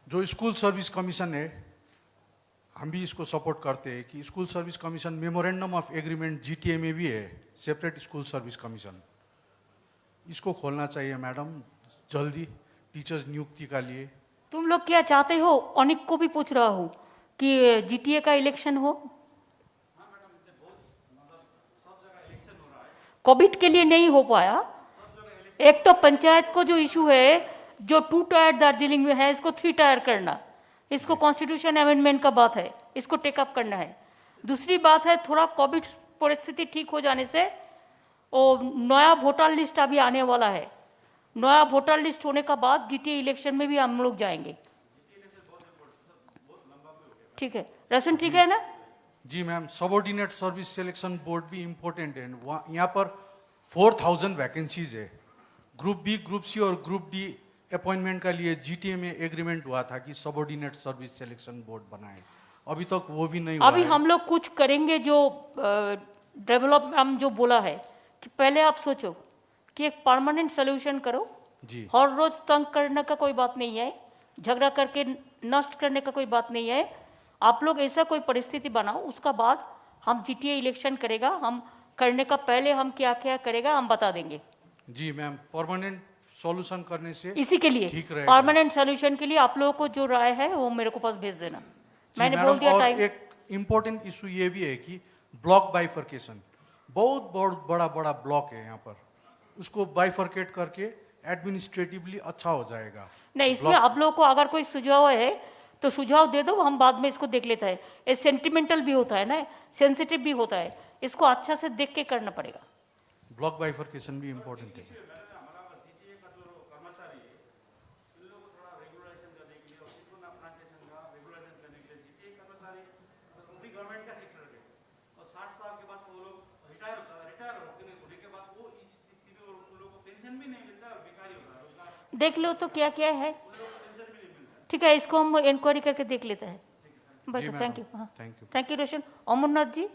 C: जो स्कूल सर्विस कमीशन है, हम भी इसको सपोर्ट करते हैं कि school service commission memorandum of agreement GTA में भी है, सेपरेट स्कूल सर्विस कमीशन, इसको खोलना चाहिए मैडम जल्दी टीचर्स नियुक्ति का लिए।
B: तुम लोग क्या चाहते हो, अनिक को भी पूछ रहा हूँ कि जीटीए का इलेक्शन हो। कोविड के लिए नहीं हो पाया। एक तो पंचायत को जो इशू है, जो 2 टायर दार्जिलिंग में है, इसको 3 टायर करना, इसको कॉन्स्टिट्यूशन अमेंडमेंट का बात है, इसको टेकअप करना है। दूसरी बात है, थोड़ा कोविड परिस्थिति ठीक हो जाने से वो नया वोटर लिस्ट अभी आने वाला है, नया वोटर लिस्ट होने का बाद जीटीए इलेक्शन में भी हम लोग जाएंगे। ठीक है, रसन ठीक है ना?
C: जी ma'am, subordinate service selection board भी इम्पोर्टेंट है। यहाँ पर 4000 वैकेंसीज है। ग्रुप बी, ग्रुप सी और ग्रुप डी अपॉइंटमेंट का लिए जीटीए में एग्रीमेंट हुआ था कि सबऑर्डिनेट सर्विस सिलेक्शन बोर्ड बनाए, अभी तक वो भी नहीं हुआ
B: अभी
C: है।
B: हम लोग कुछ करेंगे। जो डेवलप हम जो बोला है कि पहले आप सोचो कि एक परमानेंट सोल्यूशन करो।
C: जी
B: हर रोज तंग करने का कोई बात नहीं है, झगड़ा करके नष्ट करने का कोई बात नहीं है। आप लोग ऐसा कोई परिस्थिति बनाओ, उसका बाद हम जीटीए इलेक्शन करेगा, हम करने का पहले हम क्या क्या करेगा हम बता देंगे।
C: जी मैम, परमानेंट सॉल्यूशन करने से
B: इसी के लिए
C: ठीक रहेगा।
B: परमानेंट सोल्यूशन के लिए आप लोगों को जो राय है वो मेरे को पास भेज देना।
C: जी
B: मैंने
C: मैडम,
B: बोल दिया
C: और
B: टाइम।
C: एक इम्पोर्टेंट इशू ये भी है कि ब्लॉक बाइफर्केशन, बहुत बड़ा ब्लॉक है यहाँ पर, उसको बाइफर्केट करके एडमिनिस्ट्रेटिवली अच्छा हो जाएगा।
B: नहीं, इसमें आप लोगों को अगर कोई सुझाव है तो सुझाव दे दो, हम बाद में इसको देख लेते हैं। ये सेंटिमेंटल भी होता है ना, सेंसिटिव भी होता है, इसको अच्छा से देख के करना पड़ेगा।
C: ब्लॉक बाइफर्केशन भी इम्पोर्टेंट है।
B: देख लो तो क्या क्या है। ठीक है, इसको हम इंक्वायरी करके देख लेते हैं। बस,
C: मैडम,
B: थैंक यू। हाँ,
C: thank you.
B: Thank you Roshan. Amarnath ji,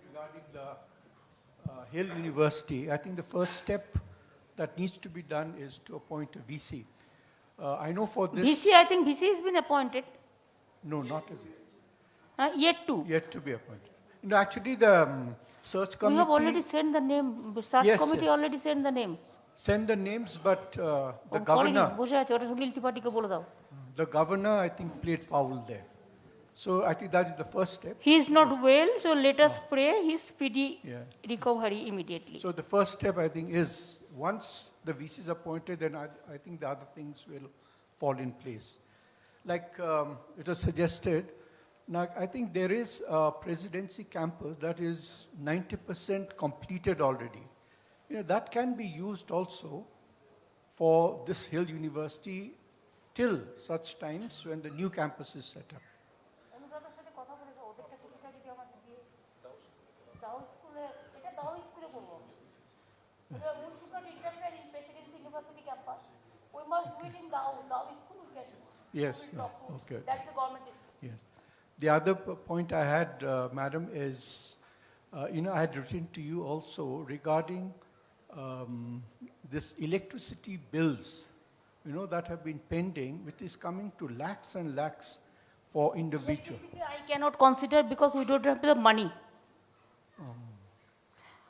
J: regarding the Hill University, I think the first step that needs to be done is to appoint a VC. I know for this...
B: VC, I think VC has been appointed.
J: No, not as
B: Yet to.
J: yet to be appointed. No, actually the search
B: We
J: committee...
B: have already sent the name. Search
J: Yes,
B: committee
J: yes.
B: already sent the name.
J: Send the names, but the
B: ও,
J: governor...
B: বলেনি, বসে আছে, ওটা সুনীল ত্রিপাঠীকে বলে দাও।
J: The governor, I think, played foul there. So I think that is the first step.
B: He is not well, so let us pray his speedy
J: Yeah.
B: recovery immediately.
J: So the first step, I think, is once the VC is appointed, then I think the other things will fall in place. like it was suggested, now I think there is a presidency campus that is 90% completed already. You know, that can be used also for this Hill University till such times when the new campus is set up.
B: অনুরাধার সাথে কথা বলে ওদেরটা কিছুটা যদি আমাদের দিয়ে দাও স্কুলে এটা দাও স্কুলে করবো এটা we should not interfere in Presidency University campus. We must do it in Dao school. We can
J: Yes,
B: we will talk to.
J: okay.
B: That's the government school.
J: Yes. The other point I had, Madam, is, you know, I had written to you also regarding this electricity bills, you know, that have been pending, which is coming to lakhs and lakhs for individuals.
B: Electricity I cannot consider because we don't have the money.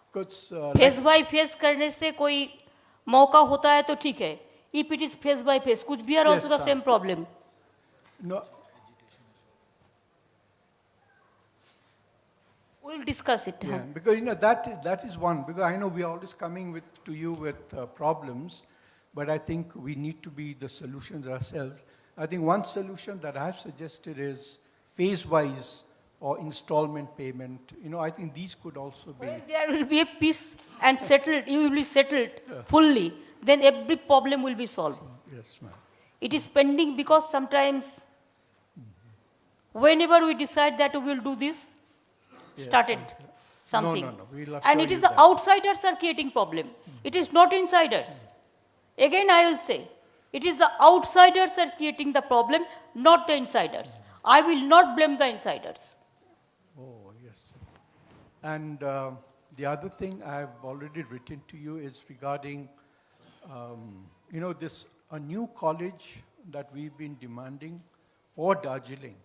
J: Because,
B: face by face करने से कोई मौका होता है तो ठीक है. If it is face by face, कुछ भी are also
J: Yes,
B: the
J: sir.
B: same problem.
J: no,
B: We'll discuss it.
J: yeah, because, you know, that is one, because I know we are always coming to you with problems, but I think we need to be the solutions ourselves. I think one solution that I've suggested is phase-wise or installment payment. You know, I think these could also be.
B: When there will be a peace and settled, you will be settled fully, then every problem will be solved.
J: Yes, ma'am.
B: It is pending because sometimes, whenever we decide that we will do this, started something.
J: No, we'll
B: And
J: assure
B: it is
J: you
B: the
J: that.
B: outsiders are creating problem. It is not insiders. Again, I will say, it is the outsiders are creating the problem, not the insiders. I will not blame the insiders.
J: Oh, yes. And the other thing I've already written to you is regarding, you know, a new college that we've been demanding for Darjeeling.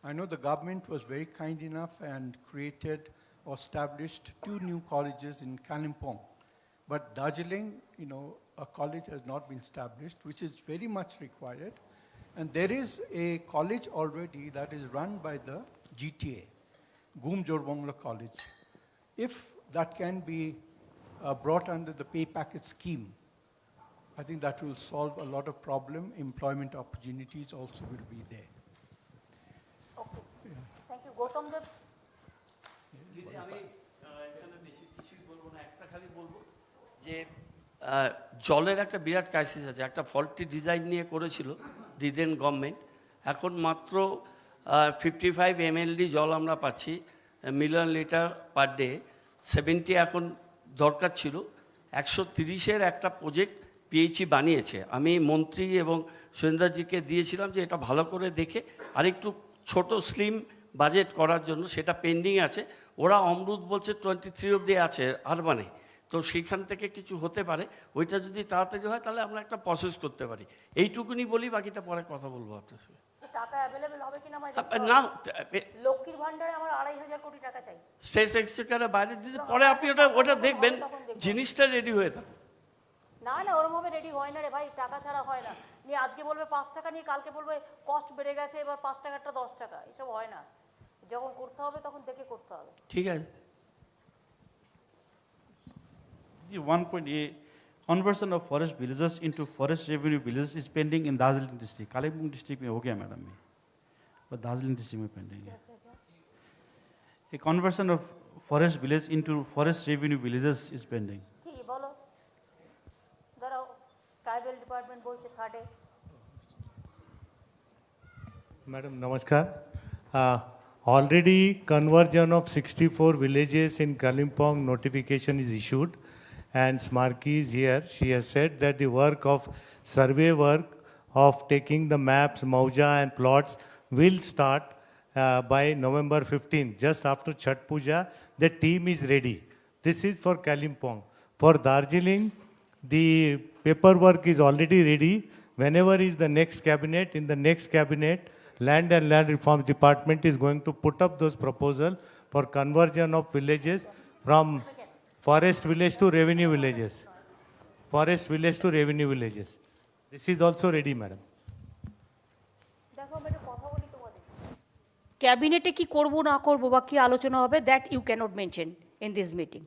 J: I know the government was very kind enough and created or established 2 new colleges in Kalimpong. But Darjeeling, you know, a college has not been established, which is very much required. And there is a college already that is run by the GTA, Goom Jorbongla College. If that can be brought under the pay packet scheme, I think that will solve a lot of problem. Employment opportunities also will be there.
B: Okay. Thank you. Gautam Dev.
K: দিদি আমি এখানে বেশি কিছুই বলবো না, একটা খালি বলবো যে জলের একটা বিরাট ক্রাইসিস আছে। একটা ফল্টি ডিজাইন নিয়ে করেছিল দিদেন গভর্নমেন্ট, এখন মাত্র 55 mld জল আমরা পাচ্ছি মিলিয়ন লিটার পার ডে। 70 এখন দরকার ছিল। 130-এর একটা প্রজেক্ট পিএইচই বানিয়েছে। আমি মন্ত্রী এবং সুরেন্দ্রজিকে দিয়েছিলাম যে এটা ভালো করে দেখে আরেকটু ছোট স্লিম বাজেট করার জন্য, সেটা পেন্ডিং আছে। ওরা অমরুত বলছে 23 অবধি আছে আরবানে, তো সেখান থেকে কিছু হতে পারে। ওইটা যদি তাড়াতাড়ি হয় তাহলে আমরা একটা প্রসেস করতে পারি। এইটুকুনি বলি, বাকিটা পরে কথা বলবো আপনার সঙ্গে।
B: টাকা অ্যাভেলেবল হবে কিনা আমায়
K: না,
B: লক্ষ্মীর ভান্ডারে আমার 2,500 কোটি টাকা চাই।
K: স্টেট এক্সচেকারের বাইরে দিতে পরে আপনি ওটা দেখবেন, জিনিসটা রেডি হয়ে থাকে।
B: না না, ওরমভাবে রেডি হয় না রে ভাই, টাকা ছাড়া হয় না। নিয়ে আজকে বলবে 5 টাকা, নিয়ে কালকে বলবে কস্ট বেড়ে গেছে, এবার 5 টাকাটা 10 টাকা, এসব হয় না। যখন করতে হবে তখন দেখে করতে হবে।
K: ঠিক আছে।
I: The 1.A conversion of forest villages into forest revenue villages is pending in Darjeeling district. Kalimpong district में हो गया मैडम में, but Darjeeling district में pending है. A conversion of forest village into forest revenue villages is pending.
B: কি বলো, দাঁড়াও, tribal department বলছে থার্ডে।
L: Madam, namaskar. Already conversion of 64 villages in Kalimpong notification is issued, and Smarky is here. She has said that the work of survey work of taking the maps, Mauja and plots will start by November 15. Just after Chhat Puja, the team is ready. This is for Kalimpong. For Darjeeling, the paperwork is already ready. Whenever is the next cabinet, in the next cabinet, Land and Land Reforms Department is going to put up those proposals for conversion of villages from forest village to revenue villages. Forest village to revenue villages. This is also ready, madam.
B: দেখো আমি একটা কথা বলি তোমাদের, ক্যাবিনেটে কি করব না করব বা কি আলোচনা হবে, that you cannot mention in this meeting.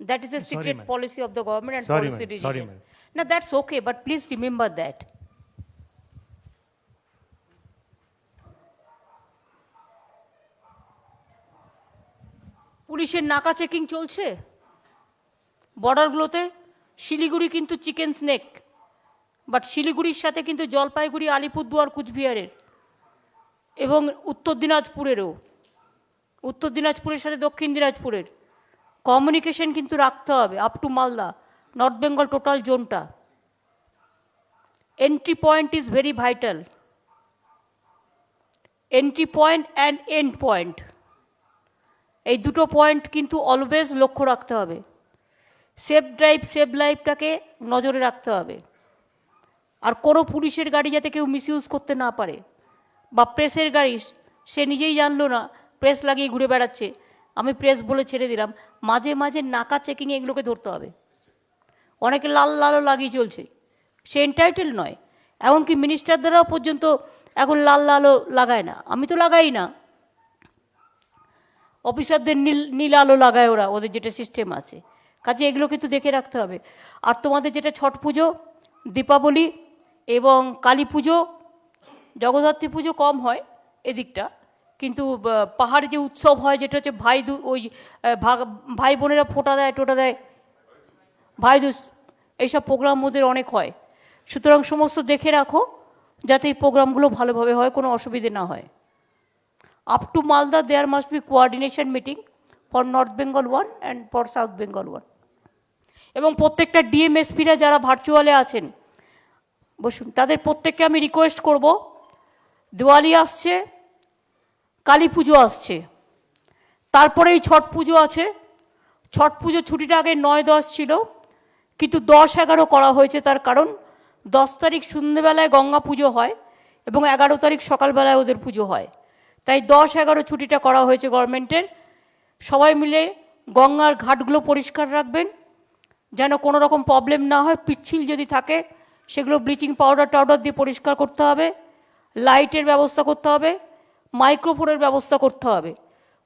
B: That is a secret
L: ma'am.
B: Policy of the government and
L: Sorry,
B: policy
L: ma'am. Sorry,
B: decision.
L: ma'am.
B: না, that's okay, but please remember that. পুলিশের নাকা চেকিং চলছে বর্ডারগুলোতে। শিলিগুড়ি কিন্তু চিকেন স্নেক, বাট শিলিগুড়ির সাথে কিন্তু জলপাইগুড়ি, আলিপুরদুয়ার, কুচবিহারের এবং উত্তর দিনাজপুরেরও, উত্তর দিনাজপুরের সাথে দক্ষিণ দিনাজপুরের কমিউনিকেশন কিন্তু রাখতে হবে up to Malda, north Bengal total জোনটা। Entry point is very vital, entry point and end point, এই দুটো পয়েন্ট কিন্তু অলওয়েজ লক্ষ্য রাখতে হবে। সেফ ড্রাইভ সেভ লাইফটাকে নজরে রাখতে হবে। আর কোনো পুলিশের গাড়ি যাতে কেউ মিসইউজ করতে না পারে, বা প্রেসের গাড়ি সে নিজেই জানলো না, প্রেস লাগিয়ে ঘুরে বেড়াচ্ছে, আমি প্রেস বলে ছেড়ে দিলাম, মাঝে মাঝে নাকা চেকিংয়ে এগুলোকে ধরতে হবে। অনেকে লাল লালও লাগিয়ে চলছে, সে এন্টাইটেল নয়। এমনকি মিনিস্টার দ্বারাও পর্যন্ত এখন লাল লালও লাগায় না, আমি তো লাগাই না, অফিসারদের নীল আলো লাগায় ওরা, ওদের যেটা সিস্টেম আছে। কাজে এগুলো কিন্তু দেখে রাখতে হবে। আর তোমাদের যেটা ছট পুজো, দীপাবলি এবং কালী পুজো, জগদ্ধাত্রী পুজো কম হয় এদিকটা, কিন্তু পাহাড়ে যে উৎসব হয় যেটা হচ্ছে ভাই বোনেরা ফোঁটা দেয় টোটা দেয়, ভাইদুজ, এইসব প্রোগ্রাম ওদের অনেক হয়। সুতরাং সমস্ত দেখে রাখো যাতে এই প্রোগ্রামগুলো ভালোভাবে হয়, কোনো অসুবিধে না হয়। Up to Malda there must be coordination meeting for north Bengal 1 and for south Bengal 1। এবং প্রত্যেকটা ডিএমএসপিরা যারা ভার্চুয়ালে আছেন বসুন, তাদের প্রত্যেককে আমি রিকোয়েস্ট করব, দিওয়ালি আসছে, কালী পুজো আসছে, তারপরেই ছট পুজো আছে। ছট পুজো ছুটিটা আগে 9-10 ছিল, কিন্তু 10-11 করা হয়েছে। তার কারণ 10 তারিখ সন্ধ্যেবেলায় গঙ্গা পুজো হয় এবং 11 তারিখ সকালবেলায় ওদের পুজো হয়, তাই 10-11 ছুটিটা করা হয়েছে গভর্নমেন্টের। সবাই মিলে গঙ্গার ঘাটগুলো পরিষ্কার রাখবেন যেন কোনো রকম প্রবলেম না হয়। পিচ্ছিল যদি থাকে সেগুলো ব্লিচিং পাউডার দিয়ে পরিষ্কার করতে হবে, লাইটের ব্যবস্থা করতে হবে, মাইক্রোফোনের ব্যবস্থা করতে হবে,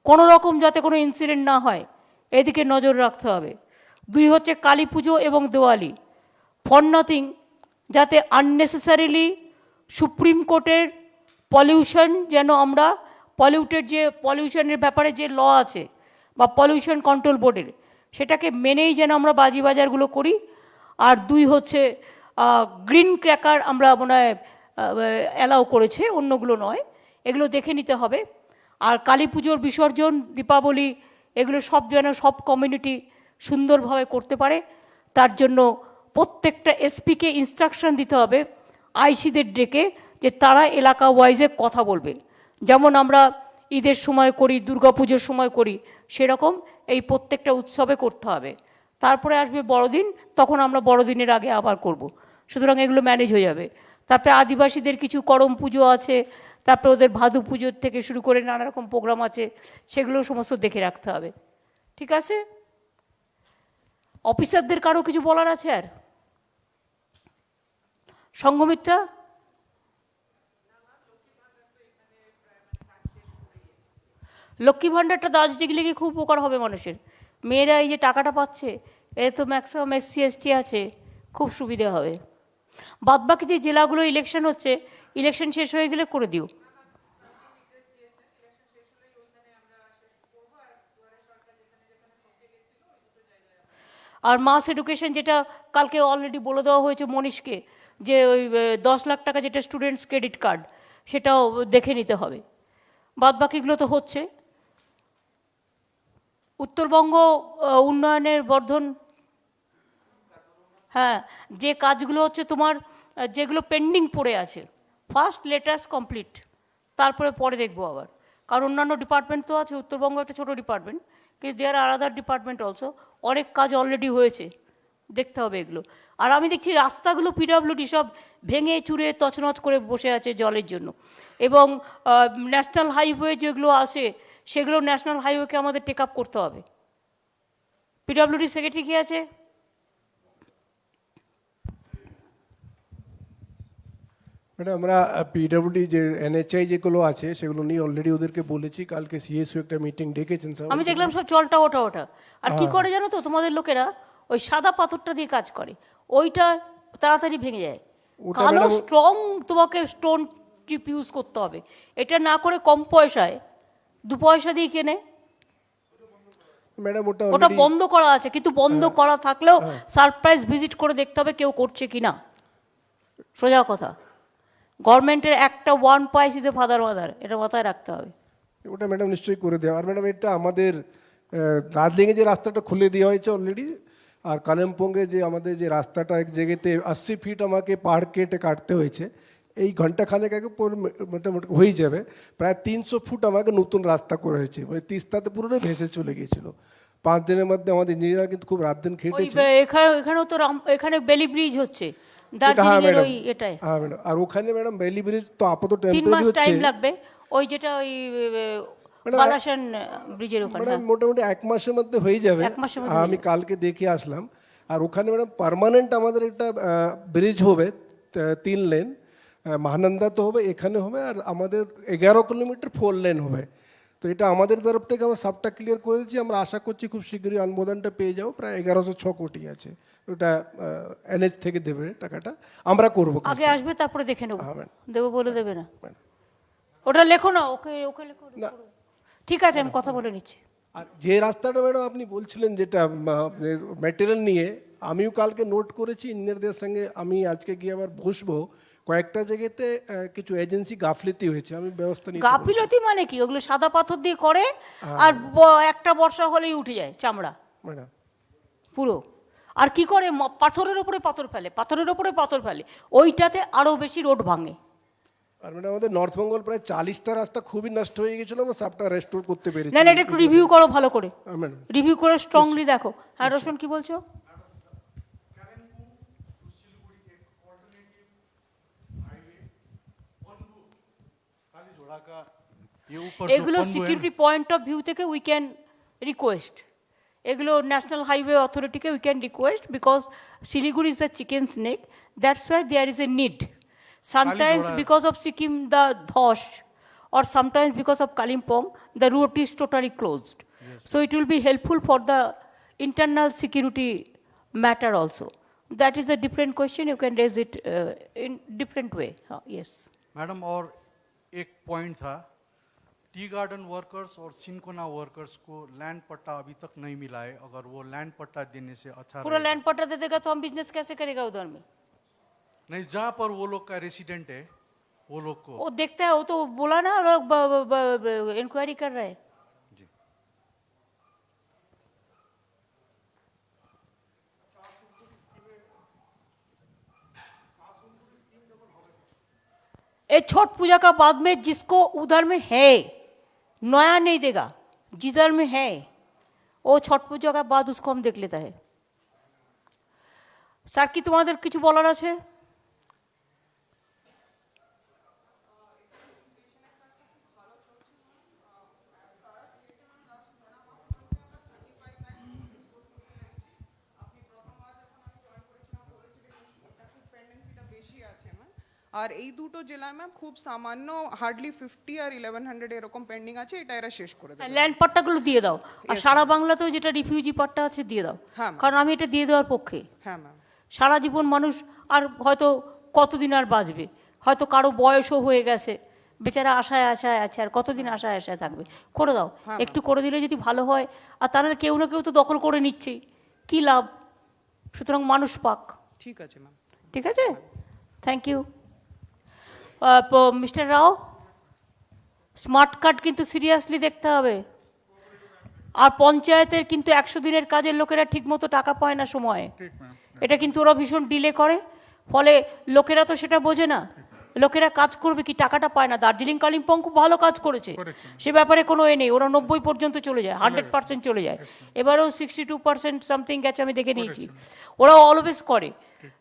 B: কোনো রকম যাতে কোনো ইনসিডেন্ট না হয় এদিকে নজর রাখতে হবে। 2 হচ্ছে কালী পুজো এবং দিওয়ালি। ফর নাথিং যাতে আননেসেসারিলি সুপ্রিম কোর্টের পলিউশন, যেন আমরা পলিউশনের ব্যাপারে যে ল আছে বা পলিউশন কন্ট্রোল বোর্ডের, সেটাকে মেনেই যেন আমরা বাজি বাজারগুলো করি। আর 2 হচ্ছে গ্রিন ক্র্যাকার আমরা মনে হয় অ্যালাউ করেছে, অন্যগুলো নয়, এগুলো দেখে নিতে হবে। আর কালী পুজোর বিসর্জন, দীপাবলি, এগুলো সব যেন সব কমিউনিটি সুন্দরভাবে করতে পারে, তার জন্য প্রত্যেকটা এসপিকে ইনস্ট্রাকশন দিতে হবে আইসিদের ডেকে, যে তারা এলাকা ওয়াইজে কথা বলবে। যেমন আমরা ঈদের সময় করি, দুর্গাপুজোর সময় করি, সেরকম এই প্রত্যেকটা উৎসবে করতে হবে। তারপরে আসবে বড়দিন, তখন আমরা বড়দিনের আগে আবার করব। সুতরাং এগুলো ম্যানেজ হয়ে যাবে। তারপরে আদিবাসীদের কিছু করম পুজো আছে, তারপরে ওদের ভাদু পুজোর থেকে শুরু করে নানা রকম প্রোগ্রাম আছে, সেগুলো সমস্ত দেখে রাখতে হবে। ঠিক আছে? অফিসারদের কারো কিছু বলার আছে? আর সংঘমিত্রা, লক্ষ্মী ভাণ্ডারটা দার্জিলিং গেলে খুব উপকার হবে মানুষের। মেয়েরা এই যে টাকাটা পাচ্ছে, এ তো ম্যাক্সিমাম SC ST আছে, খুব সুবিধা হবে। বাদবাকি যে জেলাগুলো ইলেকশন হচ্ছে, ইলেকশন শেষ হয়ে গেলে করে দিও। আর মাস এডুকেশন যেটা কালকে অলরেডি বলে দেওয়া হয়েছে মনীষকে, যে ওই 10 লাখ টাকা যেটা স্টুডেন্টস ক্রেডিট কার্ড, সেটাও দেখে নিতে হবে। বাদবাকিগুলো তো হচ্ছে। উত্তরবঙ্গ উন্নয়নের বর্ধন, হ্যাঁ, যে কাজগুলো হচ্ছে তোমার, যেগুলো পেন্ডিং পড়ে আছে, ফার্স্ট লেটার্স কমপ্লিট, তারপরে পরে দেখবো আবার। কারণ অন্যান্য ডিপার্টমেন্ট তো আছে, উত্তরবঙ্গ একটা ছোটো ডিপার্টমেন্ট, কিন্তু দেয়ার আর আদার ডিপার্টমেন্ট অলসো, অনেক কাজ অলরেডি হয়েছে, দেখতে হবে এগুলো। আর আমি দেখছি রাস্তাগুলো PWD সব ভেঙে চুরে তছনছ করে বসে আছে জলের জন্য। এবং ন্যাশনাল হাইওয়ে যেগুলো আছে, সেগুলো ন্যাশনাল হাইওয়েকে আমাদের টেক আপ করতে হবে। PWD সেক্রেটারি কি আছে?
M: ম্যাডাম, আমরা PWD যে NHI যেগুলো আছে সেগুলো নিয়ে অলরেডি ওদেরকে বলেছি, কালকে CSU একটা মিটিং ডেকেছেন স্যার।
B: আমি দেখলাম সব জলটা ওঠা। আর কি করে জানো তো, তোমাদের লোকেরা ওই সাদা পাথরটা দিয়ে কাজ করে, ওইটা তাড়াতাড়ি ভেঙে যায়। কালো স্ট্রং তোমাকে স্টোন চিপ ইউজ করতে হবে, এটা না করে কম পয়সায় 2 পয়সা দিয়ে কেনে।
M: ম্যাডাম ওটা
B: ওটা
M: already-
B: বন্ধ করা আছে, কিন্তু বন্ধ করা থাকলেও সারপ্রাইজ ভিজিট করে দেখতে হবে কেউ করছে কি না। সোজা কথা, গভর্নমেন্টের একটা one price is a father mother, এটা মাথায় রাখতে হবে।
M: ওটা ম্যাডাম নিশ্চয়ই করে দেওয়া। আর ম্যাডাম এটা আমাদের দার্জিলিংয়ে যে রাস্তাটা খুলে দেওয়া হয়েছে অলরেডি, আর কালিম্পংয়ে যে আমাদের যে রাস্তাটা এক জায়গাতে 80 ফিট আমাকে পাহাড় কেটে কাটতে হয়েছে, এই ঘন্টাখানেক আগে মোটামুটি হয়ে যাবে। প্রায় 300 ফুট আমাকে নতুন রাস্তা করে হয়েছে, মানে তিস্তাতে পুরোটাই ভেসে চলে গিয়েছিল। 5 দিনের মধ্যে আমাদের ইঞ্জিনিয়ার কিন্তু খুব রাত দিন
B: ওই
M: খেটেছে।
B: এখানেও তো এখানে বেলি ব্রিজ হচ্ছে
M: হ্যাঁ
B: দার্জিলিংয়ের
M: ম্যাডাম,
B: ওই এটাই,
M: হ্যাঁ ম্যাডাম। আর ওখানে ম্যাডাম বেলি ব্রিজ তো আপাতত
B: 3 মাস
M: টেম্পোরারি হচ্ছে
B: টাইম লাগবে। ওই যেটা ওই বালাসান ব্রিজের ওখানে,
M: ম্যাডাম মোটামুটি 1 মাসের মধ্যে হয়ে যাবে।
B: 1 মাসের মধ্যে
M: আমি কালকে দেখে আসলাম। আর ওখানে ম্যাডাম পার্মানেন্ট আমাদের একটা ব্রিজ হবে 3 লেন, মহানন্দা তো হবে, এখানে হবে, আর আমাদের 11 কিলোমিটার 4 লেন হবে। তো এটা আমাদের তরফ থেকে আমরা সবটা ক্লিয়ার করে দিচ্ছি। আমরা আশা করছি খুব শীঘ্রই অনুমোদনটা পেয়ে যাবো। প্রায় 1106 কোটি আছে, ওটা এনএচ থেকে দেবে টাকাটা, আমরা করবো।
B: আগে আসবে তারপরে দেখে নেবো,
M: হ্যাঁ, ম্যাডাম।
B: দেবো বলে দেবে না। ওটা লেখো না, ওকে ওকে লেখো
M: না।
B: ঠিক আছে, আমি কথা বলে নিচ্ছি।
M: আর যে রাস্তাটা ম্যাডাম আপনি বলছিলেন যেটা ম্যাটেরিয়াল নিয়ে, আমিও কালকে নোট করেছি ইঞ্জিনিয়ারদের সঙ্গে। আমি আজকে গিয়ে আবার বসবো। কয়েকটা জায়গাতে কিছু এজেন্সি গাফলিতি হয়েছে, আমি ব্যবস্থা নিতে বলছি।
B: গাফিলতি মানে কি? ওগুলো সাদা পাথর দিয়ে করে, আর একটা বর্ষা হলেই উঠে যায় চামড়া
M: ম্যাডাম
B: পুরো। আর কি করে? পাথরের ওপরে পাথর ফেলে, পাথরের ওপরে পাথর ফেলে, ওইটাতে আরো বেশি রোড ভাঙে।
M: আর ম্যাডাম আমাদের নর্থ বেঙ্গল প্রায় 40টা রাস্তা খুবই নষ্ট হয়ে গেছিল, আমরা সবটা রেস্টোর করতে পেরেছি।
B: না না, এটা একটু রিভিউ করো ভালো করে,
M: ম্যাডাম
B: রিভিউ করে স্ট্রংলি দেখো। হ্যাঁ রোশন, কি বলছো? এগুলো সিকিউরিটি পয়েন্ট অফ ভিউ থেকে উই ক্যান রিকোয়েস্ট, এগুলো ন্যাশনাল হাইওয়ে অথরিটিকে we can request, because Siliguri is the chicken snake, that's why there is a need. Sometimes because of Sikkim, the Dhosh, or sometimes because of Kalimpong, the route is totally closed. So it will be helpful for the internal security matter also. That is a different question, you can raise it in different way. Yes.
N: Madam और एक point था, tea garden workers और cinchona workers को land पट्टा अभी तक नहीं मिला है। अगर वो लैंड पट्टा देने से अच्छा
B: पूरा लैंड पट्टा दे देगा तो हम बिजनेस कैसे करेगा उधर में?
N: नहीं, जहाँ पर वो लोग का रेसिडेंट है वो लोग को
B: वो देखता है, वो तो बोला ना, लोग इंक्वायरी कर रहे हैं। ये छठ पूजा का बाद में जिसको उधर में है, नया नहीं देगा, जिधर में है वो छठ पूजा का बाद उसको हम देख लेता है। স্যার কি তোমাদের কিছু বলার আছে?
O: আর এই দুটো জেলায় ম্যাম খুব সামান্য, হার্ডলি 50 আর 1100 এরকম পেন্ডিং আছে, এটা এরা শেষ করে দেবে।
B: ল্যান্ড পাট্টাগুলো দিয়ে দাও, আর সারা বাংলাতেও যেটা রিফিউজি পাট্টা আছে দিয়ে দাও, কারণ আমি এটা দিয়ে দেওয়ার পক্ষে।
O: হ্যাঁ ম্যাম।
B: সারা জীবন মানুষ আর হয়তো কতদিন আর বাঁচবে, হয়তো কারো বয়সও হয়ে গেছে, বেচারা আশায় আশায় আছে, আর কতদিন আশায় আশায় থাকবে। করে দাও, একটু করে দিলে যদি ভালো হয়। আর তাহলে কেউ না কেউ তো দখল করে নিচ্ছেই, কী লাভ? সুতরাং মানুষ পাক।
O: ঠিক আছে ম্যাম।
B: ঠিক আছে, thank you. Mister Rao, smart card কিন্তু সিরিয়াসলি দেখতে হবে। আর পঞ্চায়েতের কিন্তু 100 দিনের কাজের লোকেরা ঠিকমতো টাকা পায় না সময়ে, এটা কিন্তু ওরা ভীষণ ডিলে করে, ফলে লোকেরা তো সেটা বোঝে না। লোকেরা কাজ করবে কি, টাকাটা পায় না। দার্জিলিং কালিম্পং খুব ভালো কাজ করেছে, সে ব্যাপারে কোনো এ নেই, ওরা 90 পর্যন্ত চলে যায়, 100% চলে যায়। এবারেও 62% সামথিং গেছে, আমি দেখে নিয়েছি। ওরা অলওয়েজ করে,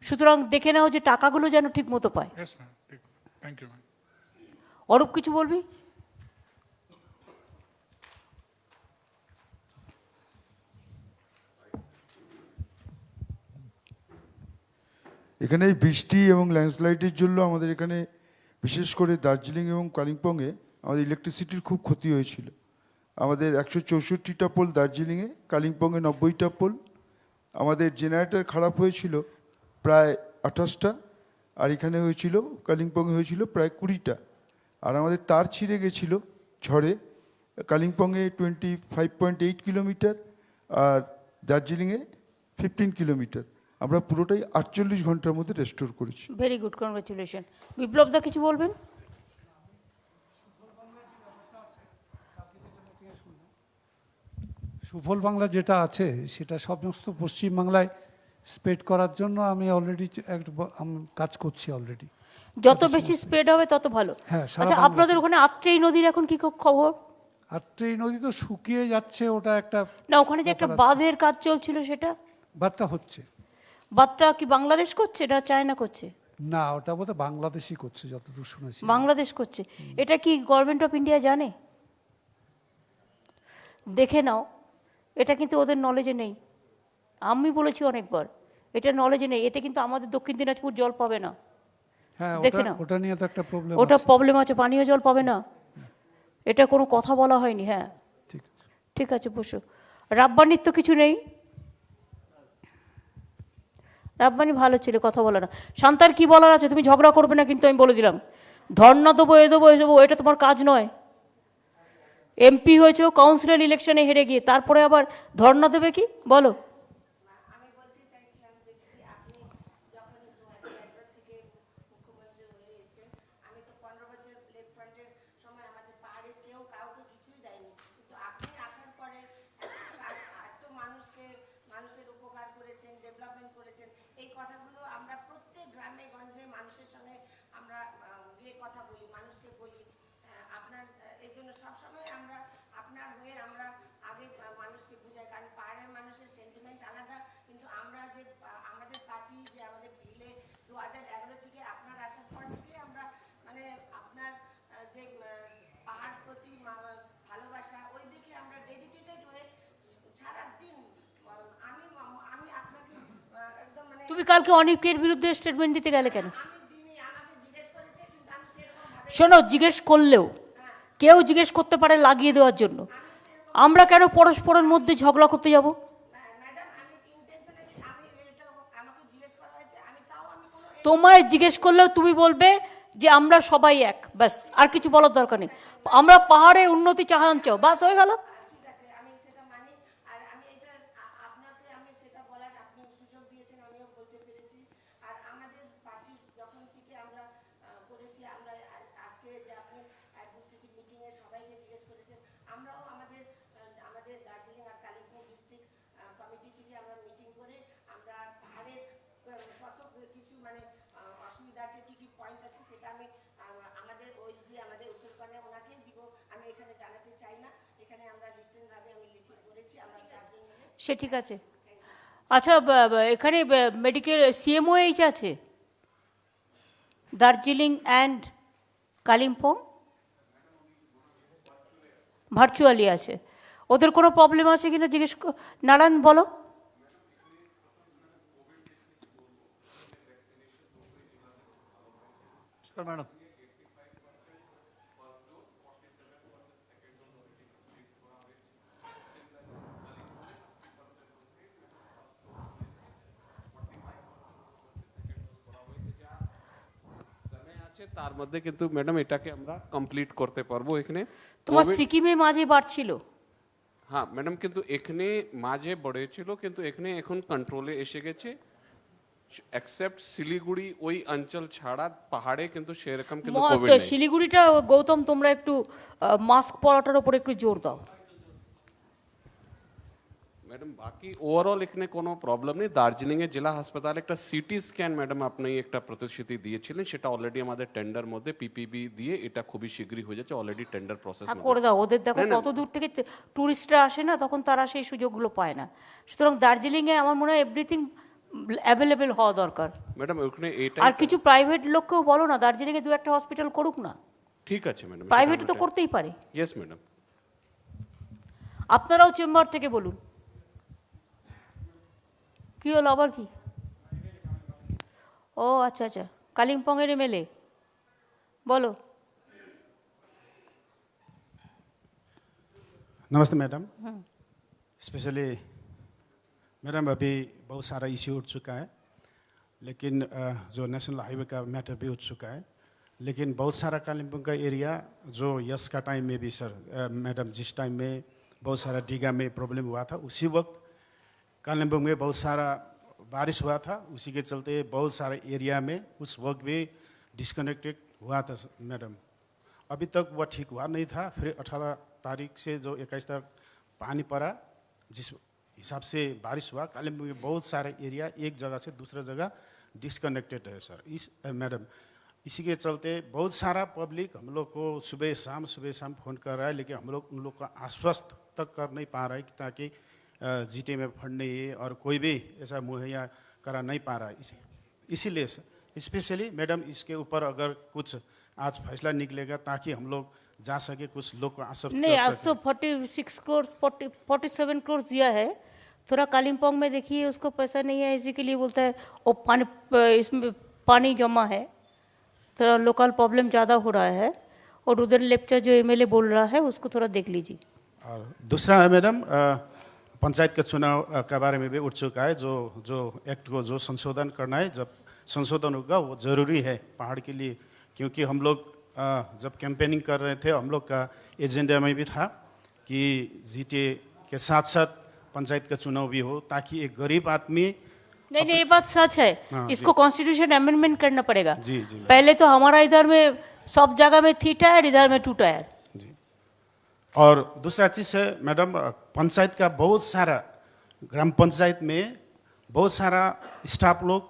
B: সুতরাং দেখে নাও যে টাকাগুলো যেন ঠিক মতো পায়। অরূপ কিছু বলবি?
P: এখানে বৃষ্টি এবং ল্যান্ডস্লাইডের জন্য আমাদের এখানে বিশেষ করে দার্জিলিং এবং কালিম্পংয়ে আমাদের ইলেকট্রিসিটির খুব ক্ষতি হয়েছিল। আমাদের 164টা পোল দার্জিলিংয়ে, কালিম্পংয়ে 90টা পোল। আমাদের জেনারেটর খারাপ হয়েছিল প্রায় 28টা, আর এখানে হয়েছিল কালিম্পংয়ে হয়েছিল প্রায় 20টা। আর আমাদের তার ছিঁড়ে গেছিলো ঝড়ে, কালিম্পংয়ে 25.8 কিলোমিটার, আর দার্জিলিংয়ে 15 কিলোমিটার। আমরা পুরোটাই 48 ঘন্টার মধ্যে রেস্টোর করেছি।
B: Very good, congratulation. বিপ্লব দা কিছু বলবেন?
N: সুফল বাংলা যেটা আছে সেটা সমস্ত পশ্চিমবাংলায় স্প্রেড করার জন্য আমি অলরেডি কাজ করছি অলরেডি।
B: যত বেশি স্প্রেড হবে তত ভালো।
N: হ্যাঁ, সারা
B: আচ্ছা,
N: বাংলা-
B: আপনাদের ওখানে আত্রেই নদীর এখন কি খবর?
N: আর এই নদী তো শুকিয়ে যাচ্ছে, ওটা একটা
B: না, ওখানে যে একটা
N: ব্যাপার আছে।
B: বাঁধের কাজ চলছিল, সেটা
N: বার্তা হচ্ছে।
B: বাঁধটা কি বাংলাদেশ করছে না চায়না করছে?
N: না, ওটা বোধহয় বাংলাদেশই করছে যতদূর শুনেছি।
B: বাংলাদেশ করছে। এটা কি গভর্নমেন্ট অফ ইন্ডিয়া জানে? দেখে নাও, এটা কিন্তু ওদের নলেজে নেই। আমি বলেছি অনেকবার, এটা নলেজে নেই। এতে কিন্তু আমাদের দক্ষিণ দিনাজপুর জল পাবে না।
N: হ্যাঁ,
B: দেখে নাও,
N: ওটা নিয়ে তো একটা প্রবলেম
B: ওটা
N: আছে।
B: প্রবলেম আছে, পানীয় জল পাবে না। এটা কোনো কথা বলা হয়নি। হ্যাঁ,
N: ঠিক
B: ঠিক আছে, বসো। রাব্বানির তো কিছু নেই। রাব্বানি ভালো ছিল, কথা বলে না। শান্তার কি বলার আছে? তুমি ঝগড়া করবে না কিন্তু, আমি বলে দিলাম। ধর্ণা দেবো, এ দেবো, এ দেবো, এটা তোমার কাজ নয়। এমপি হয়েছে কাউন্সিলর ইলেকশনে হেরে গিয়ে, তারপরে আবার ধর্ণা দেবে কি? বলো। তুমি কালকে অনেকের বিরুদ্ধে স্টেটমেন্ট দিতে গেলে কেন? শোনো, জিজ্ঞেস করলেও কেউ জিজ্ঞেস করতে পারে লাগিয়ে দেওয়ার জন্য। আমরা কেন পরস্পরের মধ্যে ঝগড়া করতে যাব? তোমায় জিজ্ঞেস করলেও তুমি বলবে যে আমরা সবাই এক, ব্যাস। আর কিছু বলার দরকার নেই। আমরা পাহাড়ের উন্নতি চাও, বাস, হয়ে গেল। সে ঠিক আছে। আচ্ছা, এখানে মেডিকেল সিএমওএইচ আছে দার্জিলিং অ্যান্ড কালিম্পং, ভার্চুয়ালি আছে। ওদের কোনো প্রবলেম আছে কিনা জিজ্ঞেস নারায়ণ বলো।
I: ম্যাডাম,
Q: তার মধ্যে কিন্তু ম্যাডাম এটাকে আমরা কমপ্লিট করতে পারবো। এখানে
B: তোমার সিকিমে মাঝে বাড়ছিল।
Q: হ্যাঁ ম্যাডাম, কিন্তু এখানে মাঝে বেড়েছিল, কিন্তু এখানে এখন কন্ট্রোলে এসে গেছে। এক্সেপ্ট শিলিগুড়ি ওই অঞ্চল ছাড়া পাহাড়ে কিন্তু সেরকম কিন্তু কোভিড নেই।
B: শিলিগুড়িটা গৌতম, তোমরা একটু মাস্ক পরাটার উপর একটু জোর দাও।
Q: ম্যাডাম বাকি ওভারঅল এখানে কোনো প্রবলেম নেই। দার্জিলিংয়ে জেলা হাসপাতালে একটা সিটি স্ক্যান ম্যাডাম আপনি একটা প্রতিশ্রুতি দিয়েছিলেন, সেটা অলরেডি আমাদের টেন্ডার মধ্যে পিপিবি দিয়ে এটা খুবই শীঘ্রই হয়ে যাচ্ছে, অলরেডি টেন্ডার প্রসেস
B: করে দাও। ওদের দেখো কত দূর থেকে টুরিস্টরা আসে না, তখন তারা সেই সুযোগগুলো পায় না। সুতরাং দার্জিলিংয়ে আমার মনে হয় এভরিথিং অ্যাভেলেবেল হওয়া দরকার।
Q: ম্যাডাম ওখানে এটা
B: আর কিছু প্রাইভেট লোককেও বলো না দার্জিলিংয়ে 2-1টা হসপিটাল করুক না।
Q: ঠিক আছে ম্যাডাম,
B: প্রাইভেটে তো করতেই পারে।
Q: Yes madam.
B: আপনারাও চেম্বার থেকে বলুন। কি হলো আবার? কি? ও আচ্ছা আচ্ছা, কালিম্পংয়ের এমএলএ, বলো।
R: नमस्ते मैडम। स्पेशली मैडम अभी बहुत सारा इश्यू उठ चुका है, लेकिन जो नेशनल हाईवे का मैटर भी उठ चुका है, लेकिन बहुत सारा कालिम्पोंग का एरिया जो यस का टाइम में भी सर मैडम जिस टाइम में बहुत सारा डीगा में प्रॉब्लम हुआ था, उसी वक्त कालिम्पोंग में बहुत सारा बारिश हुआ था, उसी के चलते बहुत सारे एरिया में उस वक्त भी डिस्कनेक्टेड हुआ था मैडम। अभी तक वह ठीक हुआ नहीं था। फिर 18 तारीख से जो 21 तक पानी पड़ा, जिस हिसाब से बारिश हुआ, कालिम्पोंग में बहुत सारे एरिया एक जगह से दूसरा जगह डिस्कनेक्टेड है सर। मैडम इसी के चलते बहुत सारा पब्लिक हम लोग को सुबह शाम फ़ोन कर रहा है, लेकिन हम लोग उन लोग का आश्वस्त तक कर नहीं पा रहा है ताकि जीटी में फंड नहीं है और कोई भी ऐसा मुहैया करा नहीं पा रहा है। इसीलिए स्पेशली मैडम इसके ऊपर अगर कुछ आज फैसला निकलेगा ताकि हम लोग जा सके, कुछ लोग को आश्वस्त
B: नहीं,
R: कर
B: आज
R: सके।
B: तो 46 करोड़ 47 करोड़ दिया है। थोड़ा कालिम्पोंग में देखिए, उसको पैसा नहीं है, इसी के लिए बोलता है वो पानी, इसमें पानी जमा है, थोड़ा लोकल प्रॉब्लम ज़्यादा हो रहा है। और उधर लेक्चर जो एमएलए बोल रहा है उसको थोड़ा देख लीजिए।
R: और दूसरा है मैडम, पंचायत के चुनाव के बारे में भी उठ चुका है। जो एक्ट को जो संशोधन करना है, जब संशोधन होगा वो ज़रूरी है पहाड़ के लिए, क्योंकि हम लोग जब कैंपेनिंग कर रहे थे, हम लोग का एजेंडा में भी था कि जीटी के साथ साथ पंचायत का चुनाव भी हो, ताकि एक गरीब आदमी।
B: नहीं, ये बात सच है।
R: हाँ,
B: इसको कॉन्स्टिट्यूशन अमेंडमेंट करना पड़ेगा।
R: जी।
B: पहले तो हमारा इधर में सब जगह में 3 टायर, इधर में 2 टायर।
R: और दूसरा चीज़ है मैडम, पंचायत का बहुत सारा, ग्राम पंचायत में बहुत सारा स्टाफ लोग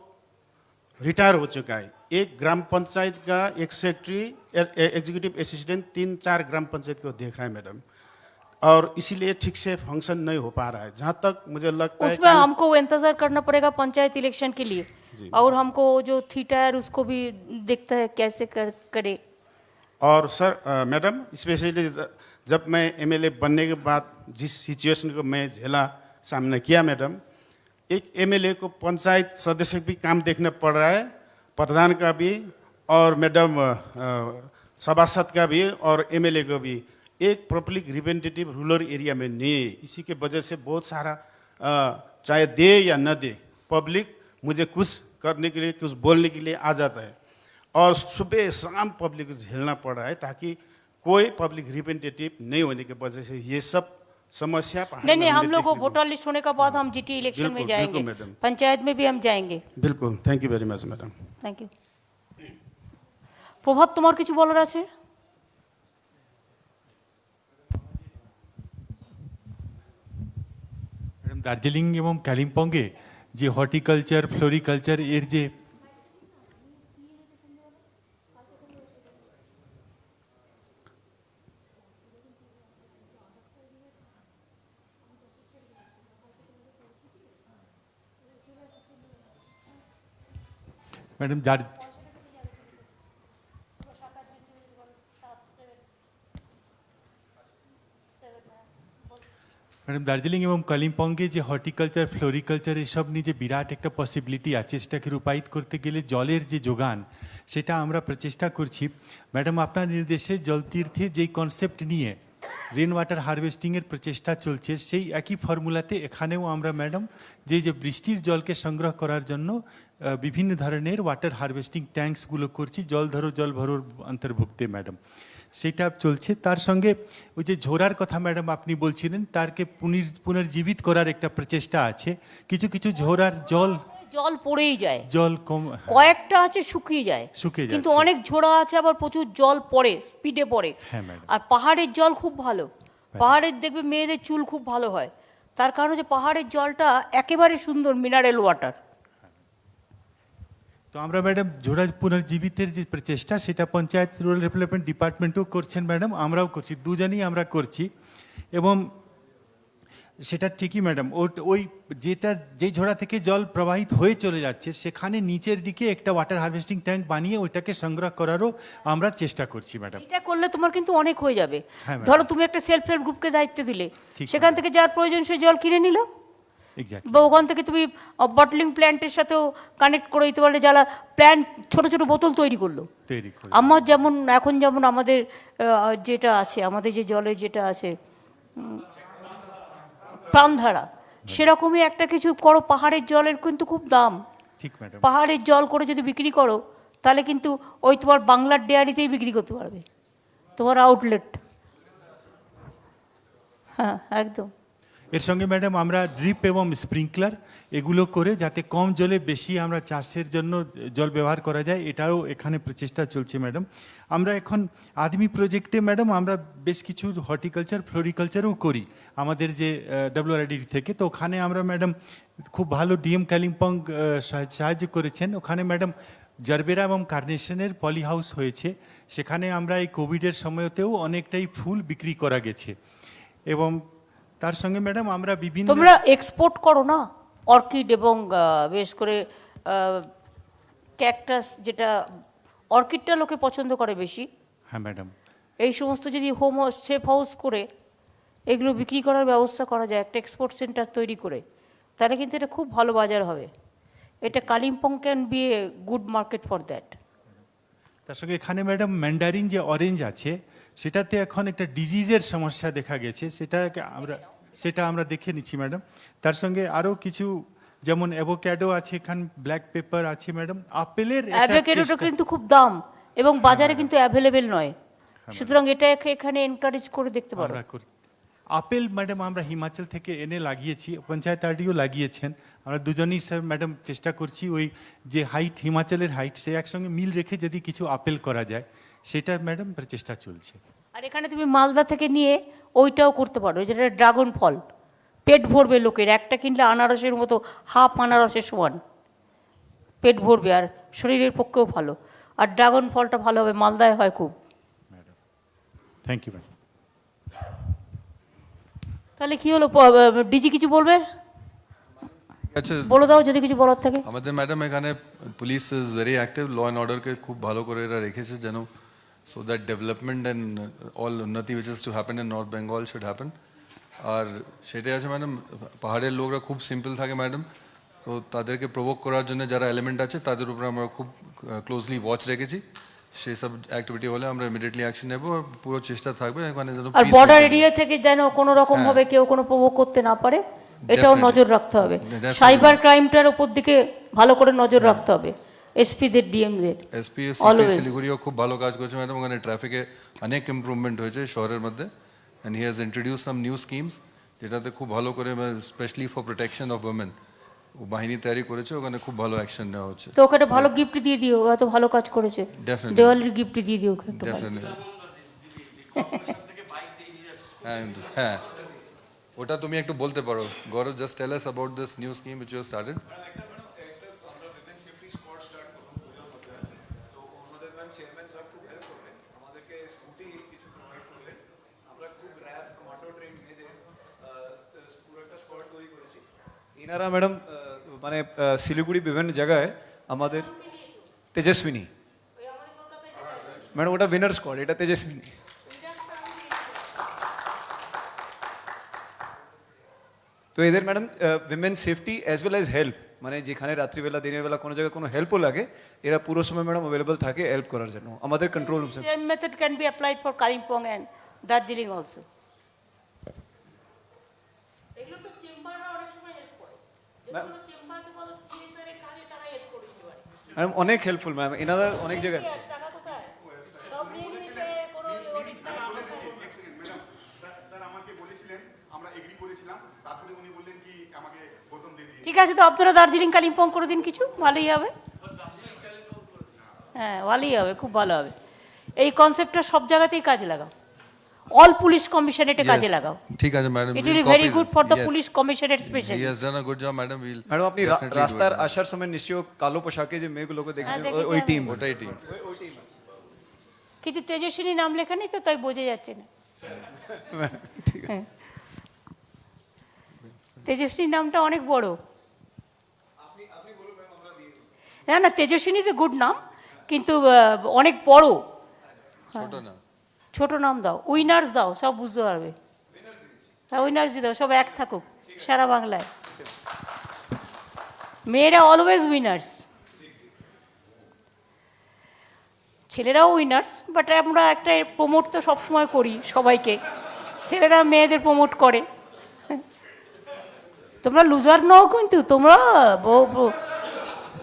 R: रिटायर हो चुका है। एक ग्राम पंचायत का एक सेक्रेटरी, एग्जीक्यूटिव असिस्टेंट 3-4 ग्राम पंचायत को देख रहा है मैडम, और इसीलिए ठीक से फंक्शन नहीं हो पा रहा है। जहाँ तक मुझे लगता है
B: उसमें हमको इंतजार करना पड़ेगा पंचायत इलेक्शन के लिए, और हमको जो 3 टायर उसको भी देखता है कैसे करे।
R: और सर मैडम, स्पेशली जब मैं एमएलए बनने के बाद जिस सिचुएशन को मैं झेला सामना किया मैडम, एक एमएलए को पंचायत सदस्य भी काम देखना पड़ रहा है, प्रधान का भी, और मैडम सभासद का भी, और एमएलए को भी। एक पब्लिक रिप्रेजेंटेटिव रूरल एरिया में नहीं है। इसी के वजह से बहुत सारा चाहे दे या न दे, पब्लिक मुझे कुछ करने के लिए, कुछ बोलने के लिए आ जाता है, और सुबह शाम पब्लिक को झेलना पड़ रहा है, ताकि कोई पब्लिक रिप्रेजेंटेटिव नहीं होने की वजह से ये सब समस्या।
B: नहीं, हम लोग को वोटर लिस्ट होने के बाद हम जीटी इलेक्शन में जाएंगे, पंचायत में भी हम जाएंगे।
R: बिल्कुल, thank you very much madam.
B: Thank you. Prabhat, তোমার কিছু বলার আছে?
S: ম্যাডাম, দার্জিলিং এবং কালিম্পংয়ে যে হর্টিকালচার, ফ্লোরিকালচার এর যে ম্যাডাম ম্যাডাম দার্জিলিং এবং কালিম্পংয়ে যে হর্টিকালচার, ফ্লোরিকালচার এসব নিয়ে যে বিরাট একটা পসিবিলিটি আছে, সেটাকে রূপায়িত করতে গেলে জলের যে যোগান, সেটা আমরা প্রচেষ্টা করছি। ম্যাডাম, আপনার নির্দেশে জলতীর্থে যেই কনসেপ্ট নিয়ে রেন ওয়াটার হারভেস্টিংয়ের প্রচেষ্টা চলছে, সেই একই ফর্মুলাতে এখানেও আমরা ম্যাডাম যে বৃষ্টির জলকে সংগ্রহ করার জন্য বিভিন্ন ধরনের ওয়াটার হারভেস্টিং ট্যাঙ্কসগুলো করছি, জল ভরোর অন্তর্ভুক্তে ম্যাডাম, সেটা চলছে। তার সঙ্গে ওই যে ঝোরার কথা ম্যাডাম আপনি বলছিলেন, তারকে পুনর্জীবিত করার একটা প্রচেষ্টা আছে। কিছু ঝোরার
B: জল পড়েই যায়,
S: জল কম,
B: কয়েকটা আছে শুকিয়ে যায়, কিন্তু
S: যাচ্ছে।
B: অনেক ঝোড়া আছে আবার প্রচুর জল পড়ে, স্পিডে পড়ে।
S: হ্যাঁ ম্যাডাম।
B: আর পাহাড়ের জল খুব ভালো, পাহাড়ের দেখবে মেয়েদের চুল খুব ভালো হয়, তার কারণ হচ্ছে পাহাড়ের জলটা একেবারে সুন্দর মিনারেল ওয়াটার।
S: তো আমরা ম্যাডাম ঝোড়া পুনর্জীবিতের যে প্রচেষ্টা, সেটা পঞ্চায়েত রুরাল ডেভেলপমেন্ট ডিপার্টমেন্টও করছেন ম্যাডাম, আমরাও করছি, দুজনেই আমরা করছি। এবং সেটা ঠিকই ম্যাডাম, ওই যেই ঝোড়া থেকে জল প্রবাহিত হয়ে চলে যাচ্ছে, সেখানে নিচের দিকে একটা ওয়াটার হারভেস্টিং ট্যাঙ্ক বানিয়ে ওইটাকে সংগ্রহ করারও আমরা চেষ্টা করছি ম্যাডাম।
B: এটা করলে তোমার কিন্তু অনেক হয়ে যাবে।
S: হ্যাঁ ম্যাডাম।
B: ধরো তুমি একটা সেলফ হেল্প গ্রুপকে দায়িত্ব দিলে, সেখান থেকে যার প্রয়োজন সে জল কিনে নিল, বা ওখান থেকে তুমি বটলিং প্ল্যান্টের সাথেও কানেক্ট করে দিতে পারলে, যারা প্ল্যান্ট ছোট ছোট বোতল তৈরি করলো। আমার যেমন এখন যেমন আমাদের যেটা আছে, আমাদের যে জলের যেটা আছে প্রাণধারা, সেরকমই একটা কিছু করো। পাহাড়ের জলের কিন্তু খুব দাম, পাহাড়ের জল করে যদি বিক্রি করো, তাহলে কিন্তু ওই তোমার বাংলার ডেয়ারিতেই বিক্রি করতে পারবে, তোমার আউটলেট। হ্যাঁ, একদম।
S: এর সঙ্গে ম্যাডাম আমরা ড্রিপ এবং স্প্রিংকলার এগুলো করে যাতে কম জলে বেশি আমরা চাষের জন্য জল ব্যবহার করা যায় এটাও এখানে প্রচেষ্টা চলছে ম্যাডাম। আমরা এখন আদমি প্রজেক্টে ম্যাডাম আমরা বেশ কিছু হর্টিকালচার ফ্লোরিকালচারও করি আমাদের যে WRID থেকে। তো ওখানে আমরা ম্যাডাম খুব ভালো ডিএম কালিম্পং সাহায্য করেছেন। ওখানে ম্যাডাম জারবেরা এবং কার্নেশনের পলি হাউস হয়েছে, সেখানে আমরা এই কোভিডের সময়তেও অনেকটাই ফুল বিক্রি করা গেছে। এবং তার সঙ্গে ম্যাডাম আমরা বিভিন্ন
B: তোমরা এক্সপোর্ট করো না অর্কিড এবং বেশ করে ক্যাকটাস, যেটা অর্কিডটা লোকে পছন্দ করে বেশি।
S: হ্যাঁ ম্যাডাম,
B: এই সমস্ত যদি হোম সেফ হাউস করে এগুলো বিক্রি করার ব্যবস্থা করা যায় একটা এক্সপোর্ট সেন্টার তৈরি করে, তাহলে কিন্তু এটা খুব ভালো বাজার হবে। এটা Kalimpong can B a good market for that.
S: তার সঙ্গে এখানে ম্যাডাম ম্যান্ডারিন যে অরেঞ্জ আছে সেটাতে এখন একটা ডিজিজের সমস্যা দেখা গেছে, সেটা আমরা দেখে নিচ্ছি ম্যাডাম। তার সঙ্গে আরও কিছু যেমন অ্যাভোক্যাডো আছে, এখানে ব্ল্যাক পেপার আছে ম্যাডাম। আপেলের
B: অ্যাভোক্যাডোটা কিন্তু খুব দাম এবং বাজারে কিন্তু অ্যাভেলেবেল নয়, সুতরাং এটাকে এখানে এনকারেজ করে দেখতে পারো।
S: আপেল ম্যাডাম আমরা হিমাচল থেকে এনে লাগিয়েছি, পঞ্চায়েত আরডিও লাগিয়েছেন। আমরা দুজনেই স্যার ম্যাডাম চেষ্টা করছি ওই যে হাইট হিমাচলের হাইট সে একসঙ্গে মিল রেখে যদি কিছু আপেল করা যায় সেটা ম্যাডাম চেষ্টা চলছে।
B: আর এখানে তুমি মালদা থেকে নিয়ে ওইটাও করতে পারো, যেটা ড্রাগন ফল, পেট ভরবে লোকের, একটা কিনলে আনারসের মতো হাফ আনারসের সমান, পেট ভরবে আর শরীরের পক্ষেও ভালো। আর ড্রাগন ফলটা ভালো হবে, মালদায় হয় খুব।
S: Thank you madam.
B: তাহলে কি হলো, ডিজি কিছু বলবে?
G: আচ্ছা
B: বলে দাও যদি কিছু বলার থাকে।
G: আমাদের ম্যাডাম এখানে police is very active, law and অর্ডারকে খুব ভালো করে এরা রেখেছে যেন so that development and all উন্নতি which is to happen in north Bengal should happen. আর সেটাই আছে ম্যাডাম, পাহাড়ের লোকরা খুব সিম্পল থাকে ম্যাডাম, তো তাদেরকে প্রভোক করার জন্য যারা এলিমেন্ট আছে তাদের উপরে আমরা খুব ক্লোজলি ওয়াচ রেখেছি। সেই সব অ্যাক্টিভিটি হলে আমরা ইমিডিয়েটলি অ্যাকশন নেব, আর পুরো চেষ্টা থাকবে এখানে যেন।
B: আর বর্ডার এরিয়া থেকে যেন কোনো রকম ভাবে কেউ কোনো প্রভোগ করতে না পারে, এটাও নজর রাখতে হবে। সাইবার ক্রাইমটার উপর দিকে ভালো করে নজর রাখতে হবে, এসপিদের ডিএমদের।
G: এসপি শিলিগুড়িও খুব ভালো কাজ করছে ম্যাডাম, ওখানে ট্রাফিকে অনেক ইমপ্রুভমেন্ট হয়েছে শহরের মধ্যে। And he has introduce some new schemes যেটাতে খুব ভালো করে specially for protection of women ও বাহিনী তৈরি করেছে, ওখানে খুব ভালো অ্যাকশন নেওয়া হচ্ছে।
B: তো ওকে ভালো গিফট দিয়ে দিও, এত ভালো কাজ করেছে, দেওয়ালির গিফট দিয়ে দিও ওকে একটু।
G: হ্যাঁ ওটা তুমি একটু বলতে পারো Gaurav, just tell us about this new scheme which you have started.
T: ইনারা ম্যাডাম মানে শিলিগুড়ি বিভিন্ন জায়গায় আমাদের তেজস্বিনী ম্যাডাম, ওটা উইনার স্কোয়াড, এটা তেজস্বিনী। তো এদের madam women safety as well as help, মানে যেখানে রাত্রিবেলা দিনের বেলা কোনো জায়গায় কোনো হেল্পও লাগে এরা পুরো সময় ম্যাডাম অ্যাভেলেবল থাকে হেল্প করার জন্য আমাদের control room.
B: Same method can be applied for Kalimpong and Darjeeling also. এগুলো তো চেম্বাররা অনেক সময় হেল্প করে, যেগুলো চেম্বারকে বলো সিএসআর এর কাজে তারা হেল্প করে দিতে পারে
T: ম্যাডাম, অনেক হেল্পফুল ম্যাম এনারা অনেক জায়গায়।
B: টাকা কোথায় সব নিয়ে নিয়েছে, কোনো অডিট নাই।
F: স্যার আমাকে বলেছিলেন, আমরা এগ্রি করেছিলাম, তারপরে উনি বললেন কি আমাকে গৌতম দিয়ে দিয়ে।
B: ঠিক আছে, তো আপনারা দার্জিলিং কালিম্পং করে দিন কিছু, ভালোই হবে। হ্যাঁ ভালোই হবে, খুব ভালো হবে। এই কনসেপ্টটা সব জায়গাতেই কাজে লাগাও, অল পুলিশ কমিশন এটা কাজে লাগাও।
G: ঠিক আছে madam,
B: it will be very good for the police commissionerate specially.
G: He has done a good job madam.
T: Madam আপনি রাস্তার আসার সময় নিশ্চয়ই কালো পোশাকে যে মেয়েগুলোকে দেখেছেন, ওই টিম,
G: ওটাই টিম।
B: কিন্তু তেজস্বিনী নাম লেখা নেই তো, তাই বোঝা যাচ্ছে না। তেজস্বিনী নামটা অনেক বড়। না না, তেজস্বিনী ইজ এ গুড নাম, কিন্তু অনেক বড়।
G: ছোট নাম,
B: ছোট নাম দাও, উইনার্স দাও, সব বুঝতে পারবে। হ্যাঁ উইনার্স দাও, সব এক থাকুক সারা বাংলায়। মেয়েরা অলওয়েজ উইনার্স, ছেলেরাও উইনার্স, বাট আমরা একটা প্রমোট তো সবসময় করি সবাইকে, ছেলেরা মেয়েদের প্রমোট করে। তোমরা লুজার নও কিন্তু, তোমরা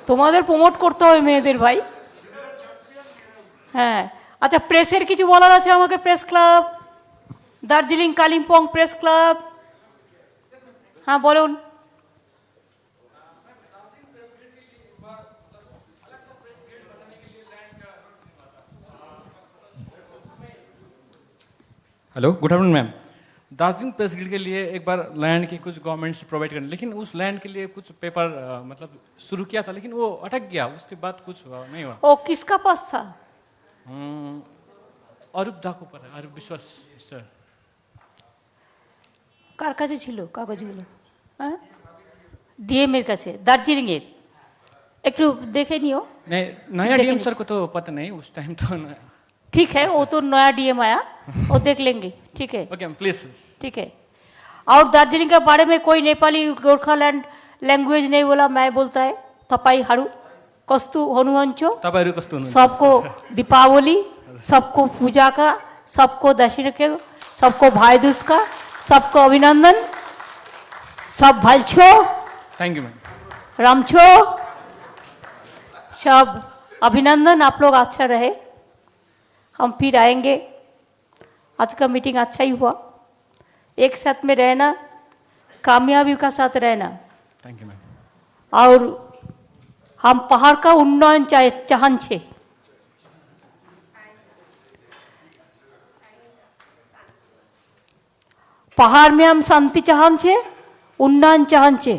B: তোমাদের প্রমোট করতে হবে মেয়েদের ভাই। হ্যাঁ আচ্ছা, প্রেসের কিছু বলার আছে আমাকে? Press club, Darjeeling Kalimpong press club. হ্যাঁ বলুন।
U: Hello, good afternoon ma'am. Darjeeling press guild के लिए एक बार लैंड की कुछ गवर्नमेंट से प्रोवाइड करने, लेकिन उस लैंड के लिए कुछ पेपर मतलब शुरू किया था, लेकिन वो अटक गया, उसके बाद कुछ नहीं हुआ।
B: वो किसका पास था?
U: अरूप दाकू पर है, अरूप विश्वास सर।
B: কার কাছে ছিল কাগজগুলো? হ্যাঁ, ডিএম এর কাছে, দার্জিলিং এর। একটু দেখে নিও।
U: नहीं, नया
B: देखेंगे।
U: डीएम सर को तो पता नहीं, उस टाइम तो
B: ठीक है, वो तो नया डीएम आया, वो देख लेंगे। ठीक है,
U: ओके प्लीज।
B: ठीक है। और दार्जिलिंग के बारे में कोई नेपाली गोरखालैंड लैंग्वेज नहीं बोला, मैं बोलता है तपाई हारू कस्तु हनुवंचो।
U: तपाईहरु कस्तो हुनुहुन्छ?
B: सबको दीपावली, सबको पूजा का, सबको दशहरा के, सबको भाई दूज का, सबको अभिनंदन। सब भालछो,
U: थैंक यू मैम।
B: रामछो, सब अभिनंदन। आप लोग अच्छा रहे, हम फिर आएंगे। आज का मीटिंग अच्छा ही हुआ। एक साथ में रहना, कामयाबी का साथ रहना।
U: Thank you ma'am.
B: और हम पहाड़ का उन्नयन चाहन छे। पहाड़ में हम शांति चाहन छे, उन्नयन चाहन छे।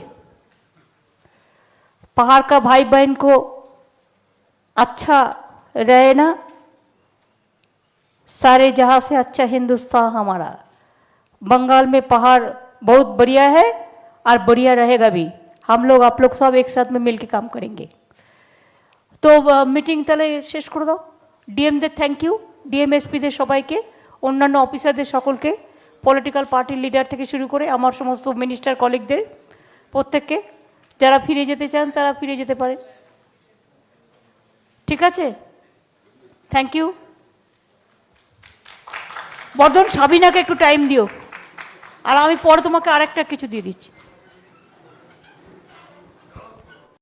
B: पहाड़ का भाई बहन को अच्छा रहना, सारे जहां से अच्छा हिंदुस्तान हमारा। बंगाल में पहाड़ बहुत बढ़िया है और बढ़िया रहेगा भी। हम लोग आप लोग सब एक साथ में मिलकर काम करेंगे। तो मीटिंग তাহলে শেষ করে দাও। ডিএমদের থ্যাংক ইউ, ডিএমএসপিদের সবাইকে, অন্যান্য অফিসারদের সকলকে, পলিটিক্যাল পার্টির লিডার থেকে শুরু করে আমার সমস্ত মিনিস্টার কলিগদের প্রত্যেককে। যারা ফিরে যেতে চান তারা ফিরে যেতে পারে। ঠিক আছে, থ্যাংক ইউ। বর্ধন সাবিনাকে একটু টাইম দিও, আর আমি পরে তোমাকে আরেকটা কিছু দিয়ে দিচ্ছি।